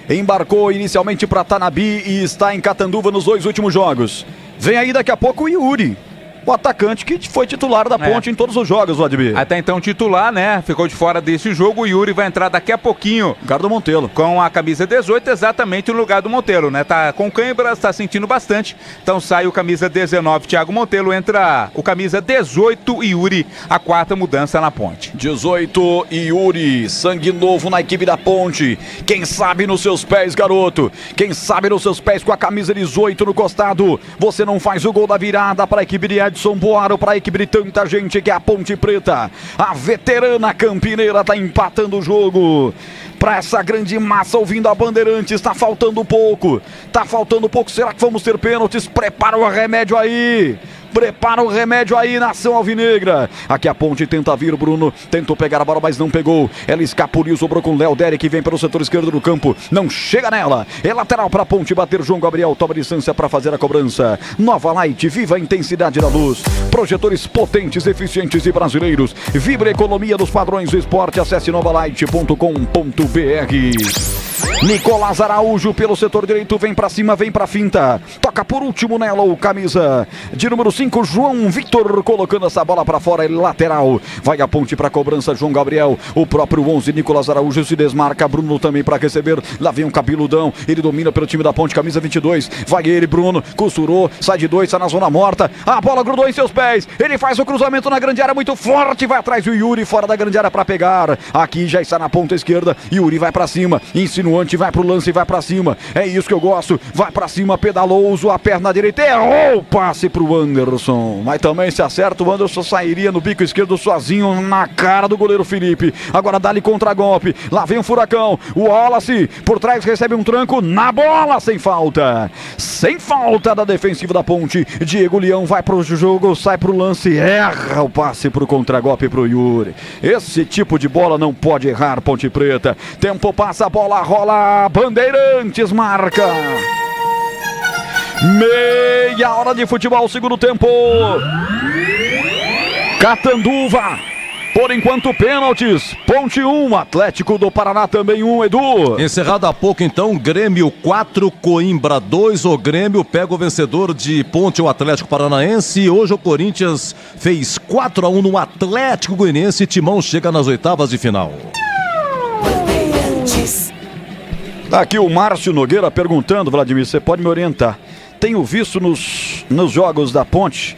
Embarcou inicialmente para Tanabi e está em Catanduva nos 2 últimos jogos. Vem aí daqui a pouco o Yuri, o atacante que foi titular da Ponte em todos os jogos, Vladimir. Até então titular, né? Ficou de fora desse jogo. O Yuri vai entrar daqui a pouquinho. Lugar do Montelo. Com a camisa 18, exatamente no lugar do Montelo, né? Tá com câimbras, tá sentindo bastante. Então sai o camisa 19, Thiago Montelo. Entra o camisa 18, Yuri, a quarta mudança na Ponte. 18, Yuri, sangue novo na equipe da Ponte. Quem sabe nos seus pés, garoto. Quem sabe nos seus pés com a camisa 18 no costado. Você não faz o gol da virada para a equipe de Edson Boaro, para a equipe de tanta gente que é a Ponte Preta. A veterana campineira está empatando o jogo. Para essa grande massa ouvindo a Bandeirantes, está faltando pouco. Será que vamos ter pênaltis? Prepara o remédio aí. Prepara o remédio aí, nação alvinegra. Aqui a Ponte tenta vir, Bruno. Tentou pegar a bola, mas não pegou. Ela escapuliu, sobrou com o Léo Derek, que vem pelo setor esquerdo do campo. Não chega nela. É lateral para a Ponte bater. João Gabriel toma distância para fazer a cobrança. Nova Light, viva a intensidade da luz. Projetores potentes, eficientes e brasileiros. Vibra a economia dos padrões do esporte. Acesse novalight.com.br. Nicolás Araújo pelo setor direito, vem pra cima, vem pra finta. Toca por último nela o camisa de número 5, João Victor, colocando essa bola pra fora, ele lateral. Vai a ponte pra cobrança, João Gabriel. O próprio 11, Nicolás Araújo se desmarca. Bruno também pra receber. Lá vem um cabeludão. Ele domina pelo time da ponte, camisa 22. Vai ele, Bruno. Costurou, sai de 2, sai na zona morta. A bola grudou em seus pés. Ele faz o cruzamento na grande área muito forte. Vai atrás do Yuri, fora da grande área pra pegar. Aqui já está na ponta esquerda. Yuri vai pra cima. Insinuante, vai pro lance e vai pra cima. É isso que eu gosto. Vai pra cima, pedalou, usou a perna direita. Errou o passe pro Anderson. Mas também se acerta, o Anderson sairia no bico esquerdo sozinho na cara do goleiro Felipe. Agora dá-lhe contra-golpe. Lá vem um furacão. O Wallace por trás recebe um tranco na bola, sem falta. Sem falta da defensiva da ponte. Diego Leão vai pro jogo, sai pro lance, erra o passe pro contra-golpe pro Yuri. Esse tipo de bola não pode errar, Ponte Preta. Tempo passa, a bola rola. Bandeirantes marca. Meia hora de futebol, segundo tempo. Catanduva. Por enquanto, pênaltis. Ponte 1, Atlético do Paraná também 1, Edu. Encerrado há pouco, então, Grêmio 4, Coimbra 2. O Grêmio pega o vencedor de Ponte, o Atlético Paranaense. Hoje o Corinthians fez 4-1 no Atlético Goianiense. Timão chega nas oitavas de final. Tá aqui o Márcio Nogueira perguntando, Vladimir, você pode me orientar? Tenho visto nos jogos da Ponte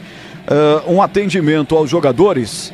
um atendimento aos jogadores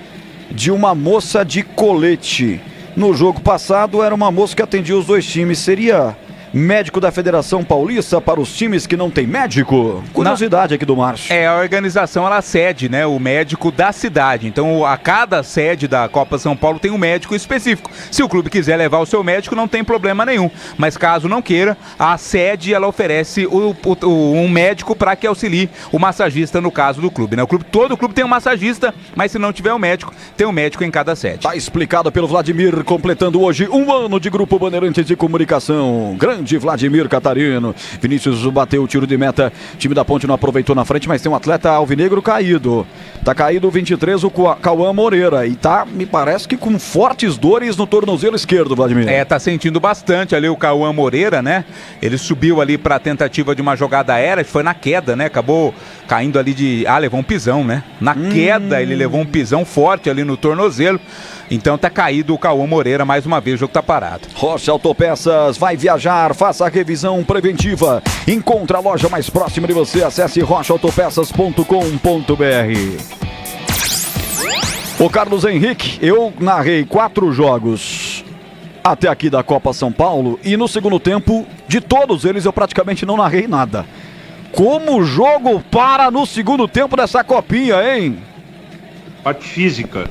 de uma moça de colete. No jogo passado era uma moça que atendia os dois times. Seria médico da Federação Paulista para os times que não tem médico? Curiosidade aqui do Márcio. A organização ela cede, né, o médico da cidade. Então a cada sede da Copa São Paulo tem um médico específico. Se o clube quiser levar o seu médico, não tem problema nenhum. Mas caso não queira, a sede ela oferece um médico para que auxilie o massagista no caso do clube, né? Todo clube tem um massagista, mas se não tiver um médico, tem um médico em cada sede. Tá explicado pelo Vladimir, completando hoje 1 ano de Grupo Bandeirantes de Comunicação. Grande Vladimir Catarino. Vinícius bateu o tiro de meta. O time da Ponte não aproveitou na frente, mas tem um atleta alvinegro caído. Tá caído o 23, o Cauã Moreira. E tá, me parece que com fortes dores no tornozelo esquerdo, Vladimir. Tá sentindo bastante ali o Cauã Moreira, né? Ele subiu ali pra tentativa de uma jogada aérea, foi na queda, né? Acabou caindo ali levou um pisão, né? Na queda ele levou um pisão forte ali no tornozelo. Então tá caído o Cauã Moreira, mais uma vez o jogo tá parado. Rocha Autopeças, vai viajar, faça a revisão preventiva. Encontre a loja mais próxima de você, acesse rochaautopeças.com.br. Ô Carlos Henrique, eu narrei 4 jogos até aqui da Copa São Paulo e no segundo tempo, de todos eles eu praticamente não narrei nada. Como o jogo para no segundo tempo dessa copinha, hein? Parte física.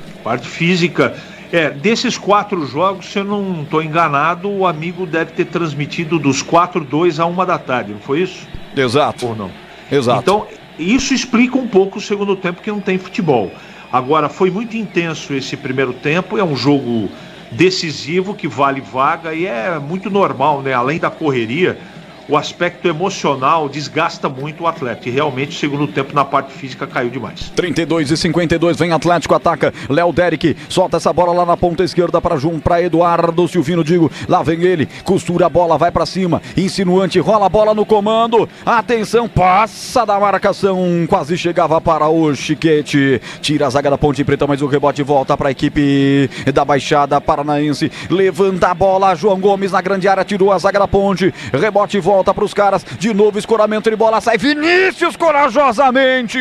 Desses 4 jogos, se eu não estou enganado, o amigo deve ter transmitido dos 4, 2 a 1 da tarde, não foi isso? Exato. Ou não? Exato. Então, isso explica um pouco o segundo tempo que não tem futebol. Agora, foi muito intenso esse primeiro tempo, é um jogo decisivo que vale vaga e é muito normal, né? Além da correria, o aspecto emocional desgasta muito o atleta. E realmente o segundo tempo na parte física caiu demais. 32-52, vem Atlético, ataca. Léo Derek, solta essa bola lá na ponta esquerda para Eduardo Silvino, lá vem ele, costura a bola, vai pra cima, insinuante, rola a bola no comando. Atenção, passa da marcação, quase chegava para o Chiquete. Tira a zaga da Ponte Preta, mas o rebote volta para a equipe da Baixada Paranaense. Levanta a bola, João Gomes na grande área, tirou a zaga da Ponte. Rebote volta para os caras, de novo escoramento de bola, sai Vinícius corajosamente,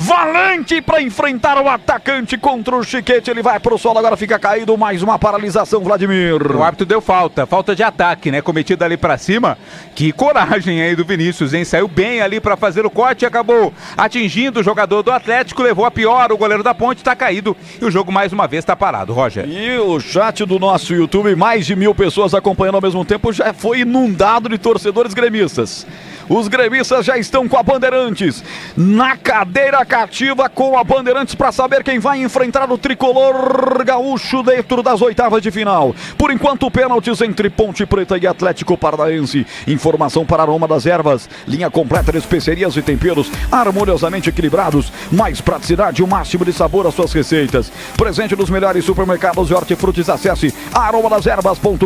valente para enfrentar o atacante contra o Chiquete, ele vai pro solo, agora fica caído, mais uma paralisação, Vladimir. O árbitro deu falta de ataque, né, cometida ali para cima. Que coragem aí do Vinícius, hein, saiu bem ali para fazer o corte e acabou atingindo o jogador do Atlético, levou a pior, o goleiro da Ponte tá caído e o jogo mais uma vez tá parado, Roger. E o chat do nosso YouTube, mais de 1000 pessoas acompanhando ao mesmo tempo, já foi inundado de torcedores torcedores gremistas. Os gremistas já estão com a Bandeirantes na cadeira cativa com a Bandeirantes para saber quem vai enfrentar o tricolor gaúcho dentro das oitavas de final. Por enquanto, pênaltis entre Ponte Preta e Atlético Paranaense. Informação para Aroma das Ervas. Linha completa de especiarias e temperos harmoniosamente equilibrados. Mais praticidade e o máximo de sabor às suas receitas. Presente nos melhores supermercados e hortifrutis. Acesse aromadeservas.com.br.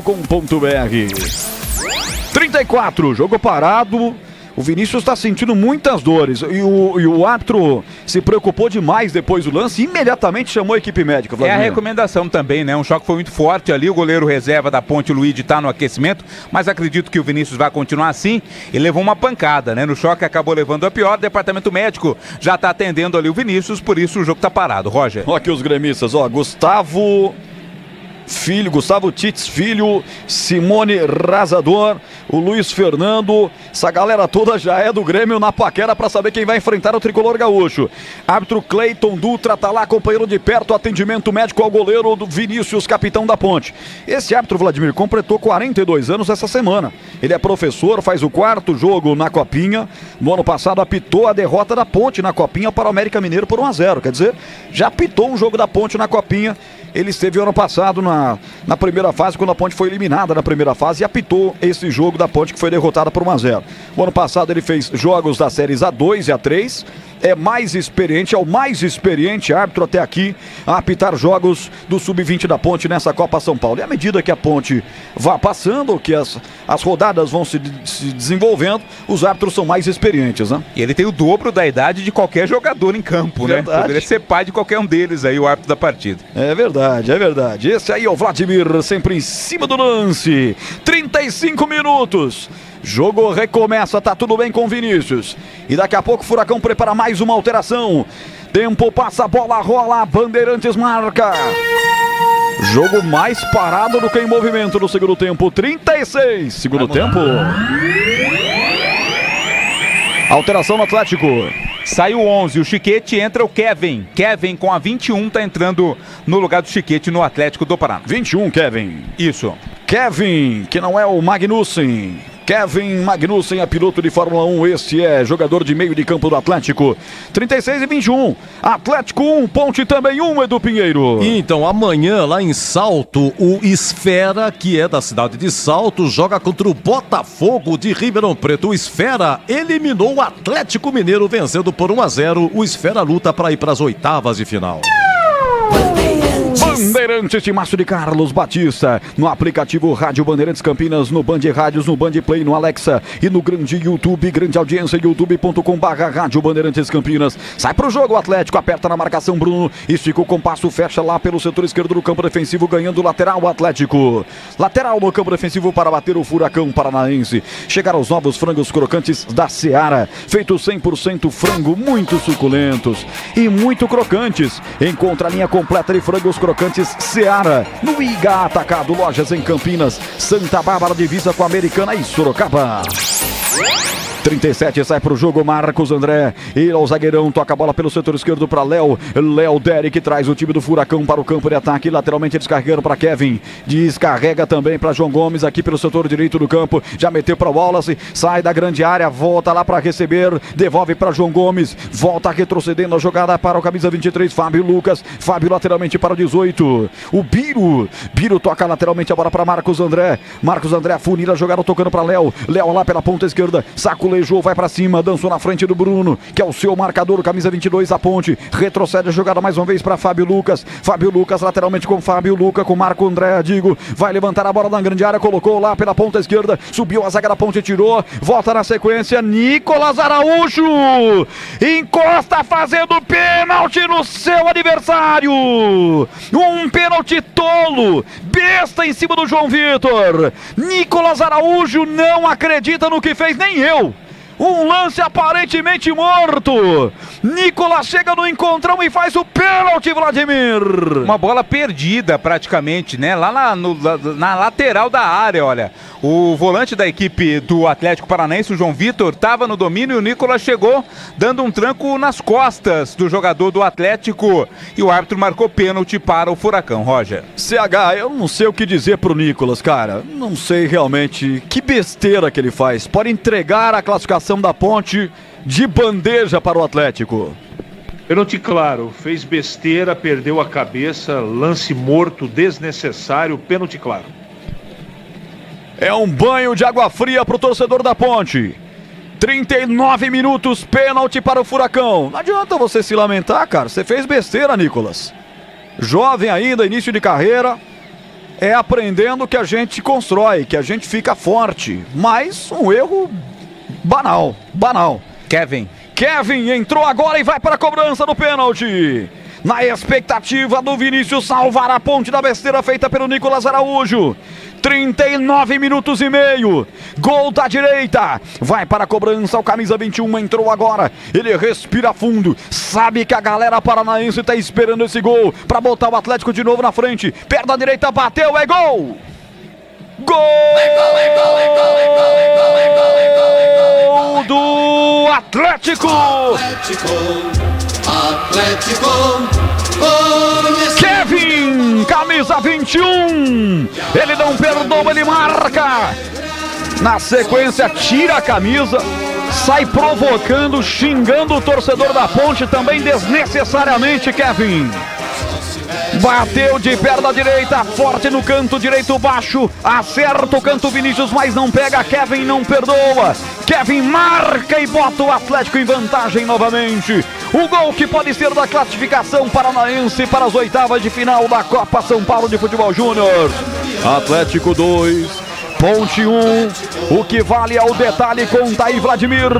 34, jogo parado. O Vinícius está sentindo muitas dores e o árbitro se preocupou demais depois do lance e imediatamente chamou a equipe médica. Vladimir. É a recomendação também, né? Um choque foi muito forte ali, o goleiro reserva da Ponte, Luigi, está no aquecimento, mas acredito que o Vinícius vai continuar assim. Ele levou uma pancada, né? No choque acabou levando a pior, o departamento médico já está atendendo ali o Vinícius, por isso o jogo está parado. Roger. Olha aqui os gremistas, ó, Gustavo Tits Filho, Simone Razador, o Luiz Fernando, essa galera toda já é do Grêmio na paquera para saber quem vai enfrentar o tricolor gaúcho. Árbitro Cleiton Dutra tá lá acompanhando de perto o atendimento médico ao goleiro do Vinícius, capitão da Ponte. Esse árbitro, Vladimir, completou 42 anos essa semana. Ele é professor, faz o 4º jogo na Copinha. No ano passado apitou a derrota da Ponte na Copinha para o América Mineiro por 1-0. Quer dizer, já apitou um jogo da Ponte na Copinha. Ele esteve ano passado na primeira fase, quando a Ponte foi eliminada na primeira fase, e apitou esse jogo da Ponte que foi derrotada por 1-0. O ano passado ele fez jogos das séries A2 e A3, é mais experiente, é o mais experiente árbitro até aqui a apitar jogos do Sub-20 da Ponte nessa Copa São Paulo. E à medida que a Ponte vá passando, que as rodadas vão se desenvolvendo, os árbitros são mais experientes, né? E ele tem o dobro da idade de qualquer jogador em campo, verdade, né? Poderia ser pai de qualquer um deles aí, o árbitro da partida. É verdade, é verdade. Esse aí é o Vladimir, sempre em cima do lance. 35 minutos. Jogo recomeça, tá tudo bem com o Vinícius. E daqui a pouco o Furacão prepara mais uma alteração. Tempo passa, a bola rola, Bandeirantes marca. Jogo mais parado do que em movimento no segundo tempo. 36, segundo tempo. Alteração no Atlético. Saiu 11, o Chiquete, entra o Kevin. Kevin com a 21 tá entrando no lugar do Chiquete no Atlético do Paraná. 21, Kevin. Isso. Kevin, que não é o Magnussen. Kevin Magnussen é piloto de Fórmula 1, este é jogador de meio de campo do Atlético. 36 e 21, Atlético 1, Ponte também 1, Edu Pinheiro. Então amanhã lá em Salto, o Esfera, que é da cidade de Salto, joga contra o Botafogo de Ribeirão Preto. O Esfera eliminou o Atlético Mineiro, vencendo por 1-0. O Esfera luta para ir para as oitavas de final. Bandeirantes, timaço de Carlos Batista, no aplicativo Rádio Bandeirantes Campinas, no Band Rádios, no Band Play, no Alexa e no grande YouTube, grande audiência, youtube.com/Rádio Bandeirantes Campinas. Sai pro jogo, o Atlético aperta na marcação, Bruno, estica o compasso, fecha lá pelo setor esquerdo do campo defensivo, ganhando lateral o Atlético. Lateral no campo defensivo para bater o Furacão Paranaense. Chegaram os novos frangos crocantes da Seara, feitos 100% frango, muito suculentos e muito crocantes. Encontra a linha completa de frangos crocantes Seara no Iga Atacado, lojas em Campinas, Santa Bárbara, divisa com a Americana e Sorocaba. 37, sai pro jogo Marcos André, ele ao zagueirão, toca a bola pelo setor esquerdo para Léo Derek, traz o time do Furacão para o campo de ataque, lateralmente descarregando para Kevin, descarrega também para João Gomes aqui pelo setor direito do campo, já meteu para Wallace, sai da grande área, volta lá para receber, devolve para João Gomes, volta retrocedendo a jogada para o camisa 23, Fábio Lucas, Fábio lateralmente para o 18, o Biro toca lateralmente a bola para Marcos André afunila a jogada tocando para Léo lá pela ponta esquerda, saculejou, vai pra cima, dançou na frente do Bruno, que é o seu marcador, camisa 22, a Ponte, retrocede a jogada mais uma vez para Fábio Lucas lateralmente com Fábio Lucas, com Marco André, vai levantar a bola na grande área, colocou lá pela ponta esquerda, subiu a zaga da Ponte, tirou, volta na sequência, Nicolas Araújo, encosta fazendo pênalti no seu adversário, um pênalti tolo, besta em cima do João Vitor, Nicolas Araújo não acredita no que fez, nem eu. Um lance aparentemente morto. Nicolas chega no encontrão e faz o pênalti, Vladimir. Uma bola perdida praticamente, né? Lá na lateral da área, olha. O volante da equipe do Atlético Paranaense, o João Vitor, estava no domínio e o Nicolas chegou dando um tranco nas costas do jogador do Atlético. E o árbitro marcou pênalti para o Furacão, Roger. CH, eu não sei o que dizer pro Nicolas, cara. Não sei realmente que besteira que ele faz. Pode entregar a classificação da Ponte de bandeja para o Atlético. Pênalti claro, fez besteira, perdeu a cabeça, lance morto, desnecessário, pênalti claro. É um banho de água fria pro torcedor da Ponte. 39 minutos, pênalti para o Furacão. Não adianta você se lamentar, cara. Você fez besteira, Nicolas. Jovem ainda, início de carreira. É aprendendo que a gente constrói, que a gente fica forte. Mas um erro banal. Kevin entrou agora e vai para a cobrança do pênalti. Na expectativa do Vinícius salvar a Ponte da besteira feita pelo Nicolas Araújo. 39 minutos e meio. Gol da direita. Vai para a cobrança. O camisa 21 entrou agora. Ele respira fundo. Sabe que a galera paranaense está esperando esse gol para botar o Atlético de novo na frente. Perna direita, bateu, é gol! Gol do Atlético! Kevin, camisa 21. Ele não perdoa, ele marca. Na sequência, tira a camisa, sai provocando, xingando o torcedor da Ponte também desnecessariamente, Kevin. Bateu de perna direita, forte no canto direito baixo, acerta o canto Vinícius, mas não pega, Kevin não perdoa. Kevin marca e bota o Atlético em vantagem novamente. O gol que pode ser da classificação paranaense para as oitavas de final da Copa São Paulo de Futebol Júnior. Atlético 2, Ponte 1, o que vale é o detalhe, conta aí, Vladimir.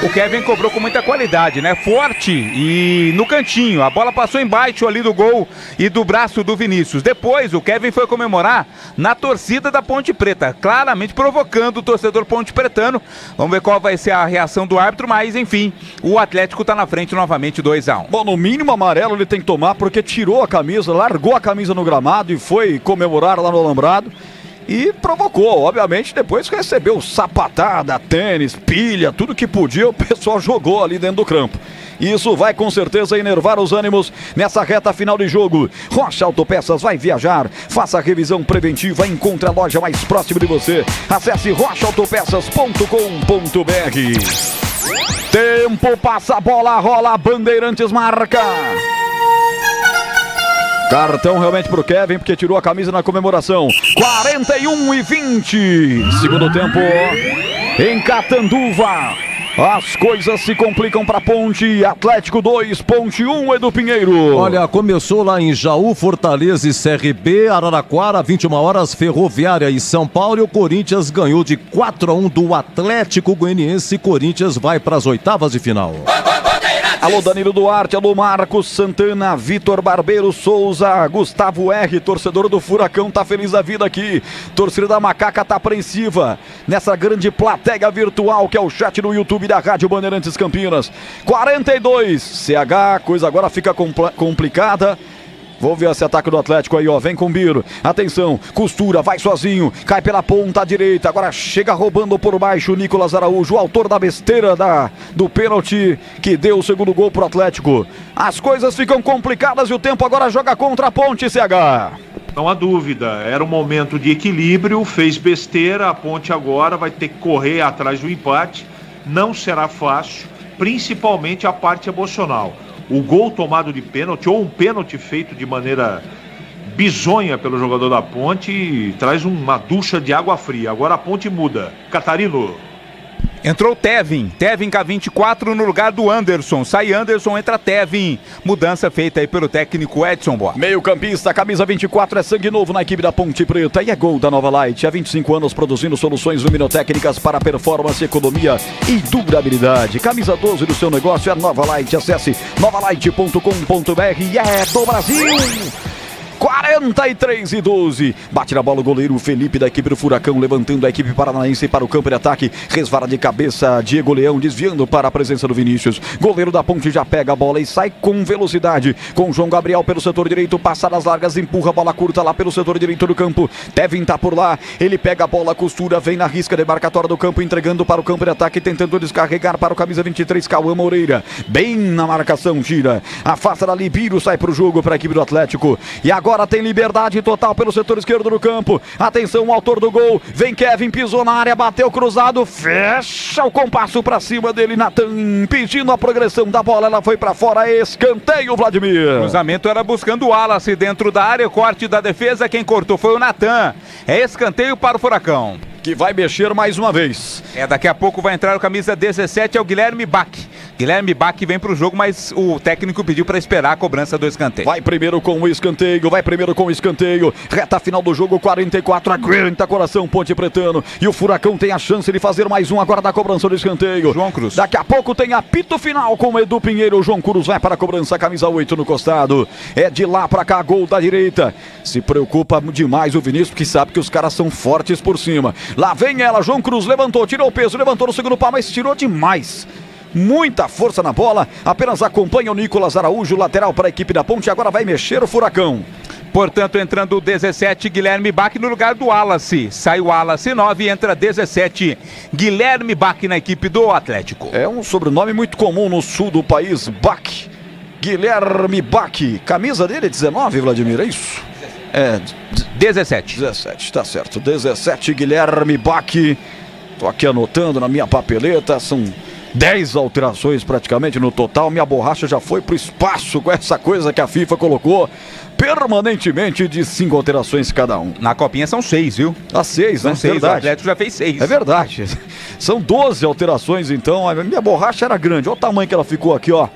O Kevin cobrou com muita qualidade, né? Forte e no cantinho. A bola passou embaixo ali do gol e do braço do Vinícius. Depois o Kevin foi comemorar na torcida da Ponte Preta, claramente provocando o torcedor ponte pretano. Vamos ver qual vai ser a reação do árbitro, mas enfim, o Atlético tá na frente novamente, 2-1. Bom, no mínimo amarelo ele tem que tomar, porque tirou a camisa, largou a camisa no gramado e foi comemorar lá no alambrado. E provocou, obviamente, depois que recebeu sapatada, tênis, pilha, tudo que podia, o pessoal jogou ali dentro do campo. Isso vai com certeza enervar os ânimos nessa reta final de jogo. Rocha Autopeças vai viajar, faça a revisão preventiva, encontre a loja mais próxima de você. Acesse rochaautopeças.com.br. Tempo, passa a bola, rola, Bandeirantes marca. Cartão realmente pro Kevin, porque tirou a camisa na comemoração. 41-20. Segundo tempo em Catanduva. As coisas se complicam para Ponte. Atlético 2, Ponte 1, Edu Pinheiro. Olha, começou lá em Jaú, Fortaleza e CRB, Araraquara, 21 horas, Ferroviária e São Paulo. E o Corinthians ganhou de 4-1 do Atlético Goianiense. Corinthians vai para as oitavas de final. Alô Danilo Duarte, alô Marcos Santana, Vitor Barbeiro Souza, Gustavo R, torcedor do Furacão, tá feliz da vida aqui. Torcida da Macaca tá apreensiva nessa grande plateia virtual que é o chat no YouTube da Rádio Bandeirantes Campinas. 42, CH, coisa agora fica complicada. Vou ver esse ataque do Atlético aí, ó. Vem com o Biro. Atenção, costura, vai sozinho. Cai pela ponta direita. Agora chega roubando por baixo o Nicolas Araújo, o autor da besteira do pênalti que deu o segundo gol pro Atlético. As coisas ficam complicadas e o tempo agora joga contra a Ponte, CH. Não há dúvida, era um momento de equilíbrio, fez besteira, a Ponte agora vai ter que correr atrás do empate. Não será fácil, principalmente a parte emocional. O gol tomado de pênalti ou um pênalti feito de maneira bizonha pelo jogador da Ponte traz uma ducha de água fria. Agora a Ponte muda. Catarino. Entrou Tevin K24 no lugar do Anderson. Sai Anderson, entra Tevin. Mudança feita aí pelo técnico Edson Boa. Meio campista, camisa 24, é sangue novo na equipe da Ponte Preta e é gol da Nova Light. Há 25 anos produzindo soluções luminotécnicas para performance, economia e durabilidade. Camisa 12 do seu negócio é Nova Light. Acesse novalight.com.br e é do Brasil. 43-12. Bate na bola o goleiro Felipe da equipe do Furacão, levantando a equipe paranaense para o campo de ataque. Resvara de cabeça Diego Leão, desviando para a presença do Vinícius. Goleiro da Ponte já pega a bola e sai com velocidade. Com João Gabriel pelo setor direito, passadas largas, empurra a bola curta lá pelo setor direito do campo. Devin tá por lá, ele pega a bola, costura, vem na risca demarcatória do campo, entregando para o campo de ataque, tentando descarregar para o camisa 23, Cauã Moreira. Bem na marcação, tira. Afasta dali, Biro sai para o jogo para a equipe do Atlético. E agora tem liberdade total pelo setor esquerdo do campo. Atenção, o autor do gol. Vem Kevin, pisou na área, bateu cruzado, fecha o compasso para cima dele, Natan, impedindo a progressão da bola, ela foi para fora, escanteio, Vladimir. Cruzamento era buscando o Wallace dentro da área, corte da defesa, quem cortou foi o Natan. É escanteio para o Furacão, que vai mexer mais uma vez. Daqui a pouco vai entrar o camisa 17, é o Guilherme Bach. Guilherme Bach vem pro jogo, mas o técnico pediu para esperar a cobrança do escanteio. Vai primeiro com o escanteio, reta final do jogo, 44 a 40, coração Ponte Pretano, e o Furacão tem a chance de fazer mais um agora da cobrança do escanteio. João Cruz. Daqui a pouco tem apito final com o Edu Pinheiro, o João Cruz vai para a cobrança, camisa 8 no costado, é de lá para cá, gol da direita. Se preocupa demais o Vinícius, porque sabe que os caras são fortes por cima. Lá vem ela, João Cruz levantou, tirou o peso, levantou no segundo pau, mas tirou demais. Muita força na bola, apenas acompanha o Nicolas Araújo, lateral para a equipe da Ponte, agora vai mexer o Furacão. Portanto, entrando o 17, Guilherme Bach no lugar do Wallace. Sai o Wallace 9, entra 17, Guilherme Bach na equipe do Atlético. É um sobrenome muito comum no sul do país, Bach. Guilherme Bach, camisa dele é 19, Vladimir, é isso? É 17. 17, tá certo, 17, Guilherme Bach. Tô aqui anotando na minha papeleta, são 10 alterações praticamente no total. Minha borracha já foi pro espaço com essa coisa que a FIFA colocou permanentemente de 5 alterações cada um. Na copinha são 6, viu? 6, né? São 6, verdade. O Atlético já fez 6. É verdade. São 12 alterações então. A minha borracha era grande, olha o tamanho que ela ficou aqui, ó.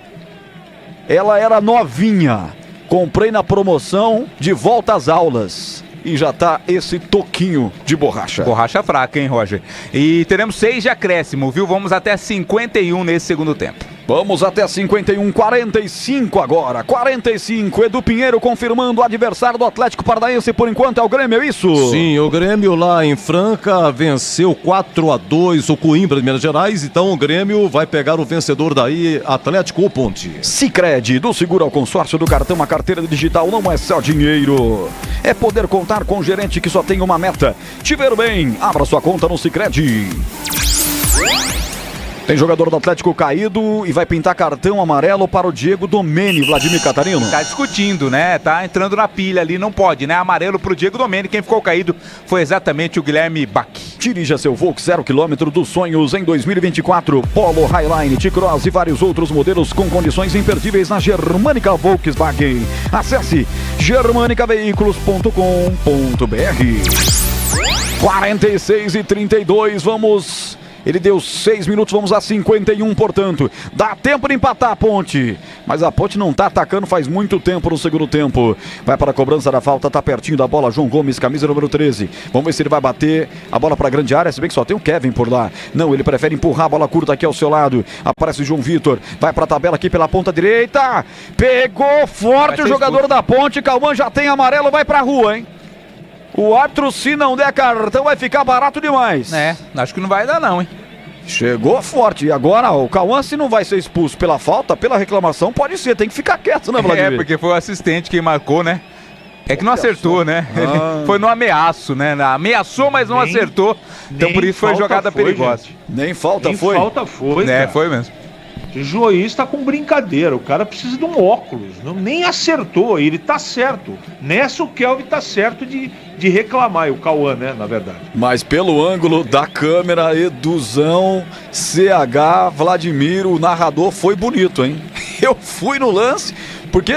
Ela era novinha. Comprei na promoção de volta às aulas. E já tá esse toquinho de borracha. Borracha fraca, hein, Roger? E teremos 6 de acréscimo, viu? Vamos até 51 nesse segundo tempo. Vamos até 51, 45 agora. 45, Edu Pinheiro confirmando o adversário do Atlético Paranaense por enquanto é o Grêmio, é isso? Sim, o Grêmio lá em Franca venceu 4-2 o Coimbra de Minas Gerais, então o Grêmio vai pegar o vencedor daí, Atlético ou Ponte. Sicredi, do seguro ao consórcio do cartão, a carteira digital não é só dinheiro. É poder contar com um gerente que só tem uma meta. Te ver bem, abra sua conta no Sicredi. Tem jogador do Atlético caído e vai pintar cartão amarelo para o Diego Domeni, Vladimir Catarino. Tá discutindo, né? Tá entrando na pilha ali, não pode, né? Amarelo pro Diego Domeni, quem ficou caído foi exatamente o Guilherme Bach. Dirija seu Volks 0 km dos sonhos em 2024. Polo, Highline, T-Cross e vários outros modelos com condições imperdíveis na Germânica Volkswagen. Acesse germanicaveículos.com.br. 46-32, vamos... Ele deu 6 minutos, vamos a 51, portanto. Dá tempo de empatar a Ponte. Mas a Ponte não tá atacando faz muito tempo no segundo tempo. Vai para a cobrança da falta, tá pertinho da bola. João Gomes, camisa número 13. Vamos ver se ele vai bater a bola para a grande área, se bem que só tem o Kevin por lá. Não, ele prefere empurrar a bola curta aqui ao seu lado. Aparece o João Vitor. Vai para a tabela aqui pela ponta direita. Pegou forte o jogador da Ponte. Cauã já tem amarelo, vai pra rua, hein? O árbitro, se não der cartão, vai ficar barato demais. É, acho que não vai dar não, hein? Chegou forte. E agora, o Cauã, se não vai ser expulso pela falta, pela reclamação, pode ser. Tem que ficar quieto, né, Vladimir? É, porque foi o assistente quem marcou, né? É que não acertou, né? Foi no ameaço, né? Ameaçou, mas não acertou. Então por isso foi jogada perigosa. Gente. Nem falta nem foi. Nem falta foi, né? Cara. Foi mesmo. O juiz tá com brincadeira, o cara precisa de um óculos, nem acertou, ele tá certo. Nessa o Kelvin tá certo de reclamar, e o Cauã, né, na verdade. Mas pelo ângulo da câmera, Eduzão, CH, Vladimir, o narrador foi bonito, hein? Eu fui no lance, porque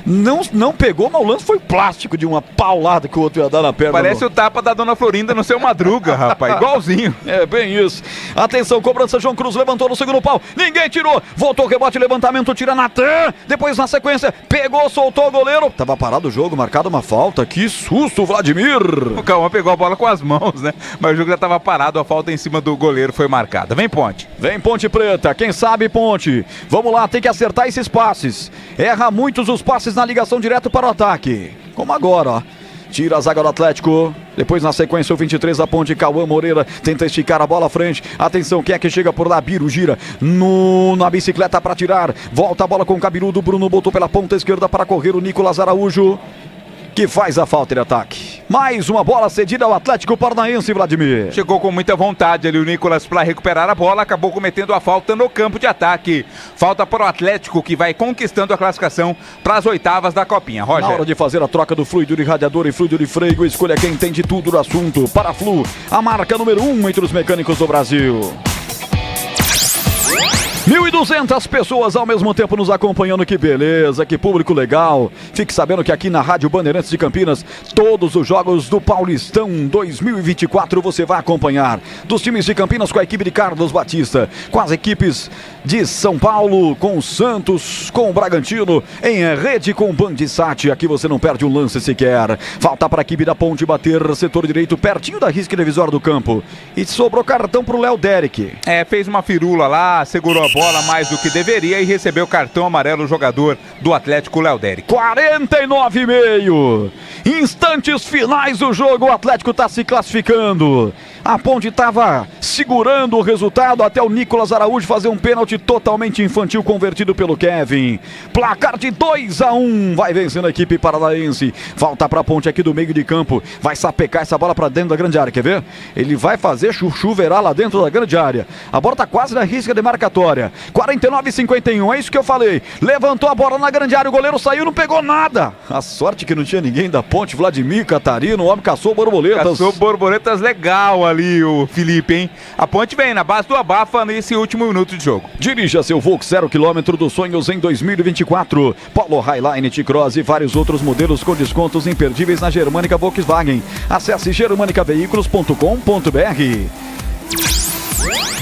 não pegou, mas o lance foi plástico de uma paulada que o outro ia dar na perna. Parece o tapa da Dona Florinda no seu Madruga, rapaz, igualzinho. É, bem isso. Atenção, cobrança, João Cruz levantou no segundo pau, ninguém tirou, voltou, rebote, levantamento, tira Natan, depois na sequência, pegou, soltou o goleiro, tava parado o jogo, marcado uma falta, que susto, Vladimir. O Cauã pegou a bola com as mãos, né, mas o jogo já tava parado, a falta em cima do goleiro foi marcada. Vem Ponte. Vem Ponte Preta, quem sabe Ponte. Vamos lá, tem que acertar esses passes. Erra muitos os passes na ligação direto para o ataque. Como agora, ó. Tira a zaga do Atlético. Depois na sequência o 23 da Ponte, Cauã Moreira tenta esticar a bola à frente. Atenção, quem é que chega por lá? Biro gira na bicicleta para tirar. Volta a bola com o cabeludo. Bruno botou pela ponta esquerda para correr o Nicolas Araújo, que faz a falta de ataque. Mais uma bola cedida ao Atlético Paranaense, Vladimir. Chegou com muita vontade ali o Nicolas para recuperar a bola, acabou cometendo a falta no campo de ataque. Falta para o Atlético, que vai conquistando a classificação para as oitavas da Copinha. Roger. Na hora de fazer a troca do fluido de radiador e fluido de freio, escolha quem entende tudo do assunto. Paraflu, a marca número 1 entre os mecânicos do Brasil. 1.200 pessoas ao mesmo tempo nos acompanhando, que beleza, que público legal. Fique sabendo que aqui na Rádio Bandeirantes de Campinas, todos os jogos do Paulistão 2024 você vai acompanhar. Dos times de Campinas com a equipe de Carlos Batista, com as equipes de São Paulo, com o Santos, com o Bragantino, em rede com o Bandisat. Aqui você não perde um lance sequer. Falta para a equipe da Ponte bater setor direito, pertinho da risca divisória do campo. E sobrou cartão para o Léo Derek. Fez uma firula lá, segurou a bola mais do que deveria e recebeu cartão amarelo o jogador do Atlético, Léo Derek. 49,5. Instantes finais do jogo, o Atlético está se classificando. A Ponte estava segurando o resultado até o Nicolas Araújo fazer um pênalti totalmente infantil convertido pelo Kevin. Placar de 2-1, vai vencendo a equipe paranaense. Falta para a Ponte aqui do meio de campo. Vai sapecar essa bola para dentro da grande área, quer ver? Ele vai fazer chuveirar lá dentro da grande área. A bola está quase na risca demarcatória. 49,51, é isso que eu falei. Levantou a bola na grande área, o goleiro saiu, não pegou nada. A sorte que não tinha ninguém da Ponte. Vladimir Catarino, o homem caçou borboletas. Caçou borboletas legal ali o Felipe, hein? A Ponte vem na base do abafa nesse último minuto de jogo. Dirija seu Volks 0 km dos sonhos em 2024. Polo Highline, T-Cross e vários outros modelos com descontos imperdíveis na Germânica Volkswagen. Acesse germanicaveículos.com.br.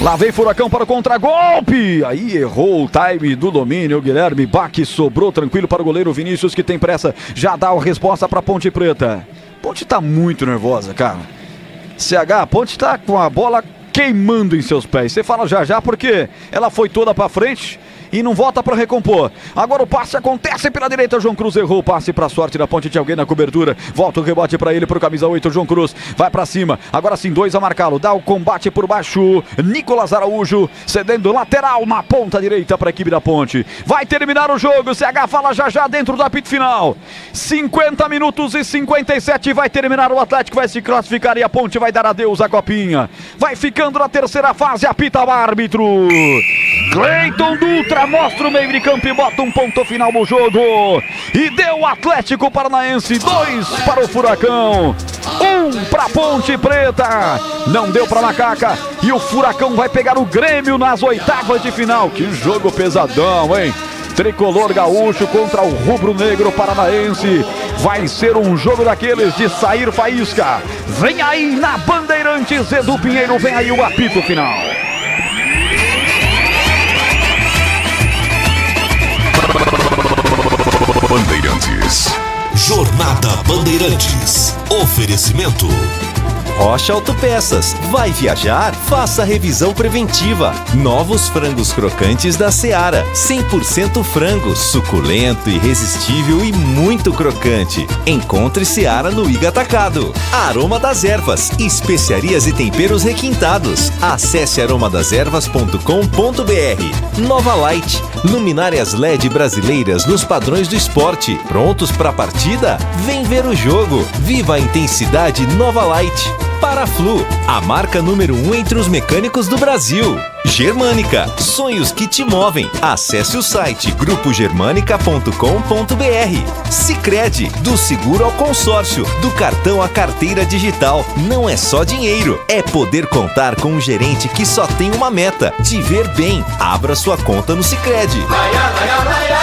Lá vem Furacão para o contragolpe. Aí errou o time do domínio. Guilherme Bach sobrou tranquilo para o goleiro Vinícius, que tem pressa. Já dá a resposta para a Ponte Preta. Ponte tá muito nervosa, cara. CH, a Ponte tá com a bola queimando em seus pés. Você fala já porque ela foi toda para frente e não volta para recompor. Agora o passe acontece pela direita. João Cruz errou o passe para sorte da Ponte. Tinha alguém na cobertura. Volta o rebote para ele, para o camisa 8. João Cruz vai para cima. Agora sim, 2 a marcá-lo. Dá o combate por baixo. Nicolas Araújo cedendo lateral na ponta direita para a equipe da Ponte. Vai terminar o jogo. CH fala já dentro do apito final. 50 minutos e 57. Vai terminar. O Atlético vai se classificar e a Ponte vai dar adeus à Copinha. Vai ficando na terceira fase. Apita o árbitro. Cleiton Dutra mostra o meio de campo e bota um ponto final no jogo. E deu Atlético Paranaense, 2 para o Furacão, 1 para a Ponte Preta. Não deu para Macaca. E o Furacão vai pegar o Grêmio nas oitavas de final. Que jogo pesadão, hein? Tricolor gaúcho contra o rubro-negro paranaense. Vai ser um jogo daqueles de sair faísca. Vem aí na Bandeirantes, Edu Pinheiro, vem aí o apito final. Bandeirantes. Jornada Bandeirantes. Oferecimento Rocha Autopeças. Vai viajar? Faça a revisão preventiva. Novos frangos crocantes da Seara. 100% frango, suculento, irresistível e muito crocante. Encontre Seara no Iga Atacado. Aroma das Ervas. Especiarias e temperos requintados. Acesse aromadeservas.com.br. Nova Light. Luminárias LED brasileiras nos padrões do esporte. Prontos para a partida? Vem ver o jogo. Viva a intensidade Nova Light. Paraflu, a marca número 1 entre os mecânicos do Brasil. Germânica, sonhos que te movem. Acesse o site grupogermanica.com.br. Sicredi, do seguro ao consórcio, do cartão à carteira digital. Não é só dinheiro, é poder contar com um gerente que só tem uma meta: te ver bem. Abra sua conta no Sicredi. Bandeirantes,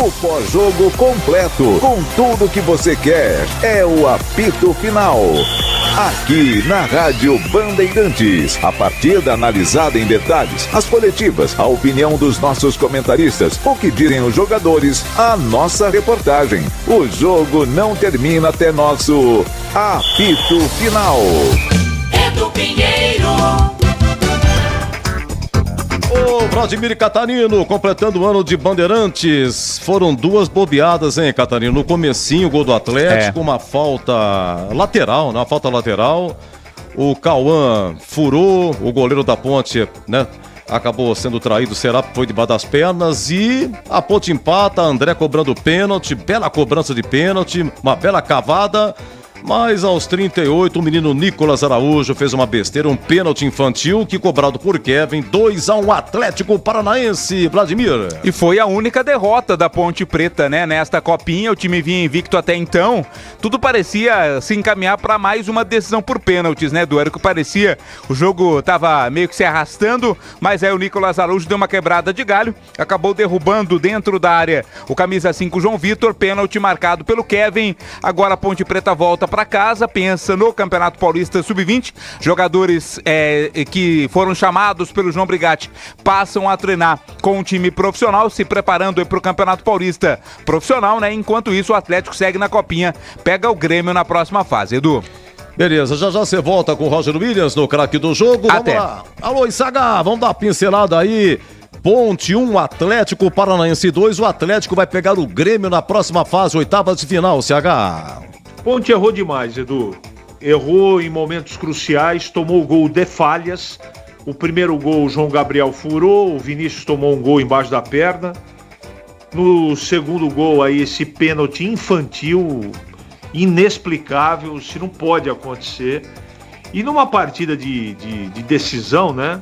o pós-jogo completo, com tudo que você quer. É o apito final. Aqui na Rádio Bandeirantes, a partida analisada em detalhes, as coletivas, a opinião dos nossos comentaristas, o que dizem os jogadores, a nossa reportagem. O jogo não termina até nosso apito final. Edu Pinheiro. Ô, Vladimir Catarino, completando o ano de Bandeirantes. Foram duas bobeadas, hein, Catarino? No comecinho, o gol do Atlético, uma falta lateral, né? Uma falta lateral. O Cauã furou, o goleiro da Ponte, né? Acabou sendo traído, foi debaixo das pernas e a Ponte empata, André cobrando pênalti, bela cobrança de pênalti, uma bela cavada. Mas aos 38, o menino Nicolas Araújo fez uma besteira, um pênalti infantil que cobrado por Kevin, 2-1 Atlético Paranaense, Vladimir. E foi a única derrota da Ponte Preta, né? Nesta copinha, o time vinha invicto até então. Tudo parecia se encaminhar para mais uma decisão por pênaltis, né, Edu? Era o que parecia. O jogo tava meio que se arrastando, mas aí o Nicolas Araújo deu uma quebrada de galho, acabou derrubando dentro da área o camisa 5 João Vitor, pênalti marcado pelo Kevin. Agora a Ponte Preta volta para casa, pensa no Campeonato Paulista Sub-20, jogadores que foram chamados pelo João Brigatti passam a treinar com o time profissional, se preparando para o Campeonato Paulista Profissional, né? Enquanto isso o Atlético segue na copinha, pega o Grêmio na próxima fase, Edu. Beleza, já você volta com o Roger Williams no craque do jogo. Até. Vamos lá. Alô, Isaga, vamos dar uma pincelada aí. Ponte 1, Atlético Paranaense 2, o Atlético vai pegar o Grêmio na próxima fase, oitavas de final, CH. Ponte errou demais, Edu. Errou em momentos cruciais, tomou o gol de falhas. O primeiro gol o João Gabriel furou, o Vinícius tomou um gol embaixo da perna. No segundo gol aí esse pênalti infantil, inexplicável, isso não pode acontecer. E numa partida de decisão, né?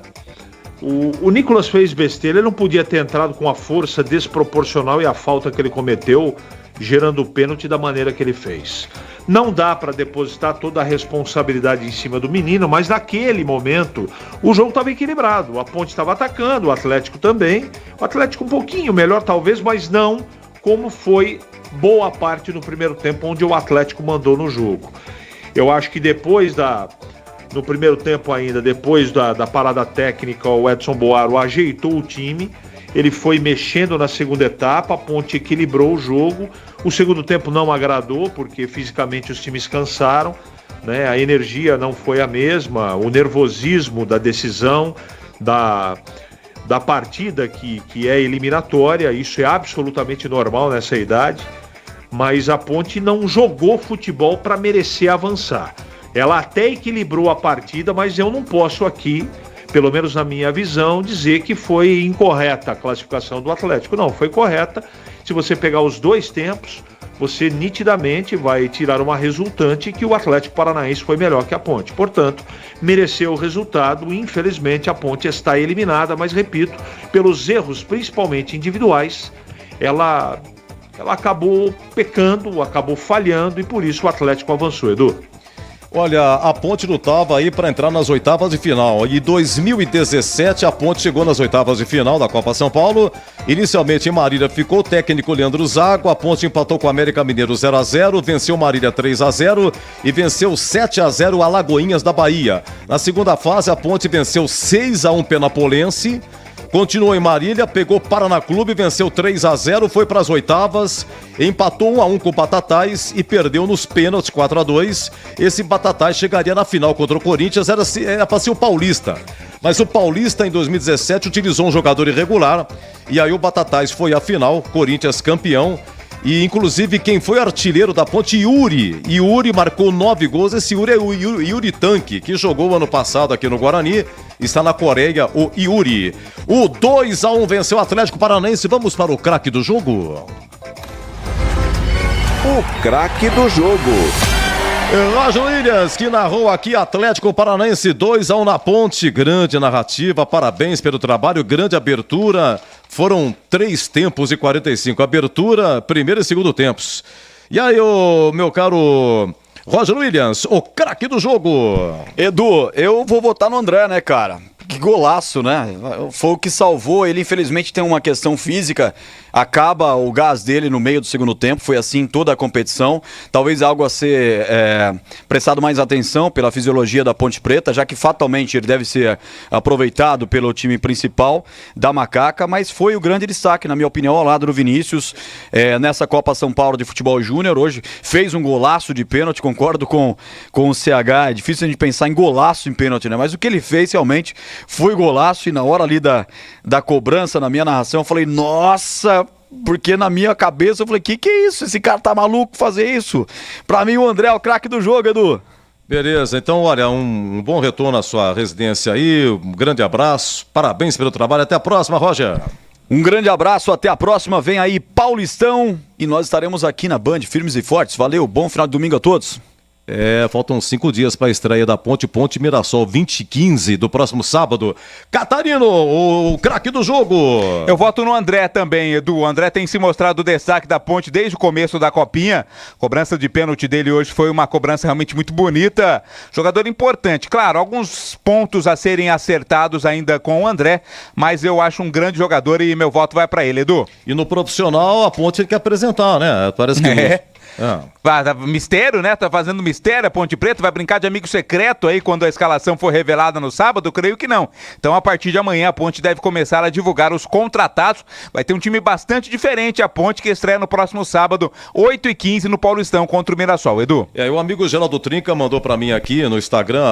O Nicolas fez besteira, ele não podia ter entrado com a força desproporcional e a falta que ele cometeu, gerando o pênalti da maneira que ele fez. Não dá para depositar toda a responsabilidade em cima do menino, mas naquele momento o jogo estava equilibrado. A Ponte estava atacando, o Atlético também. O Atlético um pouquinho melhor talvez, mas não como foi boa parte no primeiro tempo, onde o Atlético mandou no jogo. Eu acho que depois no primeiro tempo ainda, depois da parada técnica, o Edson Boaro ajeitou o time. Ele foi mexendo na segunda etapa, a Ponte equilibrou o jogo. O segundo tempo não agradou, porque fisicamente os times cansaram, né? A energia não foi a mesma, o nervosismo da decisão, da partida que é eliminatória, isso é absolutamente normal nessa idade, mas a Ponte não jogou futebol para merecer avançar. Ela até equilibrou a partida, mas eu não posso aqui, pelo menos na minha visão, dizer que foi incorreta a classificação do Atlético. Não, foi correta. Se você pegar os dois tempos, você nitidamente vai tirar uma resultante que o Atlético Paranaense foi melhor que a Ponte. Portanto, mereceu o resultado. Infelizmente, a Ponte está eliminada, mas repito, pelos erros, principalmente individuais, ela acabou pecando, acabou falhando e por isso o Atlético avançou, Edu. Olha, a Ponte lutava aí para entrar nas oitavas de final. Em 2017, a Ponte chegou nas oitavas de final da Copa São Paulo. Inicialmente em Marília ficou o técnico Leandro Zago. A Ponte empatou com o América Mineiro 0-0, venceu Marília 3-0 e venceu 7-0 o Alagoinhas da Bahia. Na segunda fase, a Ponte venceu 6-1 Penapolense. Continuou em Marília, pegou Paraná Clube, venceu 3-0, foi para as oitavas, empatou 1-1 com o Batatais e perdeu nos pênaltis 4-2. Esse Batatais chegaria na final contra o Corinthians, era para ser o Paulista. Mas o Paulista, em 2017, utilizou um jogador irregular e aí o Batatais foi à final, Corinthians campeão. E inclusive quem foi artilheiro da Ponte, Yuri marcou 9 gols. Esse Yuri é o Yuri Tanque, que jogou ano passado aqui no Guarani, está na Coreia, o Yuri. O 2-1 venceu o Atlético Paranaense. Vamos para o craque do jogo. O craque do jogo. Roger Williams, que narrou aqui Atlético Paranaense 2-1 na Ponte. Grande narrativa, parabéns pelo trabalho, grande abertura. Foram 3 tempos e 45. Abertura, primeiro e segundo tempos. E aí, meu caro Roger Williams, o craque do jogo. Edu, eu vou votar no André, né, cara? Que golaço, né? Foi o que salvou. Ele, infelizmente, tem uma questão física. Acaba o gás dele no meio do segundo tempo. Foi assim em toda a competição. Talvez algo a ser prestado mais atenção pela fisiologia da Ponte Preta, já que fatalmente ele deve ser aproveitado pelo time principal da Macaca, mas foi o grande destaque, na minha opinião, ao lado do Vinícius, nessa Copa São Paulo de Futebol Júnior. Hoje fez um golaço de pênalti, concordo com o CH. É difícil a gente pensar em golaço em pênalti, né? Mas o que ele fez realmente foi golaço, e na hora ali da cobrança, na minha narração, eu falei, nossa, porque na minha cabeça eu falei, que é isso? Esse cara tá maluco fazer isso? Pra mim o André é o craque do jogo, Edu. Beleza, então olha, um bom retorno à sua residência aí, um grande abraço, parabéns pelo trabalho, até a próxima, Roger. Um grande abraço, até a próxima, vem aí Paulistão e nós estaremos aqui na Band, firmes e fortes, valeu, bom final de domingo a todos. Faltam 5 dias para a estreia da Ponte Mirassol, 20h15 do próximo sábado. Catarino, o craque do jogo. Eu voto no André também, Edu. O André tem se mostrado o destaque da Ponte desde o começo da Copinha. Cobrança de pênalti dele hoje foi uma cobrança realmente muito bonita. Jogador importante. Claro, alguns pontos a serem acertados ainda com o André, mas eu acho um grande jogador e meu voto vai para ele, Edu. E no profissional, a Ponte tem que apresentar, né? Parece que... Mistério, né? Tá fazendo mistério a Ponte Preta, vai brincar de amigo secreto aí quando a escalação for revelada no sábado? Creio que não. Então a partir de amanhã a Ponte deve começar a divulgar os contratados. Vai ter um time bastante diferente, a Ponte, que estreia no próximo sábado, 8h15 no Paulistão contra o Mirassol. Edu? O amigo Geraldo Trinca mandou pra mim aqui no Instagram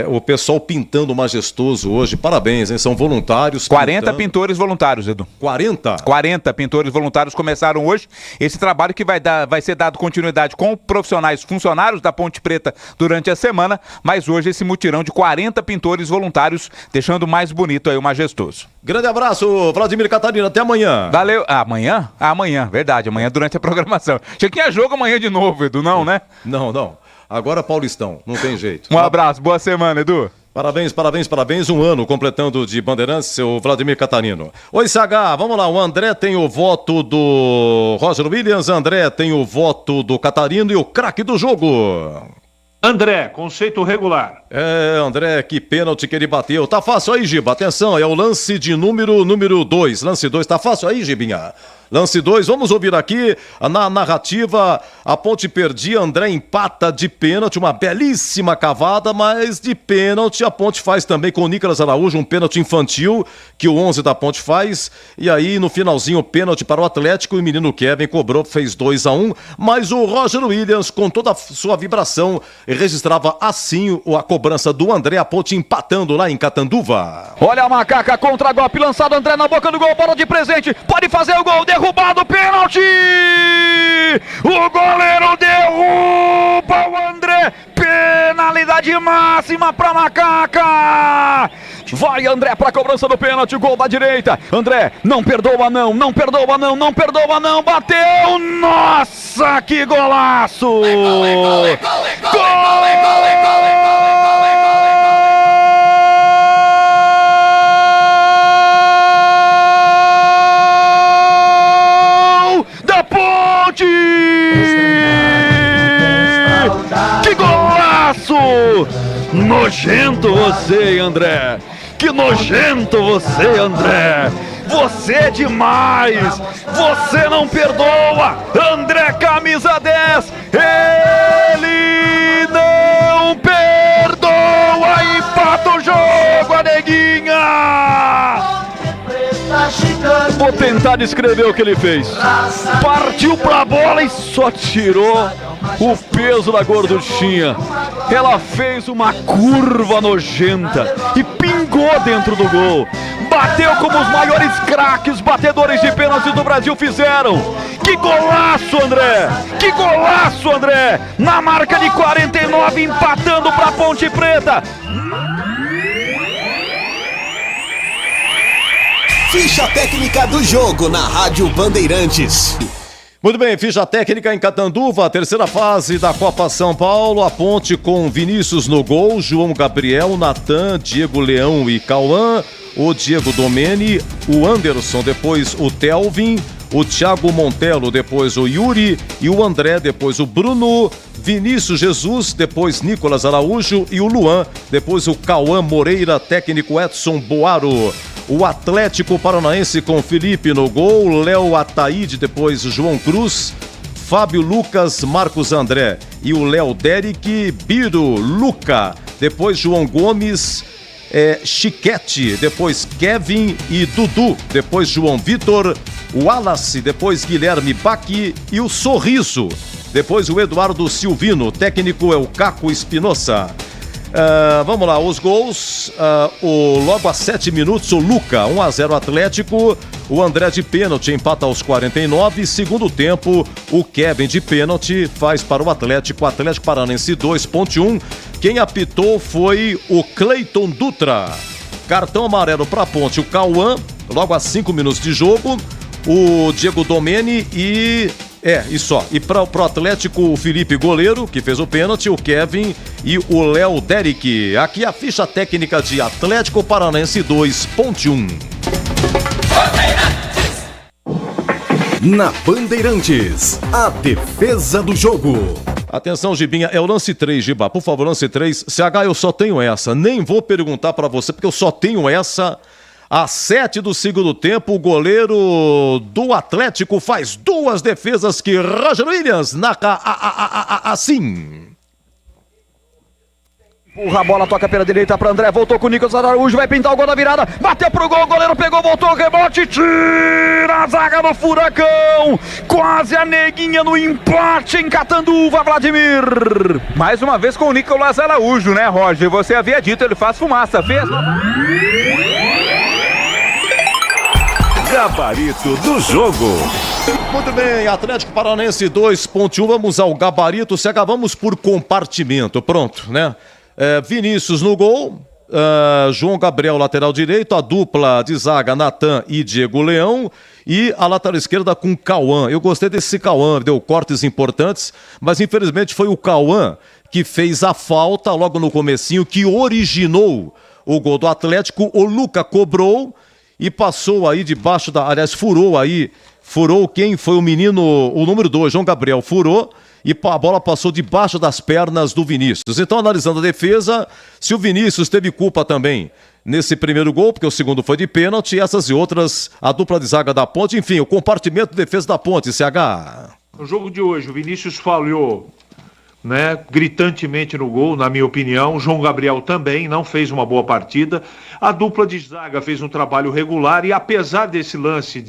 o pessoal pintando majestoso hoje, parabéns, hein? São voluntários. 40 pintores voluntários, Edu. 40? 40 pintores voluntários começaram hoje. Esse trabalho que vai ser dado continuidade com profissionais funcionários da Ponte Preta durante a semana, mas hoje esse mutirão de 40 pintores voluntários, deixando mais bonito aí o majestoso. Grande abraço, Vladimir Catarina, até amanhã. Valeu. Amanhã? Amanhã, verdade, amanhã durante a programação. Achei que tinha jogo amanhã de novo, Edu, não, né? Não. Agora Paulistão, não tem jeito. Um abraço, boa semana, Edu. Parabéns, um ano completando de Bandeirantes, seu Vladimir Catarino. Oi, CH, vamos lá, o André tem o voto do Roger Williams, André tem o voto do Catarino e o craque do jogo. André, conceito regular. André, que pênalti que ele bateu. Tá fácil aí, Giba, atenção, é o lance de número 2, lance 2, tá fácil aí, Gibinha? Lance 2, vamos ouvir aqui na narrativa, a Ponte perdia, André empata de pênalti, uma belíssima cavada, mas de pênalti a Ponte faz também com o Nicolas Araújo, um pênalti infantil que o 11 da Ponte faz, e aí no finalzinho o pênalti para o Atlético e o menino Kevin cobrou, fez 2-1, mas o Roger Williams com toda a sua vibração registrava assim a cobrança do André, a Ponte empatando lá em Catanduva. Olha a Macaca, contra-golpe lançado, André na boca do gol, bola de presente, pode fazer o gol, derrubado, pênalti! O goleiro derruba o André, penalidade máxima para Macaca! Vai André para a cobrança do pênalti, gol da direita, André, não perdoa não, bateu, nossa, que golaço! Gol! Da Ponte! Que golaço! Nojento você, André! Que nojento você, André! Você é demais! Você não perdoa! André, camisa 10! Ele não perdoa! Empata o jogo, a neguinha! Vou tentar descrever o que ele fez. Partiu pra bola e só tirou o peso da gorduchinha. Ela fez uma curva nojenta e pingou dentro do gol. Bateu como os maiores craques batedores de pênaltis do Brasil fizeram. Que golaço, André! Que golaço, André! Na marca de 49, empatando pra Ponte Preta. Ficha técnica do jogo na Rádio Bandeirantes. Muito bem, ficha técnica em Catanduva, terceira fase da Copa São Paulo, a Ponte com Vinícius no gol, João Gabriel, Natan, Diego Leão e Cauã, o Diego Domene, o Anderson, depois o Telvin, o Thiago Montelo, depois o Yuri e o André, depois o Bruno, Vinícius Jesus, depois Nicolas Araújo e o Luan, depois o Cauã Moreira, técnico Edson Boaro. O Atlético Paranaense com Felipe no gol, Léo Ataíde, depois João Cruz, Fábio Lucas, Marcos André e o Léo Derek, Biro, Luca, depois João Gomes, Chiquete, depois Kevin e Dudu, depois João Vitor, o Wallace, depois Guilherme Baqui e o Sorriso, depois o Eduardo Silvino, técnico é o Caco Espinosa. Vamos lá, os gols, logo a 7 minutos, o Luca, 1-0 Atlético, o André de pênalti empata aos 49, segundo tempo, o Kevin de pênalti faz para o Atlético Paranaense 2.1, quem apitou foi o Cleiton Dutra, cartão amarelo para a Ponte, o Cauã, logo a 5 minutos de jogo, o Diego Domeni e para o Atlético, o Felipe goleiro, que fez o pênalti, o Kevin e o Léo Derek. Aqui a ficha técnica de Atlético Paranaense 2.1. Na Bandeirantes, a defesa do jogo. Atenção, Gibinha, é o lance 3, Giba. Por favor, lance 3. CH, eu só tenho essa. Nem vou perguntar para você, porque eu só tenho essa. A 7 do segundo tempo, o goleiro do Atlético faz 2 defesas que Roger Williams narra assim. Empurra a bola, toca pela direita para André, voltou com o Nicolas Araújo, vai pintar o gol da virada, bateu pro gol, o goleiro pegou, voltou, rebote, tira a zaga do Furacão, quase a neguinha no empate em Catanduva, Vladimir. Mais uma vez com o Nicolas Araújo, né, Roger? Você havia dito, ele faz fumaça, fez? Gabarito do jogo. Muito bem, Atlético Paranaense 2.1, vamos ao gabarito, vamos por compartimento, pronto, né? Vinícius no gol, João Gabriel lateral direito, a dupla de zaga Natan e Diego Leão e a lateral esquerda com Cauã. Eu gostei desse Cauã, deu cortes importantes, mas infelizmente foi o Cauã que fez a falta logo no comecinho, que originou o gol do Atlético. O Luca cobrou e passou aí debaixo furou quem foi o menino, o número 2, João Gabriel, furou e a bola passou debaixo das pernas do Vinícius. Então, analisando a defesa, se o Vinícius teve culpa também nesse primeiro gol, porque o segundo foi de pênalti, essas e outras, a dupla de zaga da Ponte, enfim, o compartimento de defesa da Ponte, CH. No jogo de hoje, o Vinícius falhou, né, gritantemente no gol, na minha opinião. O João Gabriel também não fez uma boa partida. A dupla de zaga fez um trabalho regular e apesar desse lance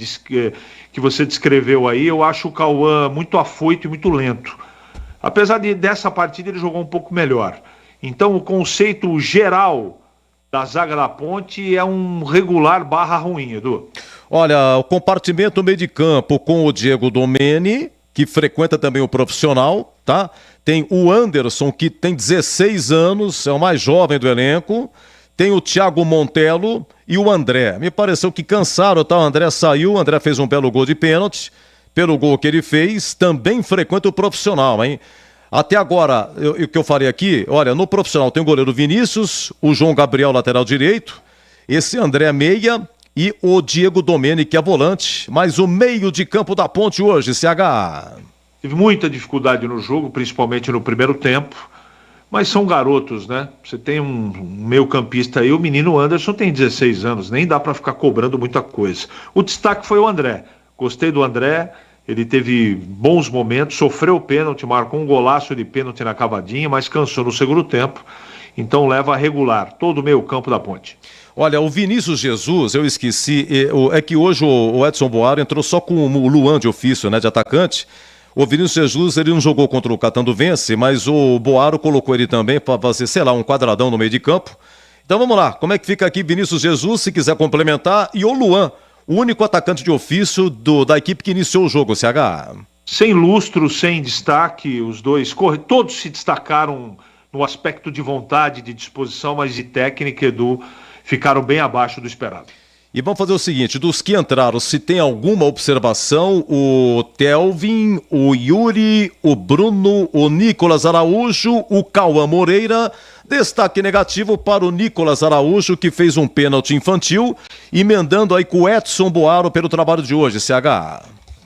que você descreveu aí, eu acho o Cauã muito afoito e muito lento. Apesar dessa partida ele jogou um pouco melhor. Então o conceito geral da zaga da Ponte é um regular / ruim, Edu. Olha, o compartimento meio de campo com o Diego Domeni, que frequenta também o profissional, tá? Tem o Anderson, que tem 16 anos, é o mais jovem do elenco. Tem o Thiago Montelo e o André. Me pareceu que cansaram, tá? O André saiu, o André fez um belo gol de pênalti. Pelo gol que ele fez, também frequenta o profissional, hein? Até agora, o que eu falei aqui, olha, no profissional tem o goleiro Vinícius, o João Gabriel, lateral direito, esse André meia e o Diego Domeni, que é volante. Mas o meio de campo da Ponte hoje, CH... Teve muita dificuldade no jogo, principalmente no primeiro tempo, mas são garotos, né? Você tem um meio-campista aí, o menino Anderson tem 16 anos, nem dá para ficar cobrando muita coisa. O destaque foi o André. Gostei do André, ele teve bons momentos, sofreu o pênalti, marcou um golaço de pênalti na cavadinha, mas cansou no segundo tempo, então leva a regular todo o meio-campo da Ponte. Olha, o Vinícius Jesus, eu esqueci, é que hoje o Edson Boaro entrou só com o Luan de ofício, né, de atacante. O Vinícius Jesus, ele não jogou contra o Catanduvense, mas o Boaro colocou ele também para fazer, sei lá, um quadradão no meio de campo. Então vamos lá, como é que fica aqui Vinícius Jesus, se quiser complementar, e o Luan, o único atacante de ofício da equipe que iniciou o jogo, CH. Sem lustro, sem destaque, os dois, todos se destacaram no aspecto de vontade, de disposição, mas de técnica, Edu, ficaram bem abaixo do esperado. E vamos fazer o seguinte, dos que entraram, se tem alguma observação, o Telvin, o Yuri, o Bruno, o Nicolas Araújo, o Cauã Moreira. Destaque negativo para o Nicolas Araújo, que fez um pênalti infantil, emendando aí com o Edson Boaro pelo trabalho de hoje, CH.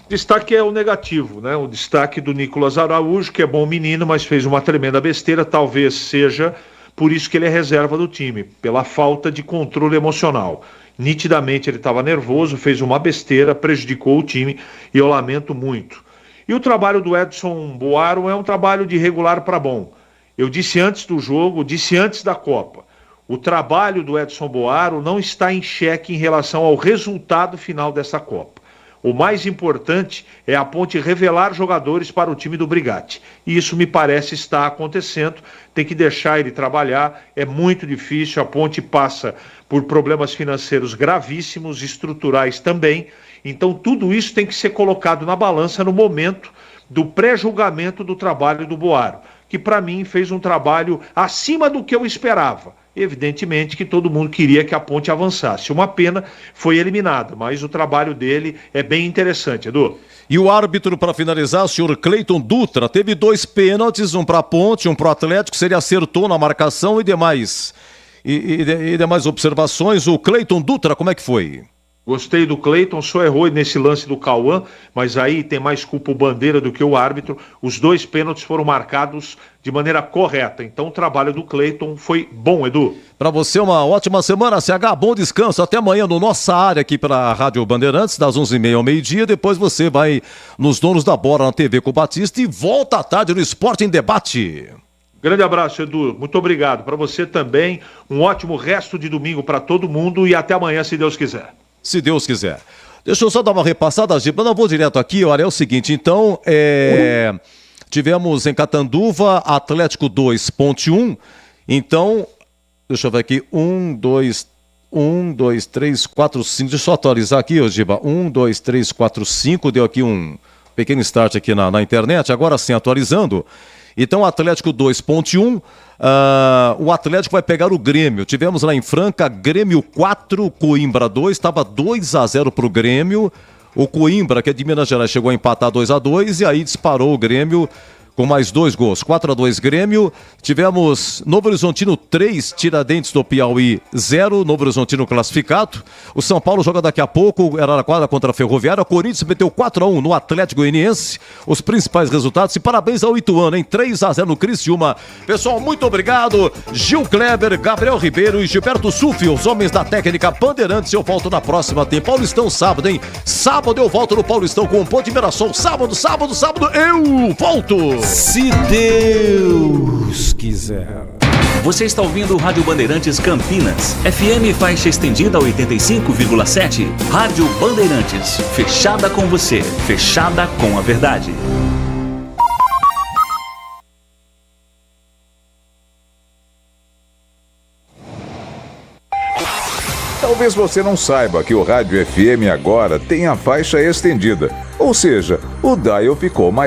Destaque é o negativo, né? O destaque do Nicolas Araújo, que é bom menino, mas fez uma tremenda besteira. Talvez seja por isso que ele é reserva do time, pela falta de controle emocional. Nitidamente ele estava nervoso, fez uma besteira, prejudicou o time e eu lamento muito. E o trabalho do Edson Boaro é um trabalho de regular para bom. Eu disse antes do jogo, disse antes da Copa. O trabalho do Edson Boaro não está em xeque em relação ao resultado final dessa Copa. O mais importante é a Ponte revelar jogadores para o time do Brigatti. E isso me parece estar acontecendo. Tem que deixar ele trabalhar. É muito difícil. A Ponte passa por problemas financeiros gravíssimos, estruturais também. Então tudo isso tem que ser colocado na balança no momento do pré-julgamento do trabalho do Boaro, que para mim fez um trabalho acima do que eu esperava. Evidentemente que todo mundo queria que a Ponte avançasse. Uma pena, foi eliminada, mas o trabalho dele é bem interessante, Edu. E o árbitro, para finalizar, o senhor Cleiton Dutra, teve 2 pênaltis, um para a Ponte, um para o Atlético, se ele acertou na marcação e demais observações. O Cleiton Dutra, como é que foi? Gostei do Cleiton, só errou nesse lance do Cauã, mas aí tem mais culpa o Bandeira do que o árbitro. Os 2 pênaltis foram marcados de maneira correta, então o trabalho do Cleiton foi bom, Edu. Para você uma ótima semana, CH, bom descanso, até amanhã no Nossa Área aqui pela Rádio Bandeirantes, das 11h30 ao meio-dia, depois você vai nos Donos da Bola na TV com o Batista e volta à tarde no Esporte em Debate. Grande abraço, Edu, muito obrigado. Para você também, um ótimo resto de domingo para todo mundo e até amanhã, se Deus quiser. Se Deus quiser. Deixa eu só dar uma repassada, Giba. Não vou direto aqui, olha, é o seguinte, então, tivemos em Catanduva, Atlético 2, Ponte 1, então, deixa eu ver aqui, 1, 2, 3, 4, 5, deixa eu só atualizar aqui, Giba, 1, 2, 3, 4, 5, deu aqui um pequeno start aqui na internet, agora sim, atualizando. Então, Atlético 2, Ponte 1, o Atlético vai pegar o Grêmio. Tivemos lá em Franca, Grêmio 4, Coimbra 2, estava 2-0 para o Grêmio. O Coimbra, que é de Minas Gerais, chegou a empatar 2-2 e aí disparou o Grêmio com mais 2 gols. 4-2 Grêmio. Tivemos Novo Horizontino 3, Tiradentes do Piauí 0, Novo Horizontino classificado. O São Paulo joga daqui a pouco, Araraquara contra a Ferroviária. O Corinthians meteu 4-1 no Atlético Goianiense. Os principais resultados e parabéns ao Ituano, hein? 3-0 no Criciúma. Pessoal, muito obrigado. Gil Kleber, Gabriel Ribeiro e Gilberto Sufi, os homens da técnica Bandeirantes. Eu volto na próxima. Tem Paulistão sábado, hein? Sábado eu volto no Paulistão com o Ponte Mirassol. Sábado eu volto. Se Deus quiser. Você está ouvindo Rádio Bandeirantes Campinas, FM faixa estendida 85,7. Rádio Bandeirantes, fechada com você, fechada com a verdade. Talvez você não saiba que o rádio FM agora tem a faixa estendida, ou seja, o dial ficou maior.